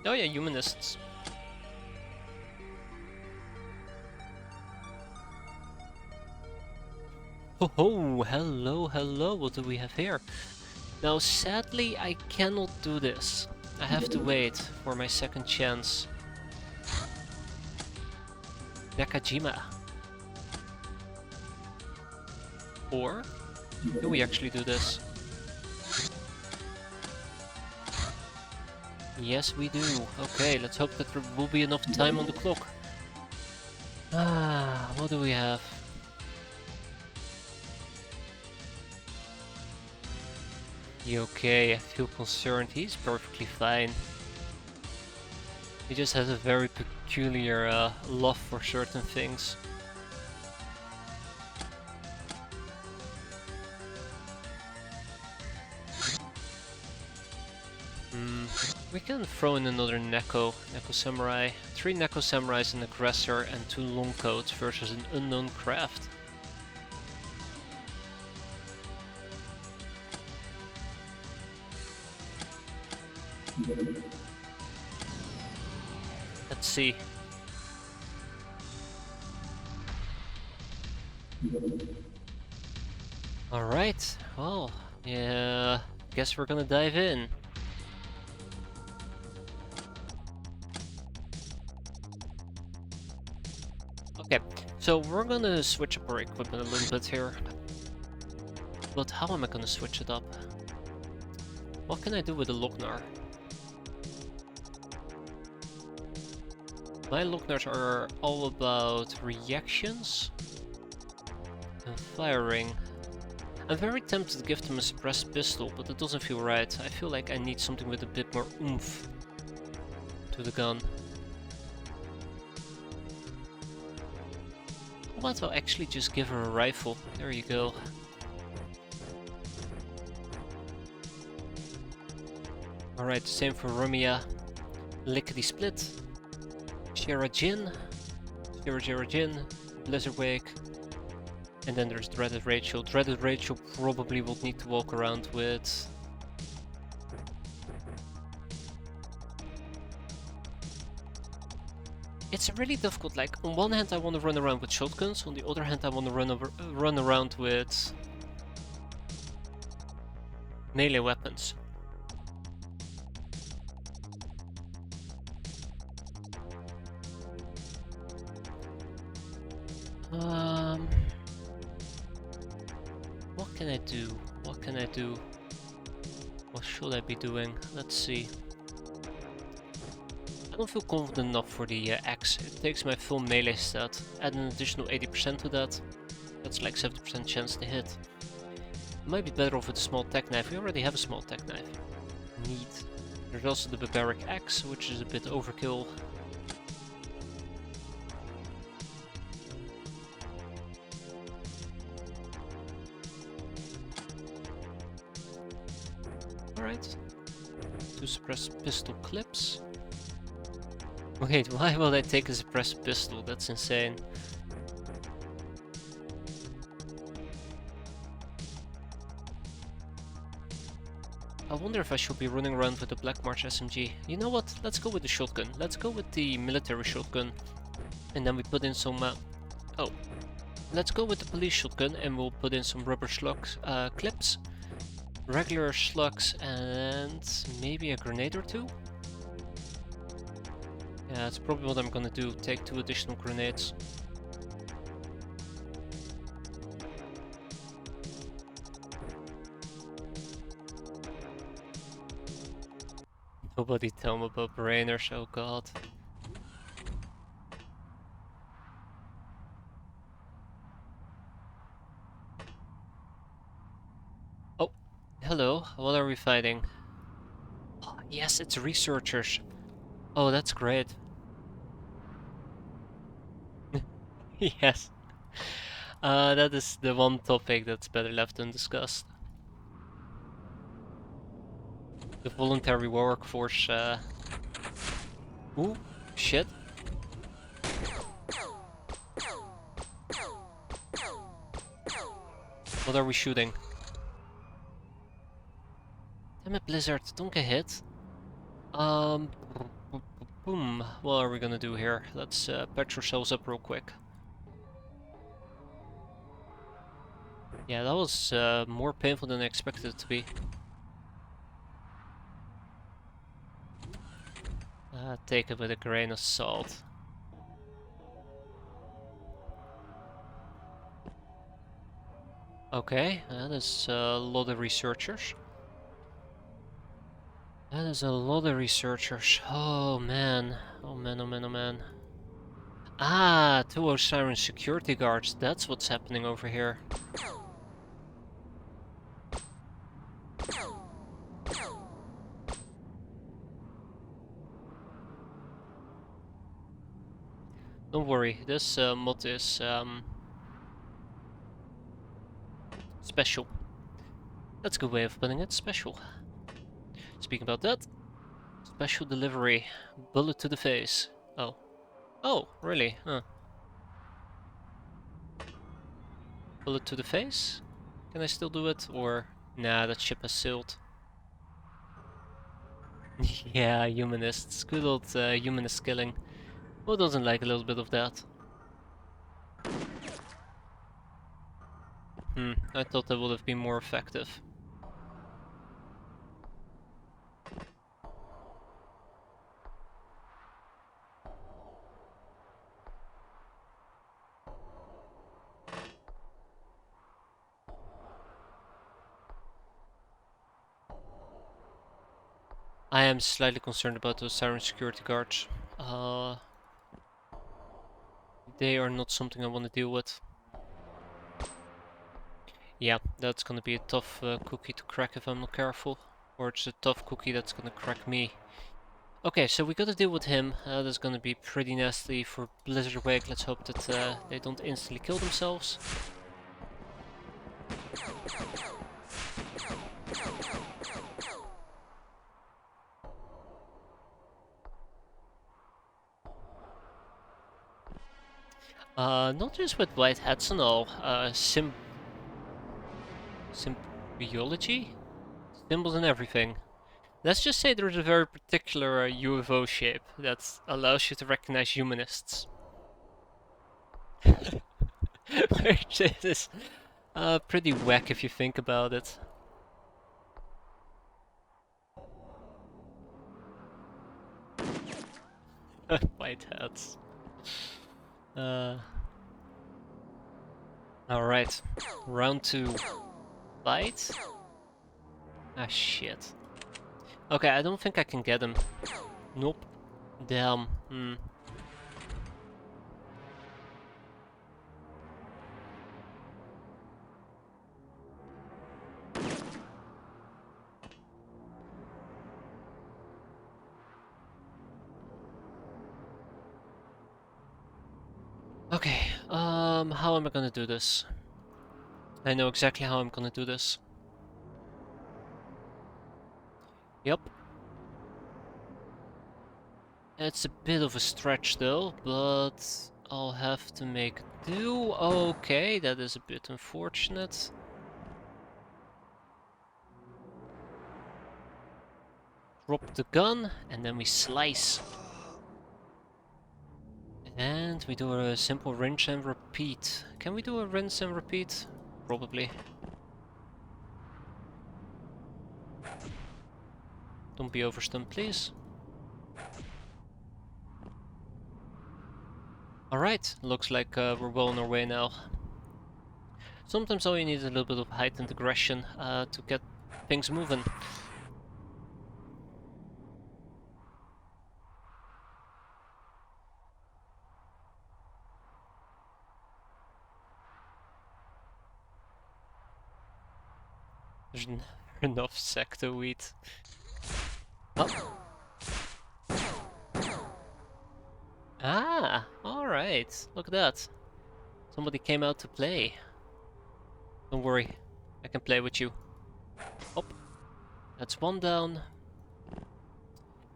S1: Oh yeah, humanists. Oh ho, hello, hello, what do we have here? Now sadly I cannot do this. I have to wait for my second chance. Nakajima. Or do we actually do this? Yes we do. Okay, let's hope that there will be enough time on the clock. Ah, what do we have? You okay? I feel concerned. He's perfectly fine. He just has a very peculiar love for certain things. We can throw in another Neko Samurai. 3 Neko Samurais, an aggressor, and 2 Longcoats versus an unknown craft. Let's see. Alright, well, yeah, guess we're gonna dive in. Okay, so we're gonna switch up our equipment a little bit here. But how am I gonna switch it up? What can I do with the Lochnar? My Lochnars are all about reactions and firing. I'm very tempted to give them a suppressed pistol, but it doesn't feel right. I feel like I need something with a bit more oomph to the gun. How about I'll actually just give her a rifle? There you go. Alright, same for Rumia. Lickety Split. Shara Jin. Shara Jin. Blizzard Wake. And then there's Dreaded Rachel. Dreaded Rachel probably will need to walk around with... It's really difficult, like, on one hand I want to run around with shotguns, on the other hand I want to run around with melee weapons. What can I do? What can I do? What should I be doing? Let's see. I don't feel confident enough for the axe. It takes my full melee stat. Add an additional 80% to that. That's like 70% chance to hit. Might be better off with a small tech knife. We already have a small tech knife. Neat. There's also the barbaric axe, which is a bit overkill. Alright. 2 suppressed pistol clips. Wait, why will I take a suppressed pistol? That's insane. I wonder if I should be running around with the Black March SMG. You know what? Let's go with the shotgun. Let's go with the military shotgun. And then we put in some... oh. Let's go with the police shotgun and we'll put in some rubber slugs, clips. Regular slugs and maybe a grenade or 2? Yeah, that's probably what I'm gonna do. Take 2 additional grenades. Nobody tell me about brainers, oh god. Oh, hello, what are we fighting? Oh, yes, it's researchers. Oh, that's great. Yes. That is the one topic that's better left undiscussed. The voluntary workforce. Ooh, shit. What are we shooting? Damn it, Blizzard, don't get hit. Boom. What are we gonna do here? Let's patch ourselves up real quick. Yeah, that was more painful than I expected it to be. Take it with a grain of salt. Okay, that is a lot of researchers. That is a lot of researchers. Oh man. Oh man, oh man, oh man. Ah, 2 Osiris security guards. That's what's happening over here. Don't worry, this mod is special. That's a good way of putting it, special. Speaking about that, special delivery, bullet to the face. Oh. Oh, really? Huh. Bullet to the face? Can I still do it? Or, nah, that ship has sailed. Yeah, humanists. Good old humanist killing. Who doesn't like a little bit of that? I thought that would have been more effective. I am slightly concerned about those siren security guards. They are not something I want to deal with. Yeah, that's gonna be a tough cookie to crack if I'm not careful. Or it's a tough cookie that's gonna crack me. Okay, so we gotta deal with him. That's gonna be pretty nasty for Blizzard Wake. Let's hope that they don't instantly kill themselves. Not just with white hats and all. Symbiology? Symbols and everything. Let's just say there's a very particular UFO shape that allows you to recognize humanists. Which is pretty whack if you think about it. White hats. Alright. Round 2. Fight? Ah, shit. Okay, I don't think I can get him. Nope. Damn. Okay, how am I gonna do this? I know exactly how I'm gonna do this. Yep. It's a bit of a stretch though, but I'll have to make do. Okay, that is a bit unfortunate. Drop the gun, and then we slice. And we do a simple rinse and repeat. Can we do a rinse and repeat? Probably. Don't be overstunned, please. Alright, looks like we're well on our way now. Sometimes all you need is a little bit of heightened aggression to get things moving. There's never enough secto wheat. Oh. Ah, alright. Look at that. Somebody came out to play. Don't worry, I can play with you. Oh, that's one down.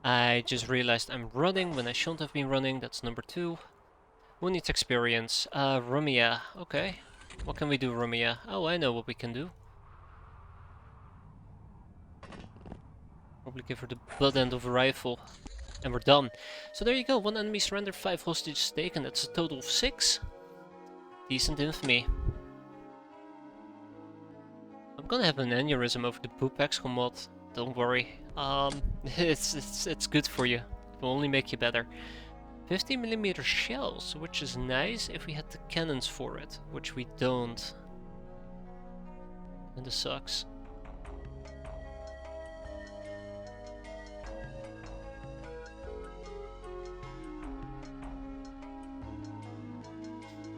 S1: I just realized I'm running when I shouldn't have been running. That's number 2. Who needs experience? Rumia. Okay. What can we do, Rumia? Oh, I know what we can do. Probably give her the butt end of a rifle. And we're done. So there you go. 1 enemy surrendered, 5 hostages taken. That's a total of 6. Decent infamy. I'm gonna have an aneurysm over the poop XCOM mod. Don't worry. It's good for you. It will only make you better. 50mm shells, which is nice if we had the cannons for it, which we don't. And this sucks.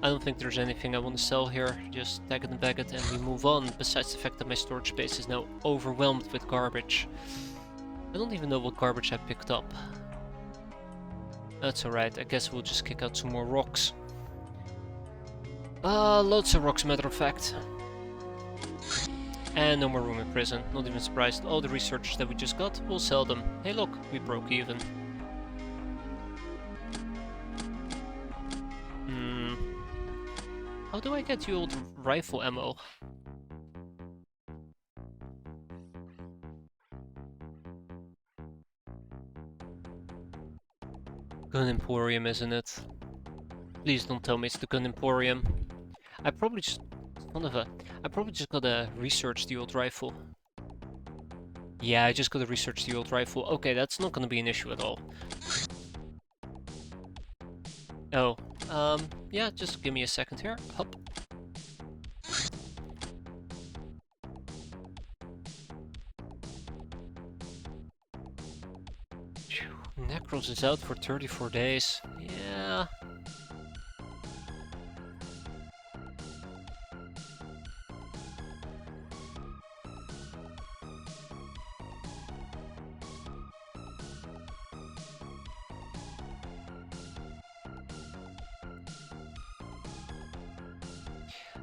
S1: I don't think there's anything I want to sell here, just tag it and bag it and we move on, besides the fact that my storage space is now overwhelmed with garbage. I don't even know what garbage I picked up. That's alright, I guess we'll just kick out some more rocks. Loads of rocks, matter of fact. And no more room in prison, not even surprised. All the researchers that we just got, we'll sell them. Hey look, we broke even. How do I get you old rifle ammo? Gun Emporium, isn't it? Please don't tell me it's the Gun Emporium. I probably just... I probably just gotta research the old rifle. Yeah, I just gotta research the old rifle. Okay, that's not gonna be an issue at all. Oh, yeah, just give me a second here. Hop. Macross is out for 34 days. Yeah.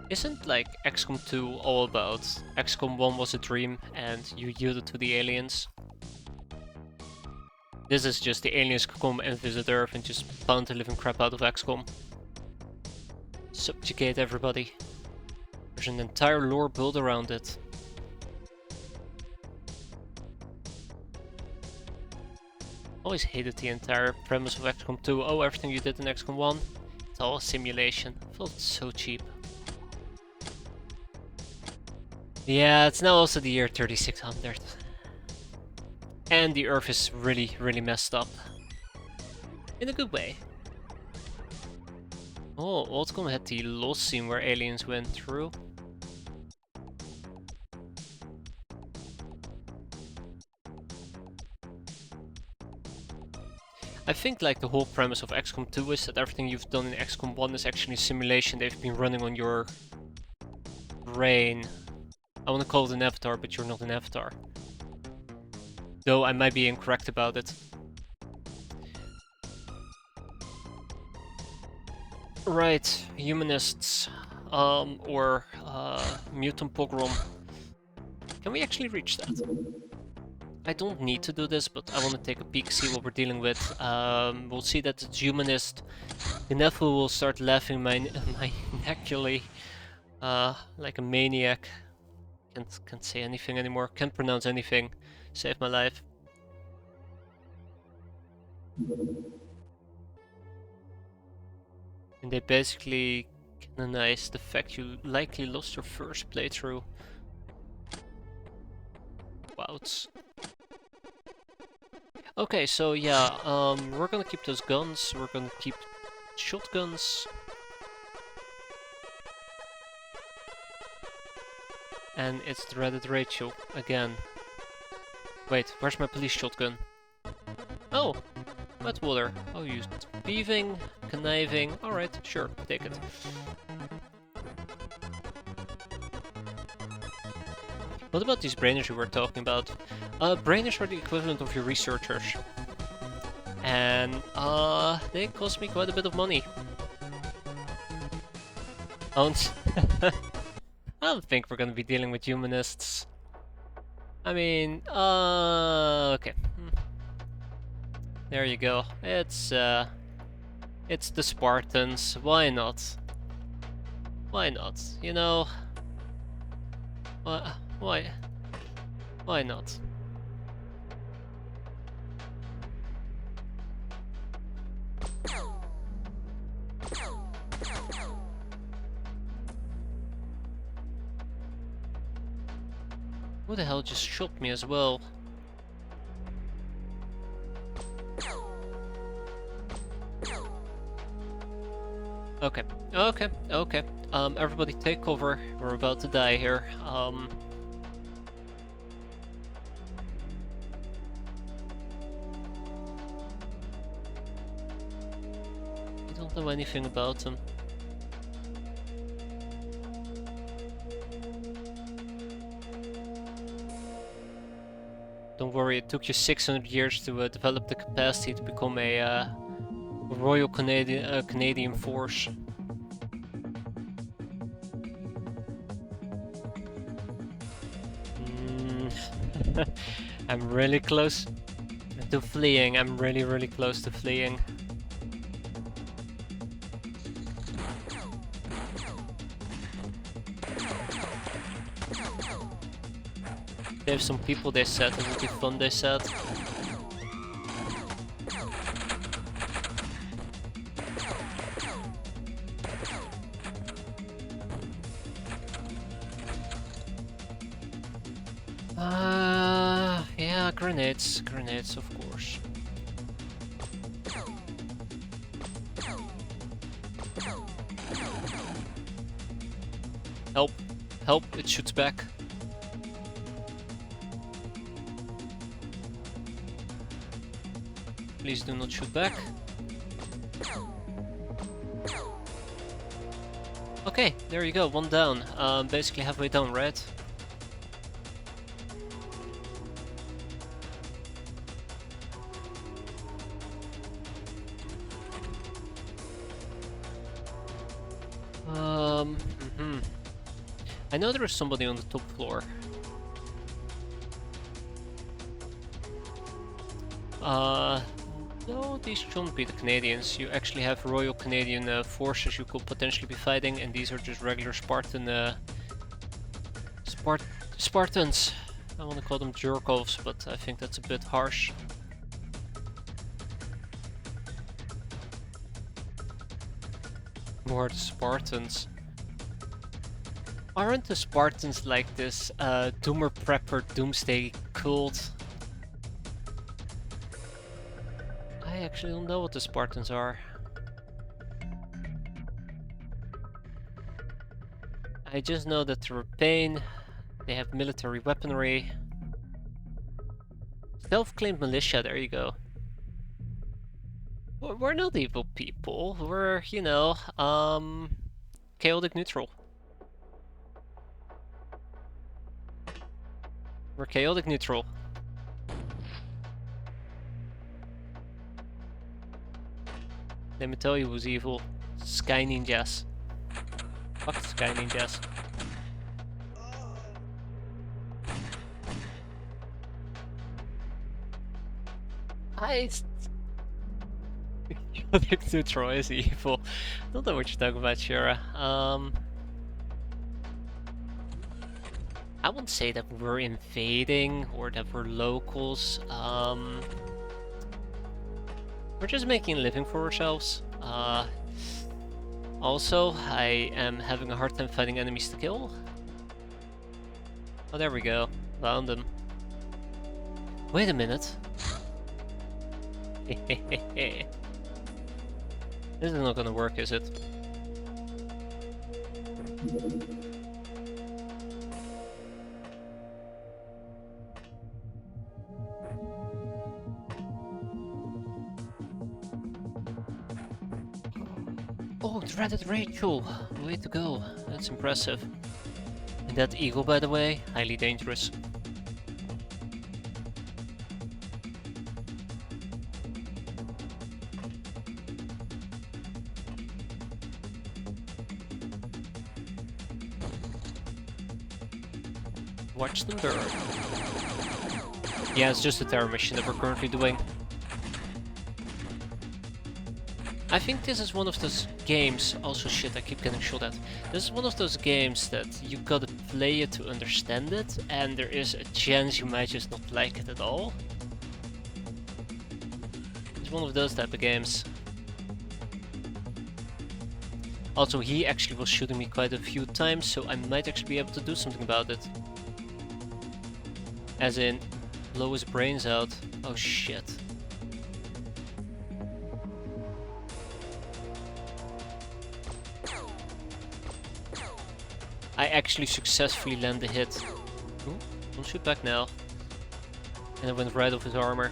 S1: Isn't like XCOM 2 all about XCOM 1 was a dream and you yielded to the aliens? This is just the aliens come and visit Earth and just pound the living crap out of XCOM. Subjugate everybody. There's an entire lore built around it. Always hated the entire premise of XCOM 2. Oh, everything you did in XCOM 1, it's all a simulation. Felt so cheap. Yeah, it's now also the year 3600. And the Earth is really, really messed up. In a good way. Oh, Oldcom had the lost scene where aliens went through. I think like the whole premise of XCOM 2 is that everything you've done in XCOM 1 is actually a simulation they've been running on your brain. I want to call it an avatar, but you're not an avatar. Though I might be incorrect about it. Right, humanists, or mutant pogrom. Can we actually reach that? I don't need to do this, but I want to take a peek, see what we're dealing with. We'll see that it's humanist. The nephew will start laughing maniacally, like a maniac. Can't say anything anymore. Can't pronounce anything. Save my life. And they basically canonize the fact you likely lost your first playthrough. Wouts. Okay, so yeah, we're gonna keep those guns. We're gonna keep shotguns. And it's the Reddit Rachel again. Wait, where's my police shotgun? Oh, wet water. Oh, used thieving, conniving. Alright, sure, take it. What about these brainers we were talking about? Brainers are the equivalent of your researchers. And they cost me quite a bit of money. I don't think we're gonna be dealing with humanists. I mean, okay. There you go. It's the Spartans. Why not? Why not? You know, why? Why not? Who the hell just shot me as well? Okay, okay, okay. Everybody take cover. We're about to die here. I don't know anything about them. Don't worry, it took you 600 years to develop the capacity to become a Royal Canadian Force. I'm really close to fleeing. I'm really, really close to fleeing. Save some people, they said. It would be fun, they said. Yeah, grenades. Grenades, of course. Help. Help, it shoots back. Please do not shoot back. Okay, there you go, one down. Basically halfway down, right? I know there is somebody on the top floor. No, these shouldn't be the Canadians. You actually have Royal Canadian forces you could potentially be fighting, and these are just regular Spartans. I want to call them jerk-offs, but I think that's a bit harsh. More the Spartans. Aren't the Spartans like this Doomer Prepper Doomsday cult? I actually don't know what the Spartans are. I just know that they're a pain. They have military weaponry. Self-claimed militia, there you go. We're not evil people. We're, you know, chaotic neutral. We're chaotic neutral. Let me tell you who's evil. Sky Ninjas. Fuck Sky Ninjas. Chaotic neutral is evil. I don't know what you're talking about, Shira. I wouldn't say that we're invading or that we're locals. We're just making a living for ourselves. Also, I am having a hard time finding enemies to kill. Oh, there we go. Found them. Wait a minute. This is not gonna work, is it? Oh, dreaded Rachel! Way to go. That's impressive. And that eagle, by the way, highly dangerous. Watch them burn. Yeah, it's just a terror mission that we're currently doing. I think this is one of those games, also shit, I keep getting shot at. This is one of those games that you gotta play it to understand it, and there is a chance you might just not like it at all. It's one of those type of games. Also, he actually was shooting me quite a few times, so I might actually be able to do something about it. As in, blow his brains out. Oh shit. I actually successfully land the hit. Ooh, don't shoot back now. And I went right off his armor.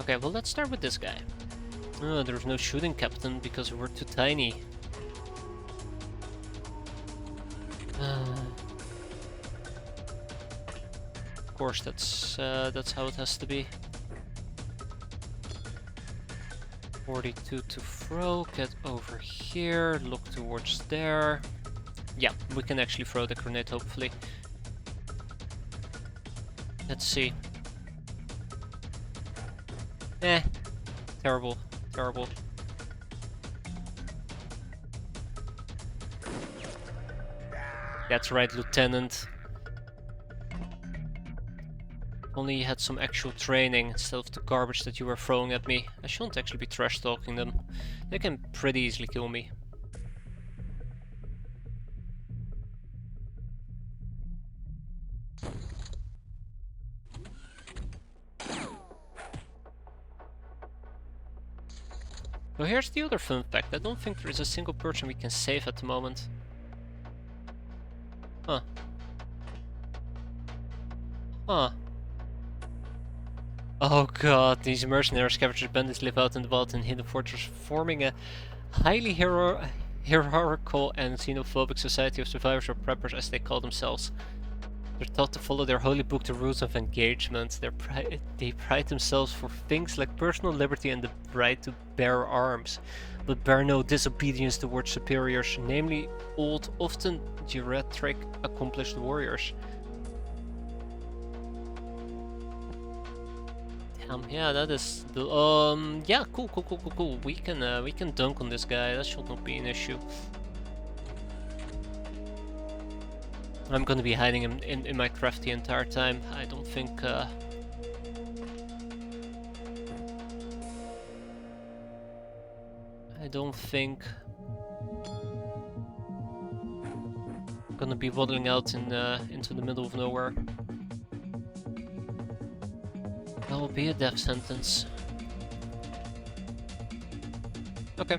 S1: Okay, well let's start with this guy. Oh, there's no shooting captain because we're too tiny. Of course, that's how it has to be. 42 to throw, get over here, look towards there. Yeah, we can actually throw the grenade, hopefully. Let's see. Terrible, terrible. That's right, Lieutenant. Only you had some actual training instead of the garbage that you were throwing at me. I shouldn't actually be trash talking them. They can pretty easily kill me. So here's the other fun fact. I don't think there is a single person we can save at the moment. Huh. Huh. Oh god, these mercenary scavengers bandits live out in the wild in hidden fortress, forming a highly hierarchical and xenophobic society of survivors or preppers as they call themselves. They're taught to follow their holy book, the rules of engagement. They pride themselves for things like personal liberty and the right to bear arms, but bear no disobedience towards superiors, namely old, often geriatric, accomplished warriors. Yeah, that is the yeah, cool. We can dunk on this guy. That should not be an issue. I'm gonna be hiding him in my craft the entire time. I don't think I'm gonna be waddling out into the middle of nowhere. That will be a death sentence. Okay.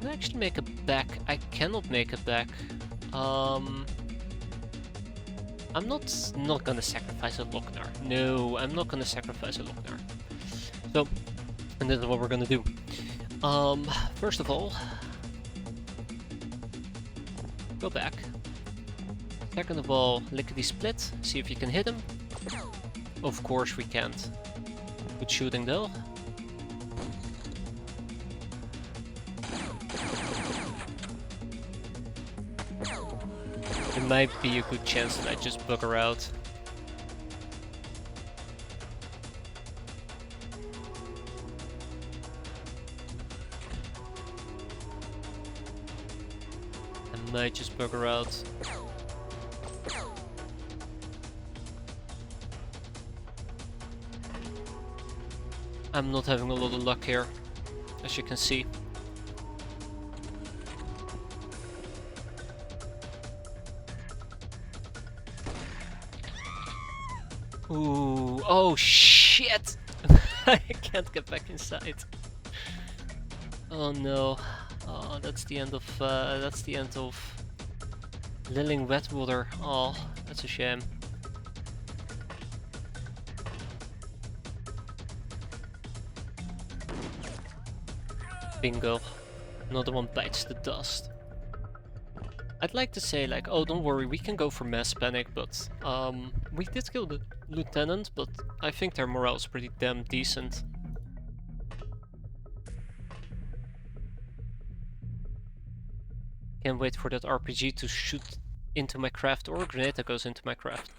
S1: Can I actually make it back? I cannot make it back. I'm not gonna sacrifice a Lochnar. No, I'm not gonna sacrifice a Lochnar. So, and this is what we're gonna do. First of all, go back. Second of all, lickety split. See if you can hit him. Of course we can't. Good shooting though. There might be a good chance that I just bugger out. I might just bugger out. I'm not having a lot of luck here, as you can see. Ooh, oh shit! I can't get back inside. Oh no. Oh, that's the end of Lilling Wetwater. Oh, that's a shame. Bingo. Another one bites the dust. I'd like to say like, oh don't worry, we can go for mass panic, but we did kill the lieutenant, but I think their morale is pretty damn decent. Can't wait for that RPG to shoot into my craft or a grenade that goes into my craft.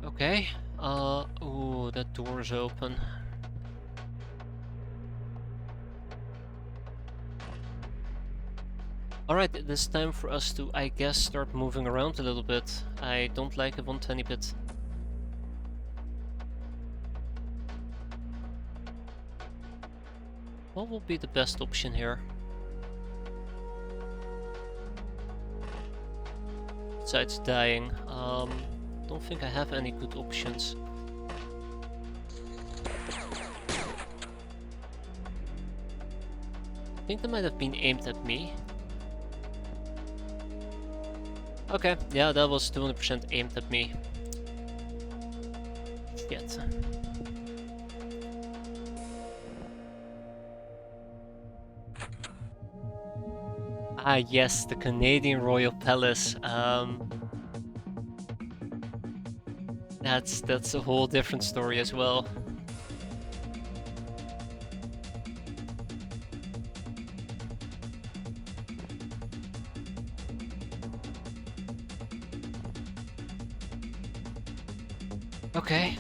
S1: Okay. Ooh, that door is open. Alright, it is time for us to, I guess, start moving around a little bit. I don't like it one tiny bit. What will be the best option here? Besides dying, don't think I have any good options. I think they might have been aimed at me. Okay, yeah, that was 200% aimed at me. Shit. Ah yes, the Canadian Royal Palace. That's a whole different story as well. Okay,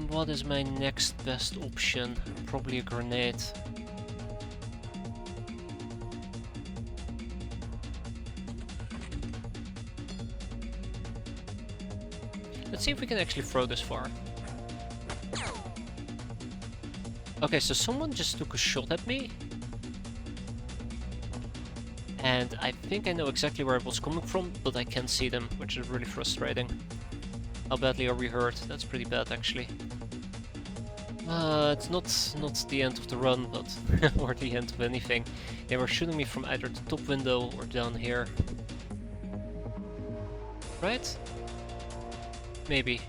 S1: what is my next best option? Probably a grenade. Let's see if we can actually throw this far. Okay, so someone just took a shot at me. And I think I know exactly where it was coming from, but I can't see them, which is really frustrating. How badly are we hurt? That's pretty bad, actually. It's not the end of the run, but or the end of anything. They were shooting me from either the top window or down here. Right? Maybe.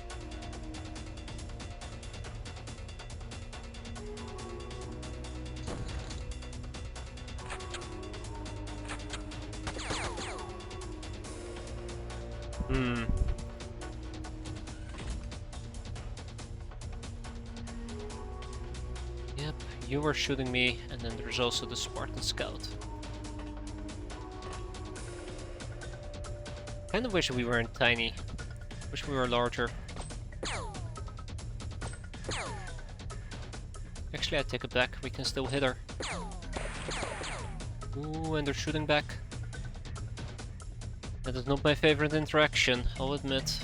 S1: Yep, you were shooting me, and then there's also the Spartan Scout. Kind of wish we weren't tiny. Wish we were larger. Actually, I take it back. We can still hit her. Ooh, and they're shooting back. That is not my favorite interaction, I'll admit.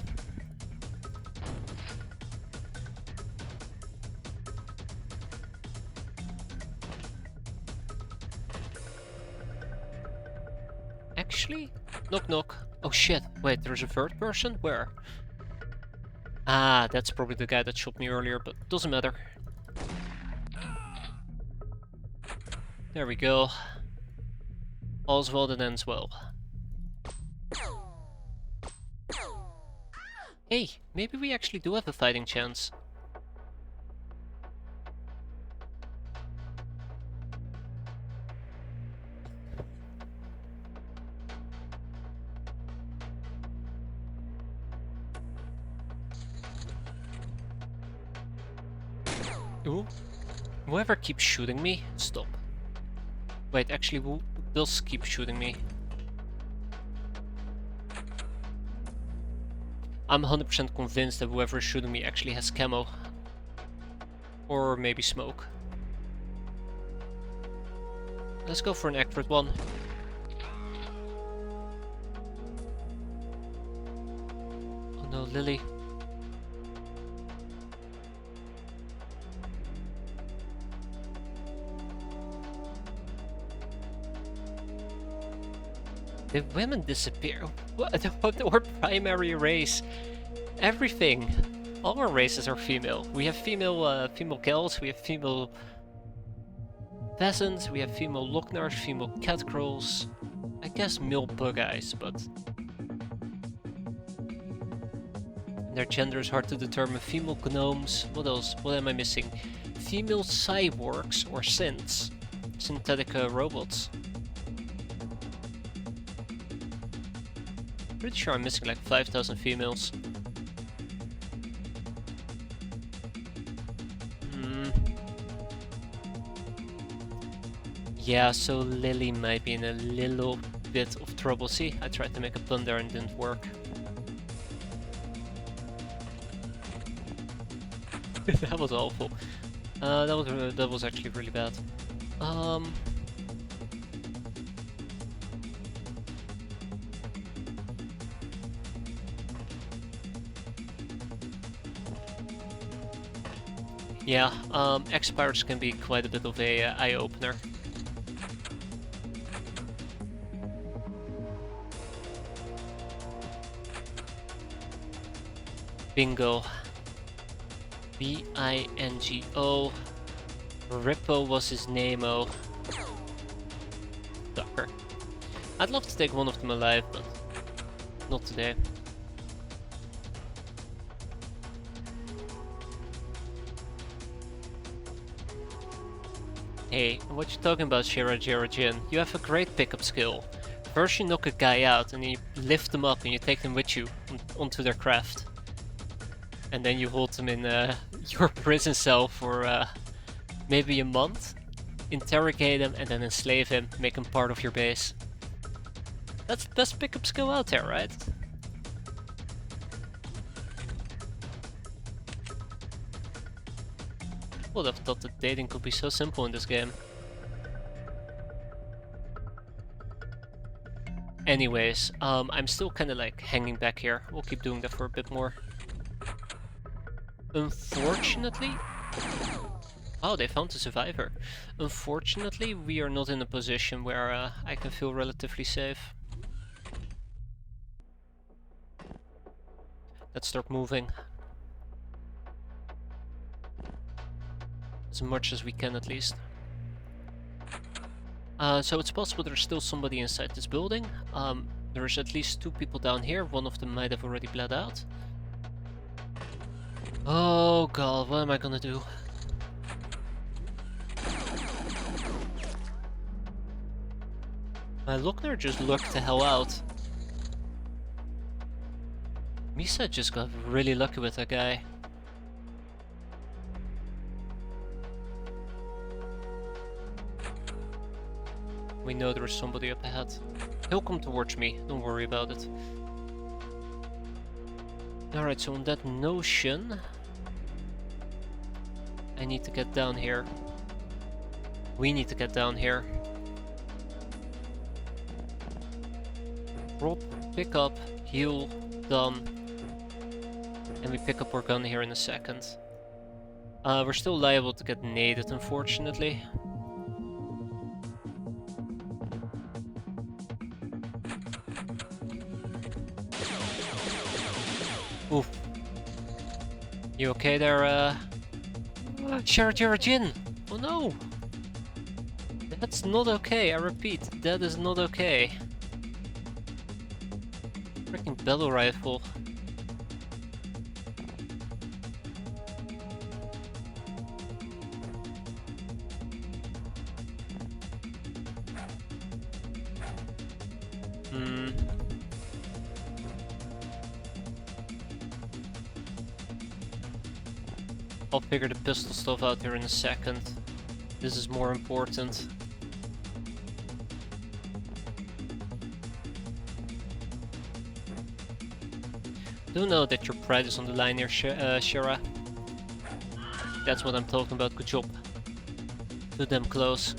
S1: Actually? Knock knock. Oh shit, wait, there's a third person? Where? Ah, that's probably the guy that shot me earlier, but doesn't matter. There we go. All's well that ends well. Hey, maybe we actually do have a fighting chance. Ooh. Whoever keeps shooting me, stop. Wait, actually, who does keep shooting me? I'm 100% convinced that whoever is shooting me actually has camo. Or maybe smoke. Let's go for an accurate one. Oh no, Lily. Did women disappear? What our primary race? Everything. All our races are female. We have female Celts, we have female peasants, we have female Locknars, female Catcrolls. I guess male Bug-eyes, but their gender is hard to determine. Female gnomes. What else? What am I missing? Female cyborgs or synths. Synthetic robots. Pretty sure I'm missing like 5,000 females. Yeah, so Lily might be in a little bit of trouble. See, I tried to make a pun there and it didn't work. That was awful. That was actually really bad. Yeah, X-piratez can be quite a bit of a eye-opener. Bingo. B-I-N-G-O. Rippo was his name-o. Ducker. I'd love to take one of them alive, but not today. Hey, what you talking about, Shira Jin? You have a great pickup skill. First you knock a guy out, and you lift them up and you take them with you onto their craft. And then you hold them in your prison cell for maybe a month. Interrogate him and then enslave him, make him part of your base. That's the best pickup skill out there, right? Would have thought that dating could be so simple in this game. Anyways, I'm still kind of like hanging back here. We'll keep doing that for a bit more. Unfortunately, Oh, they found a survivor. Unfortunately, we are not in a position where I can feel relatively safe. Let's start moving. As much as we can, at least. So it's possible there's still somebody inside this building. There's at least 2 people down here. One of them might have already bled out. Oh god, what am I gonna do? My Lochner just lucked the hell out. Misa just got really lucky with that guy. We know there's somebody up ahead. He'll come towards me, don't worry about it. Alright, so on that notion, I need to get down here. We need to get down here. Drop, pick up, heal, done. And we pick up our gun here in a second. We're still liable to get naded, unfortunately. Oof. You okay there, Sharat, you're a Jinn! Oh no! That's not okay, I repeat, that is not okay. Freaking bellow rifle. I'll figure the pistol stuff out here in a second. This is more important. Do know that your pride is on the line here, Shira. That's what I'm talking about, good job. Too damn close.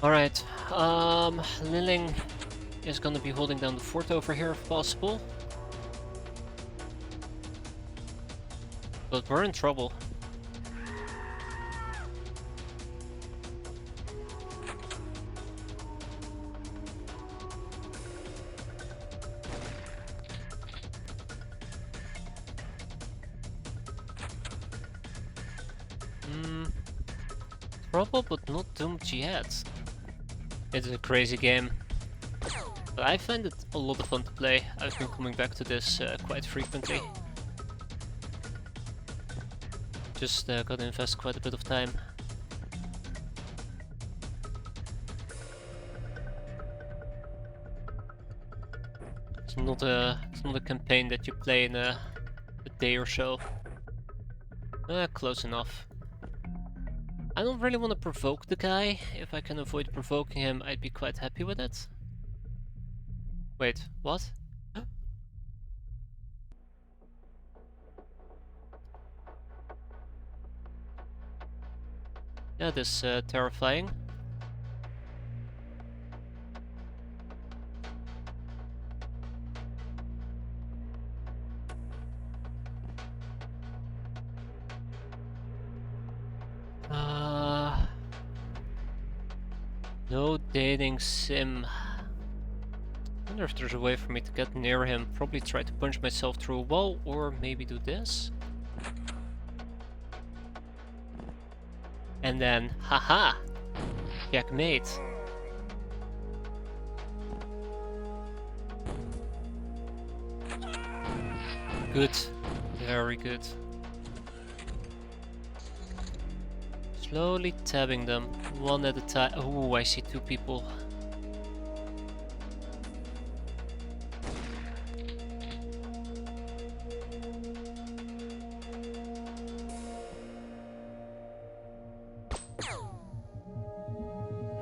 S1: Alright, Liling is gonna be holding down the fort over here if possible. But we're in trouble. Trouble, but not doomed yet. It is a crazy game, but I find it a lot of fun to play. I've been coming back to this quite frequently. Just gotta invest quite a bit of time. It's not a campaign that you play in a day or so. Close enough. I don't really want to provoke the guy. If I can avoid provoking him, I'd be quite happy with it. Wait, what? That is terrifying. No dating sim. I wonder if there's a way for me to get near him. Probably try to punch myself through a wall, or maybe do this. And then, haha! Checkmate. Good. Very good. Slowly tabbing them, one at a time. Oh, I see 2 people.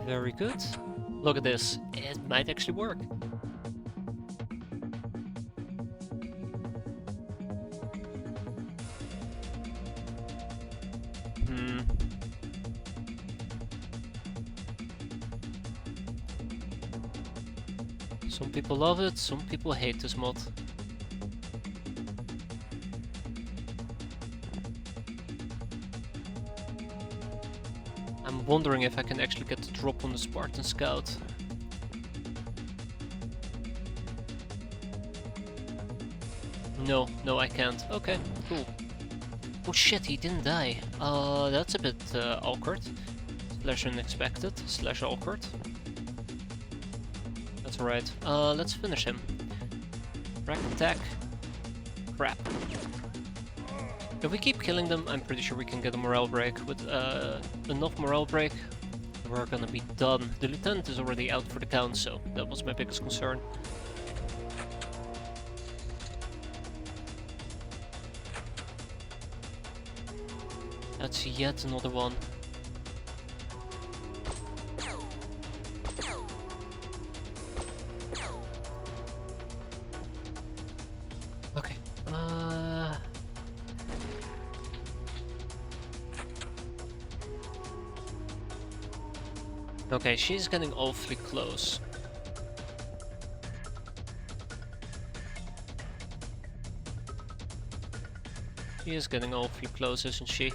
S1: Very good. Look at this. It might actually work. Some people love it, some people hate this mod. I'm wondering if I can actually get the drop on the Spartan Scout. No, no I can't. Okay, cool. Oh shit, he didn't die. That's a bit awkward. Slash unexpected, slash awkward. That's alright. Let's finish him. Rack attack. Crap. If we keep killing them, I'm pretty sure we can get a morale break. With enough morale break, we're gonna be done. The lieutenant is already out for the count, so that was my biggest concern. That's yet another one. Okay. Okay, she's getting awfully close. She is getting awfully close, isn't she?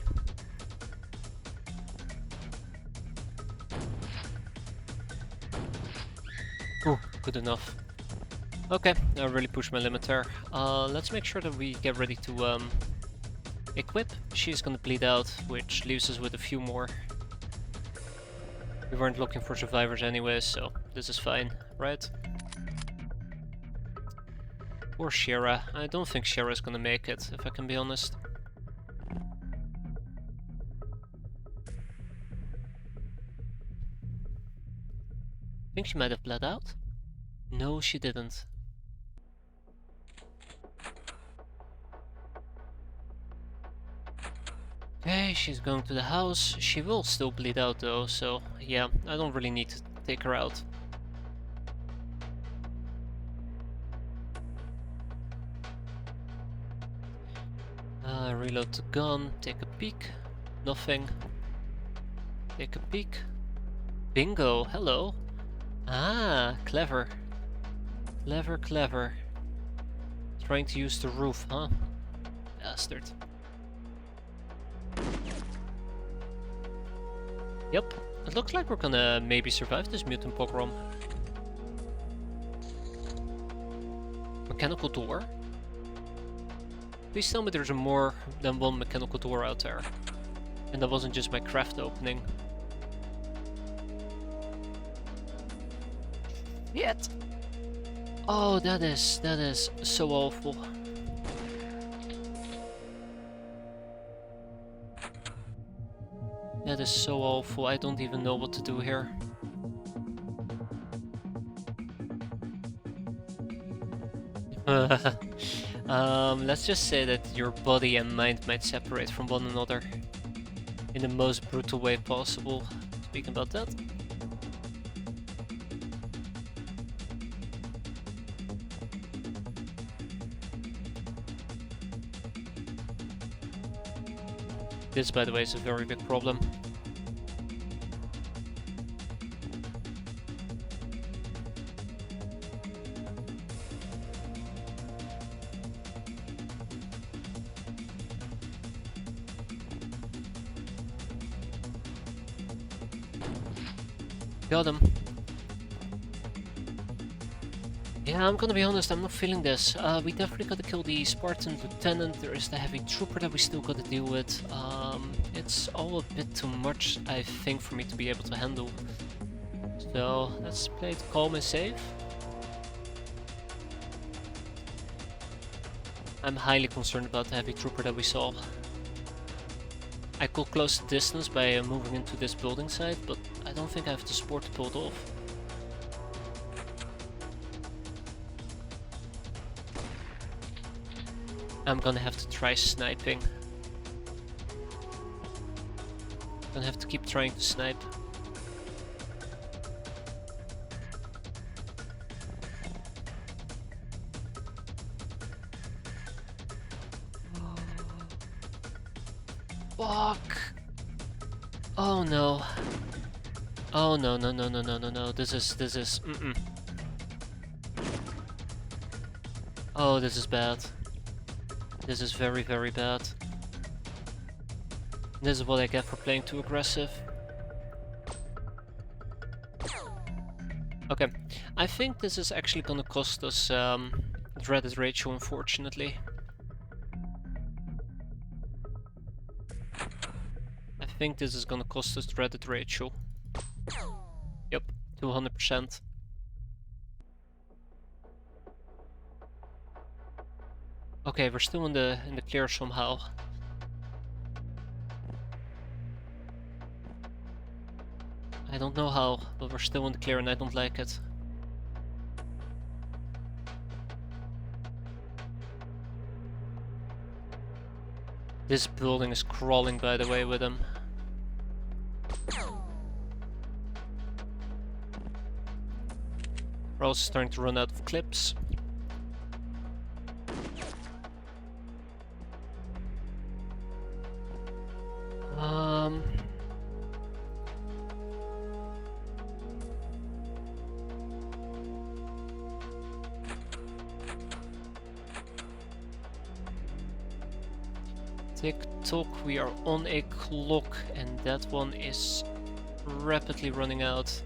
S1: Ooh, good enough. Okay, I really pushed my limit there. Let's make sure that we get ready to equip. She's gonna bleed out, which leaves us with a few more. We weren't looking for survivors anyway, so this is fine, right? Or Shira. I don't think Shira's gonna make it, if I can be honest. I think she might have bled out. No, she didn't. Okay, she's going to the house. She will still bleed out though, so yeah, I don't really need to take her out. Reload the gun, take a peek. Nothing. Take a peek. Bingo, hello. Ah, clever. Clever, clever. Trying to use the roof, huh? Bastard. Yep, it looks like we're gonna maybe survive this mutant pogrom. Mechanical door? Please tell me there's more than one mechanical door out there. And that wasn't just my craft opening. Yet! Oh, that is so awful. That is so awful, I don't even know what to do here. Let's just say that your body and mind might separate from one another in the most brutal way possible. Speaking about that. This, by the way, is a very big problem. Got him. Yeah, I'm gonna be honest, I'm not feeling this. We definitely gotta kill the Spartan lieutenant. There is the heavy trooper that we still gotta deal with. It's all a bit too much, I think, for me to be able to handle. So let's play it calm and safe. I'm highly concerned about the heavy trooper that we saw. I could close the distance by moving into this building site, but I don't think I have the support to pull it off. I'm gonna have to try sniping. Gonna have to keep trying to snipe. Fuck! Oh no. Oh no, no, no, no, no, no, no. This is, mm-mm. Oh, this is bad. This is very, very bad. This is what I get for playing too aggressive. Okay, I think this is actually gonna cost us dreaded ratio, unfortunately. I think this is gonna cost us dreaded ratio. Yep, 200%. Okay, we're still in the clear somehow. I don't know how, but we're still in the clear and I don't like it. This building is crawling, by the way, with him. We're also starting to run out of clips. Tick-tock, we are on a clock and that one is rapidly running out.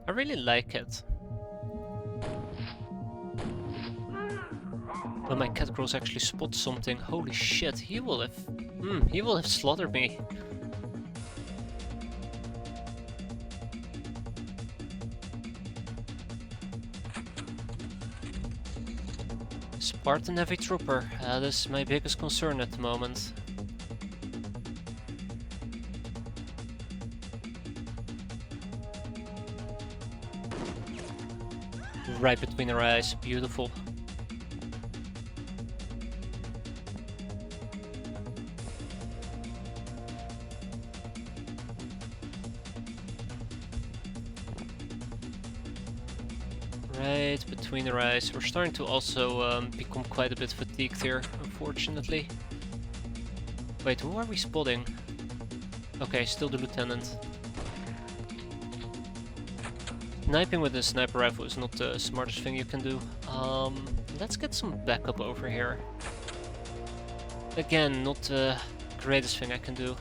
S1: I really like it. When my cat girls actually spot something, holy shit, he will have slaughtered me. Spartan heavy trooper, that is my biggest concern at the moment. Right between her eyes, beautiful. Right between her eyes. We're starting to also become quite a bit fatigued here, unfortunately. Wait, who are we spotting? Okay, still the lieutenant. Sniping with a sniper rifle is not the smartest thing you can do. Let's get some backup over here. Again, not the greatest thing I can do.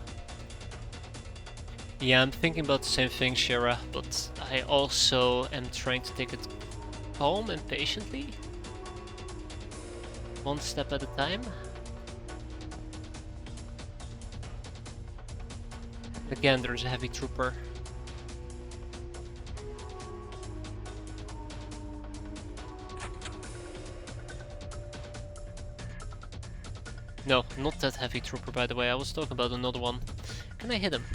S1: Yeah, I'm thinking about the same thing, Shira, but I also am trying to take it calm and patiently. One step at a time. Again, there's a heavy trooper. No, not that heavy trooper, by the way. I was talking about another one. Can I hit him?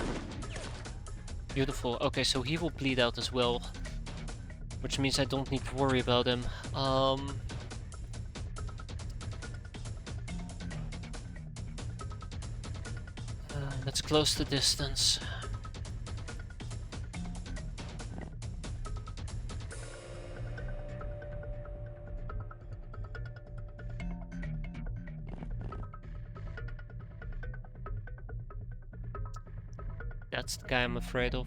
S1: Beautiful. Okay, so he will bleed out as well. Which means I don't need to worry about him. Let's close the distance. That's the guy I'm afraid of.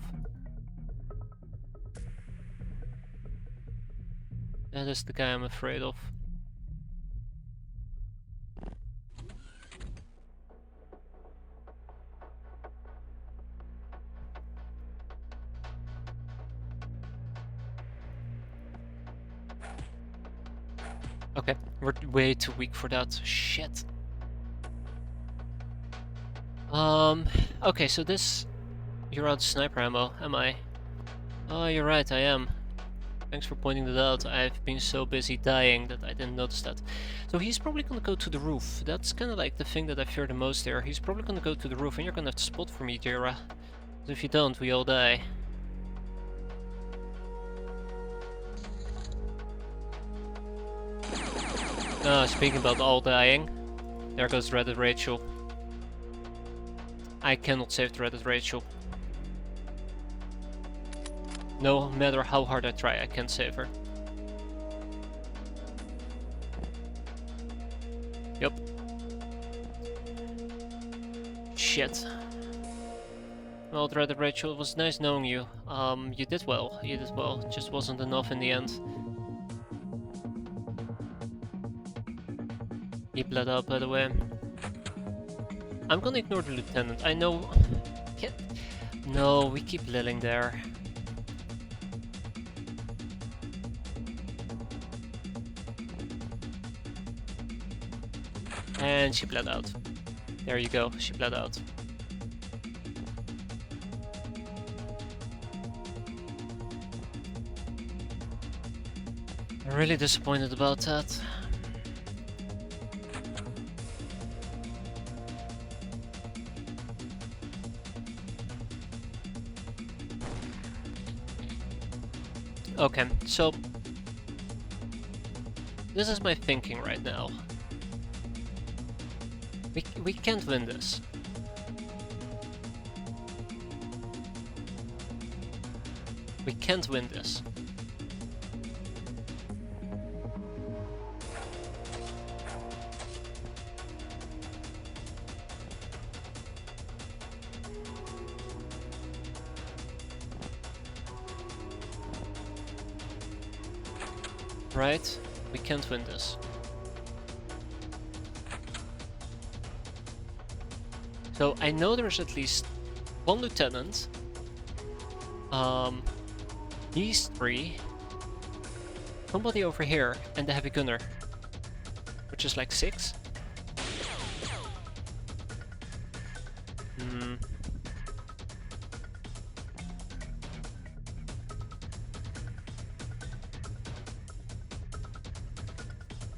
S1: That is the guy I'm afraid of. Okay, we're way too weak for that. Shit. Okay, so this... You're out of sniper ammo, am I? Oh, you're right, I am. Thanks for pointing that out. I've been so busy dying that I didn't notice that. So he's probably gonna go to the roof. That's kind of like the thing that I fear the most there. He's probably gonna go to the roof and you're gonna have to spot for me, Jira. Because if you don't, we all die. Speaking about all dying, there goes dreaded Rachel. I cannot save dreaded Rachel. No matter how hard I try, I can't save her. Yep. Shit. Well, Dreaded Rachel, it was nice knowing you. You did well. You did well. Just wasn't enough in the end. He bled out, by the way. I'm gonna ignore the lieutenant. I know. Can't... No, we keep Lilling there. And she bled out. There you go, she bled out. I'm really disappointed about that. Okay, so this is my thinking right now. We can't win this. We can't win this. Right? We can't win this. So I know there's at least one lieutenant, these three, somebody over here, and the heavy gunner, which is like 6.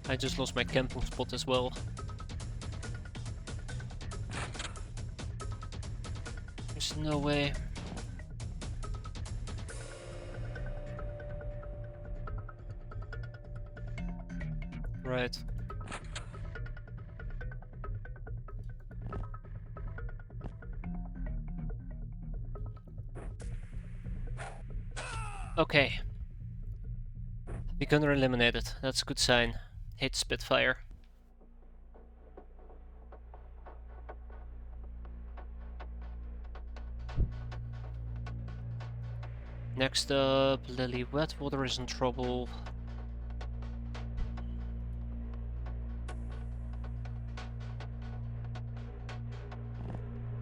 S1: I just lost my camping spot as well. There's no way. Right. Okay. The gunner eliminated. That's a good sign. Hate Spitfire. Next up, Lily Wetwater is in trouble.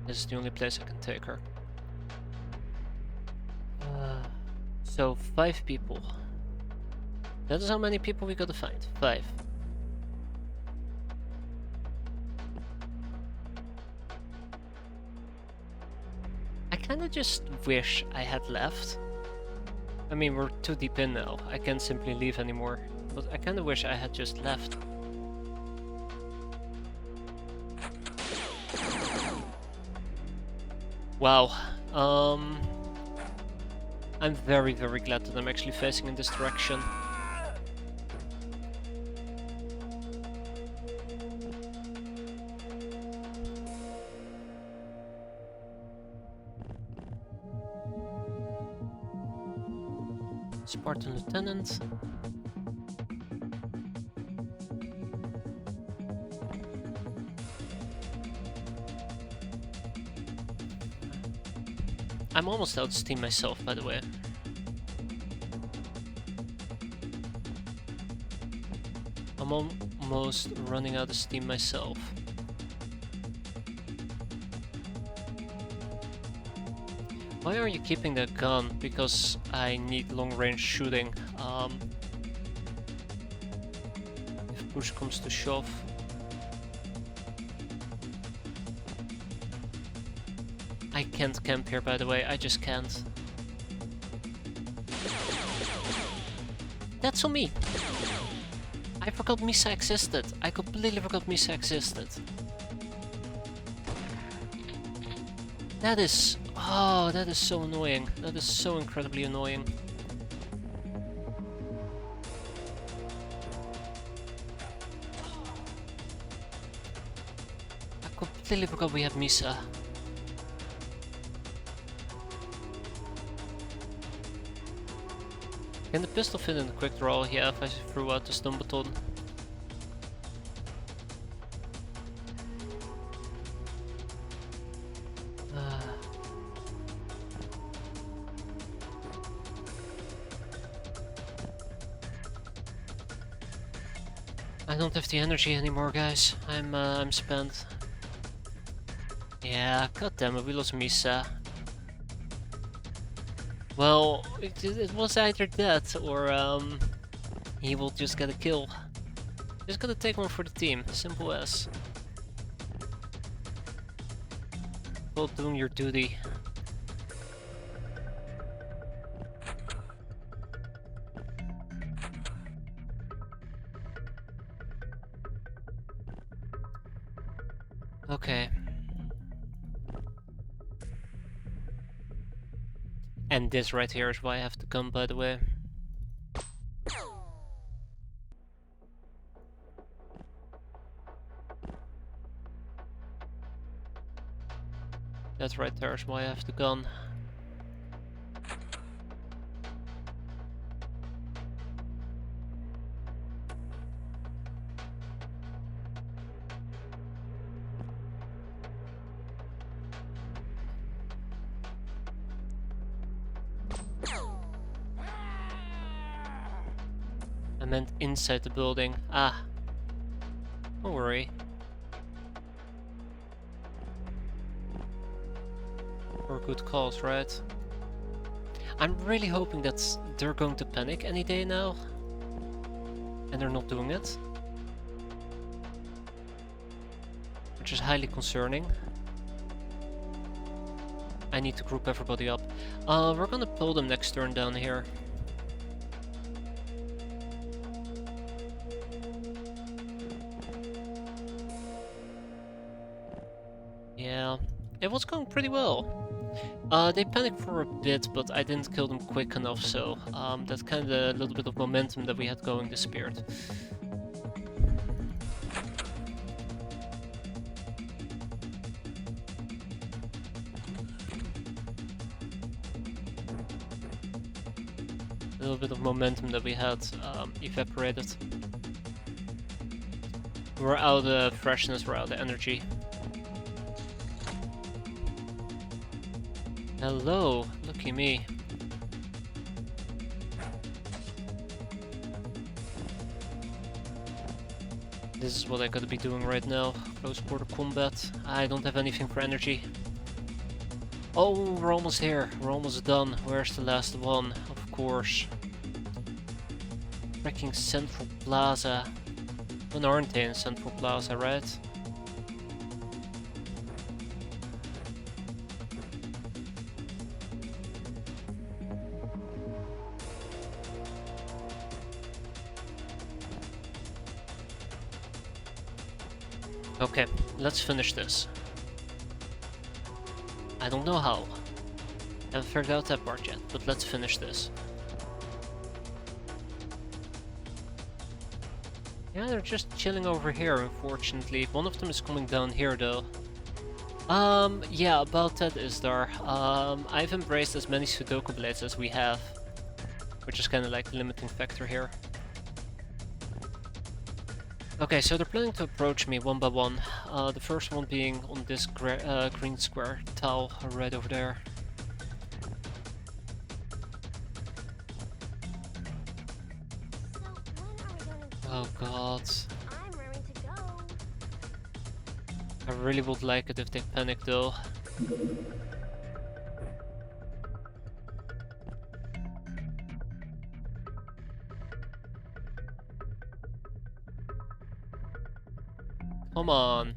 S1: This is the only place I can take her. So 5 people. That is how many people we gotta find. 5. I kinda just wish I had left. I mean, we're too deep in now. I can't simply leave anymore. But I kinda wish I had just left. Wow. I'm very, very glad that I'm actually facing in this direction. Spartan Lieutenant. I'm almost out of steam myself, by the way. I'm almost running out of steam myself. Why are you keeping that gun? Because I need long-range shooting. If push comes to shove. I can't camp here, by the way. I just can't. That's on me. I forgot Misa existed. I completely forgot Misa existed. That is... Oh, that is so annoying. That is so incredibly annoying. I completely forgot we had Misa. Can the pistol fit in the quick draw? Yeah, if I threw out the stun baton. I don't have the energy anymore, guys. I'm spent. Yeah, goddammit, we lost Misa. Well, it was either that or he will just get a kill. Just gotta take one for the team, simple as. Well, doing your duty. Okay. And this right here is why I have to come, by the way. That right there is why I have the gun. I meant inside the building. Ah. Don't worry. For a good cause, right? I'm really hoping that they're going to panic any day now. And they're not doing it. Which is highly concerning. I need to group everybody up. We're gonna pull them next turn down here. Yeah, it was going pretty well. They panicked for a bit, but I didn't kill them quick enough, so that's kind of a little bit of momentum that we had going disappeared. A little bit of momentum that we had evaporated. We're out of freshness, we're out of energy. Hello, look at me. This is what I gotta be doing right now. Close quarter combat. I don't have anything for energy. Oh, we're almost here. We're almost done. Where's the last one? Of course. Freaking Central Plaza. When aren't they in Central Plaza, right? Okay, let's finish this. I don't know how. Haven't figured out that part yet, but let's finish this. Yeah, they're just chilling over here, unfortunately. One of them is coming down here, though. Yeah, about that, Isdar. I've embraced as many Sudoku blades as we have, which is kind of like the limiting factor here. Okay, so they're planning to approach me one by one. The first one being on this green square tile right over there. Oh god.
S2: I'm raring to go.
S1: I really would like it if they panic though. Come on.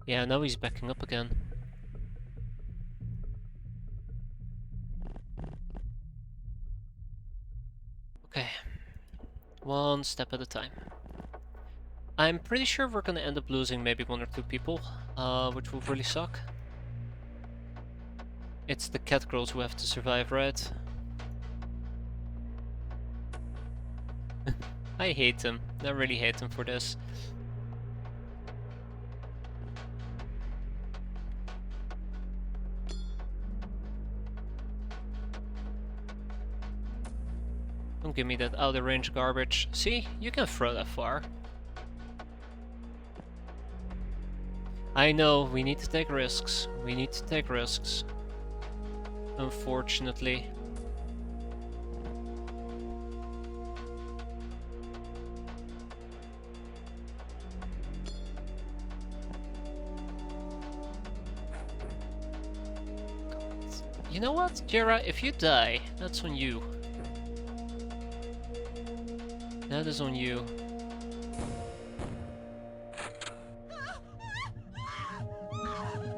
S1: Yeah, now he's backing up again. Okay. One step at a time. I'm pretty sure we're gonna end up losing maybe 1 or 2 people, which will really suck. It's the cat girls who have to survive, right? I hate them. I really hate them for this. Don't give me that out of range garbage. See, you can throw that far. I know, we need to take risks. We need to take risks. Unfortunately. You know what, Jera? If you die, that's on you. That is on you.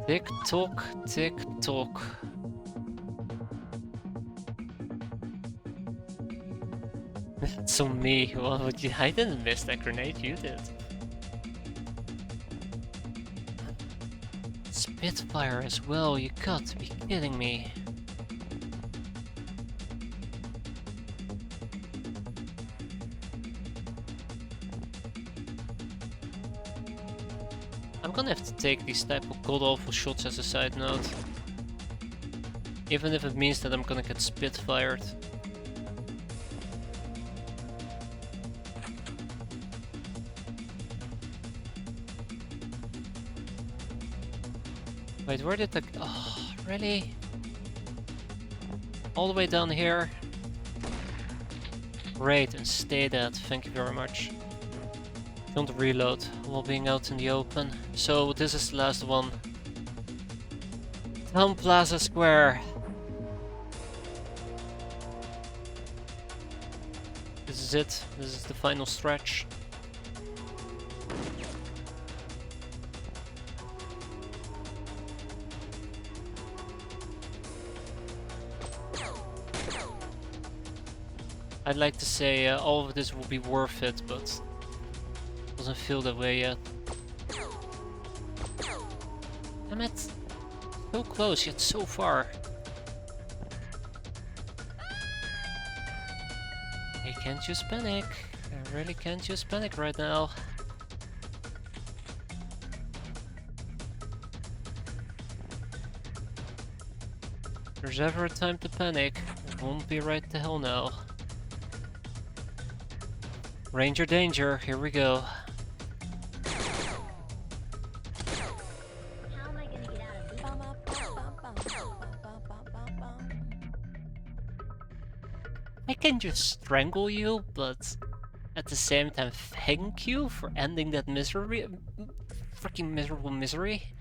S1: Tick tock, tick tock. That's on me. Well, I didn't miss that grenade, you did. Spitfire as well, you got to be kidding me. I'm gonna have to take these type of god-awful shots as a side note. Even if it means that I'm gonna get spitfired. Wait, where did the... Oh, really? All the way down here? Great, and stay dead, thank you very much. Don't reload while being out in the open. So this is the last one. Town Plaza Square. This is it. This is the final stretch. I'd like to say all of this will be worth it, but doesn't feel that way yet. Damn it! So close yet so far. I can't just panic. I really can't just panic right now. If there's ever a time to panic, it won't be right the hell now. Ranger danger, here we go.
S2: How am I gonna get out of this?
S1: I can just strangle you, but at the same time thank you for ending that misery. Freaking miserable misery.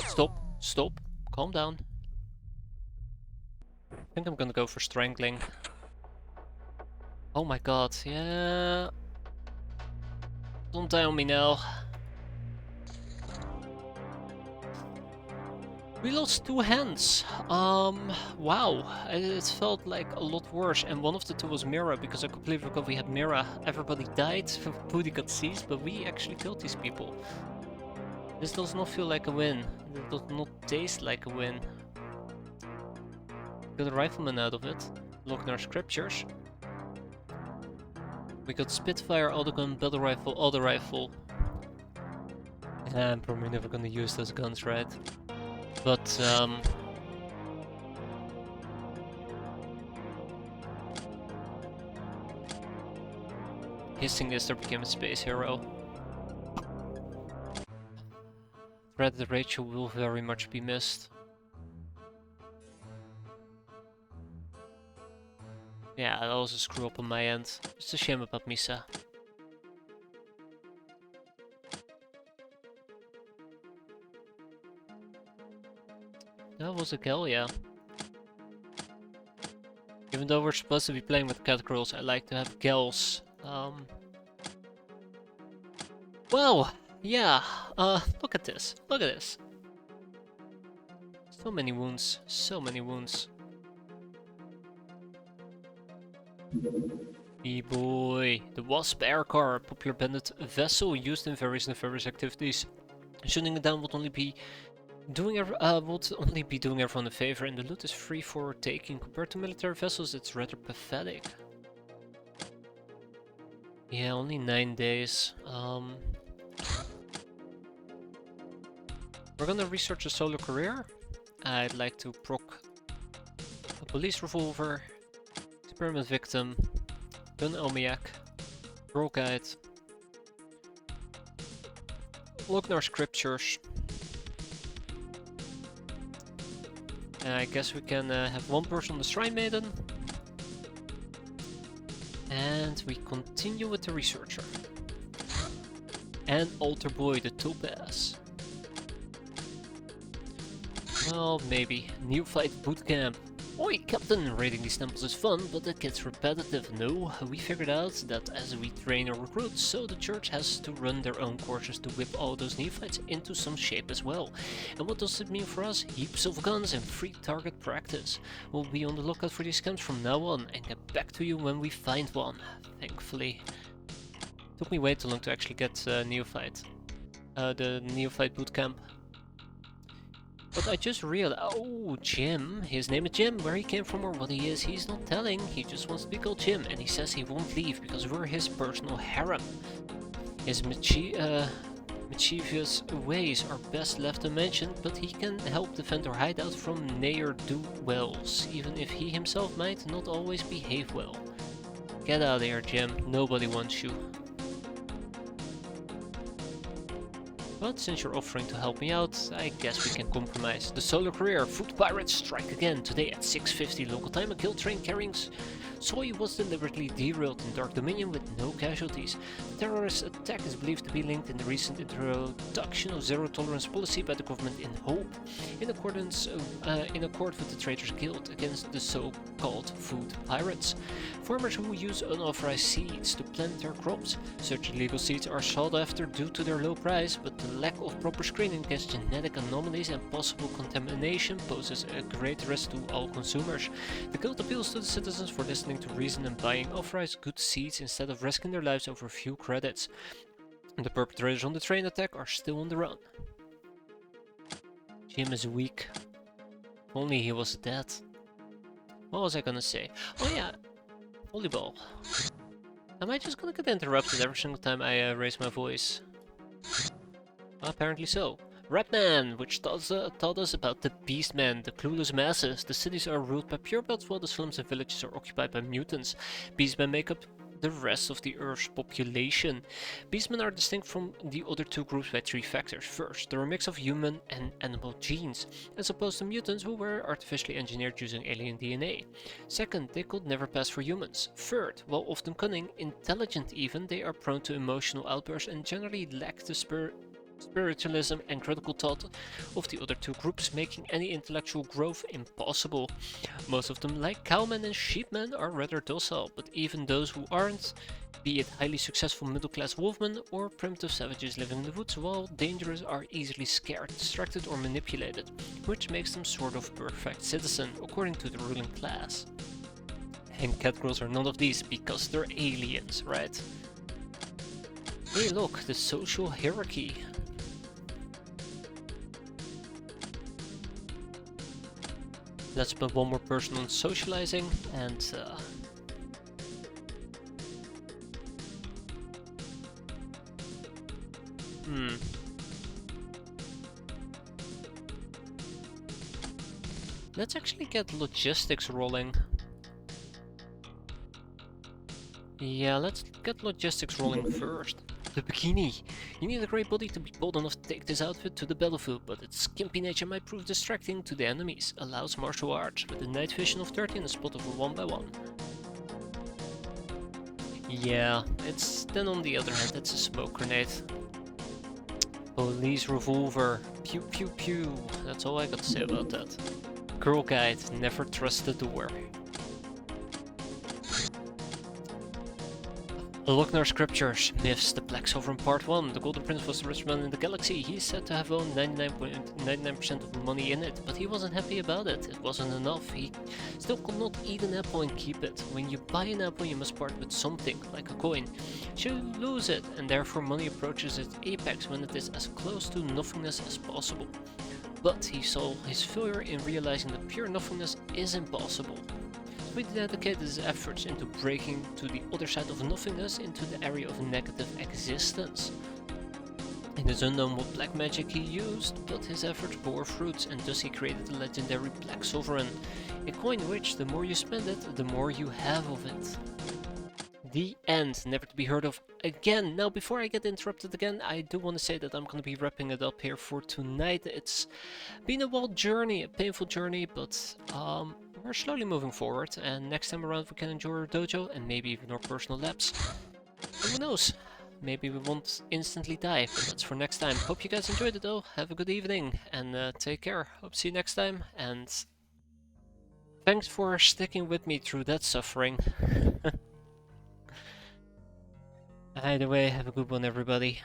S1: Stop, calm down. I think I'm gonna go for strangling. Oh my god, yeah. Don't die on me now. We lost 2 hands. Wow. It felt like a lot worse. And one of the 2 was Mira, because I completely forgot we had Mira. Everybody died, Pooty got seized, but we actually killed these people. This does not feel like a win. It does not taste like a win. Got a rifleman out of it. Looking our scriptures. We got Spitfire, autogun, battle rifle, auto rifle. I'm probably never gonna use those guns, right? But, hissing this became a space hero. Thread Rachel will very much be missed. Yeah, that was a screw up on my end. It's a shame about Misa. That was a kill, yeah. Even though we're supposed to be playing with cat girls, I like to have gals. Well, yeah. Look at this. Look at this. So many wounds. So many wounds. E-boy. The Wasp air car, a popular bandit vessel used in various nefarious activities. Shooting it down would only be doing everyone a favor, and the loot is free for taking. Compared to military vessels, it's rather pathetic. Yeah, only 9 days. We're gonna research a solo career. I'd like to proc a police revolver, experiment victim, gun Omiak, girl guide, look in our scriptures. I guess we can have one person on the Shrine Maiden. And we continue with the Researcher. And Altar Boy, the Topaz. Well, maybe. Neophyte bootcamp. Oi, Captain! Raiding these temples is fun, but it gets repetitive. No, we figured out that as we train our recruits, so the church has to run their own courses to whip all those neophytes into some shape as well. And what does it mean for us? Heaps of guns and free target practice. We'll be on the lookout for these camps from now on, and get back to you when we find one. Thankfully. Took me way too long to actually get Neophyte. The Neophyte bootcamp. But I just realized, oh, Jim, his name is Jim, where he came from or what he is, he's not telling, he just wants to be called Jim, and he says he won't leave because we're his personal harem. His mischievous ways are best left unmentioned, but he can help defend our hideout from ne'er-do-wells, even if he himself might not always behave well. Get out of here, Jim, nobody wants you. But since you're offering to help me out, I guess we can compromise. The solo career, food pirates strike again. Today at 6:50 local time, a kill train carrying soy was deliberately derailed in Dark Dominion with no casualties. The terrorist attack is believed to be linked in the recent introduction of zero tolerance policy by the government in Hope, in accord with the Traders Guild against the so-called food pirates. Farmers who use unauthorized seeds to plant their crops. Such illegal seeds are sought after due to their low price, but the lack of proper screening against genetic anomalies and possible contamination poses a great risk to all consumers. The Guild appeals to the citizens for listening to reason and buying authorized good seeds instead of risking their lives over a few credits. The perpetrators on the train attack are still on the run. Jim is weak. If only he was dead. What was I gonna say? Oh yeah, volleyball. Am I just gonna get interrupted every single time I raise my voice? Apparently so. Ratman, which taught us about the Beastmen, the clueless masses. The cities are ruled by purebloods while the slums and villages are occupied by mutants. Beastmen make up the rest of the Earth's population. Beastmen are distinct from the other two groups by three factors. First, they're a mix of human and animal genes, as opposed to mutants who were artificially engineered using alien DNA. Second, they could never pass for humans. Third, while often cunning, intelligent even, they are prone to emotional outbursts and generally lack the spiritualism and critical thought of the other two groups, making any intellectual growth impossible. Most of them, like cowmen and sheepmen, are rather docile, but even those who aren't, be it highly successful middle-class wolfmen or primitive savages living in the woods, while dangerous, are easily scared, distracted or manipulated, which makes them sort of perfect citizen, according to the ruling class. And catgirls are none of these because they're aliens, right? Hey look, the social hierarchy. Let's spend one more person on socializing and let's actually get logistics rolling. Yeah, let's get logistics rolling first. The bikini. You need a great body to be bold enough to take this outfit to the battlefield, but its skimpy nature might prove distracting to the enemies. Allows martial arts, with a night vision of 30 and a spot over 1 by 1. Yeah, it's then on the other hand, it's a smoke grenade. Police revolver. Pew pew pew. That's all I got to say about that. Girl guide, never trust the door. Look in our scriptures, myths, the Black Sovereign Part 1. The Golden Prince was the richest man in the galaxy. He's said to have owned 99.99% of the money in it, but he wasn't happy about it. It wasn't enough. He still could not eat an apple and keep it. When you buy an apple, you must part with something, like a coin. So you lose it, and therefore money approaches its apex when it is as close to nothingness as possible. But he saw his failure in realizing that pure nothingness is impossible. We dedicated his efforts into breaking to the other side of nothingness, into the area of negative existence. It is unknown what black magic he used, but his efforts bore fruits, and thus he created the legendary Black Sovereign, a coin which, the more you spend it, the more you have of it. The end, never to be heard of again. Now, before I get interrupted again, I do want to say that I'm going to be wrapping it up here for tonight. It's been a wild journey, a painful journey, but we're slowly moving forward, and next time around we can enjoy our dojo and maybe even our personal labs. And who knows, maybe we won't instantly die, but that's for next time. Hope you guys enjoyed it though. Have a good evening and take care. Hope to see you next time, and thanks for sticking with me through that suffering. Either way, have a good one, everybody.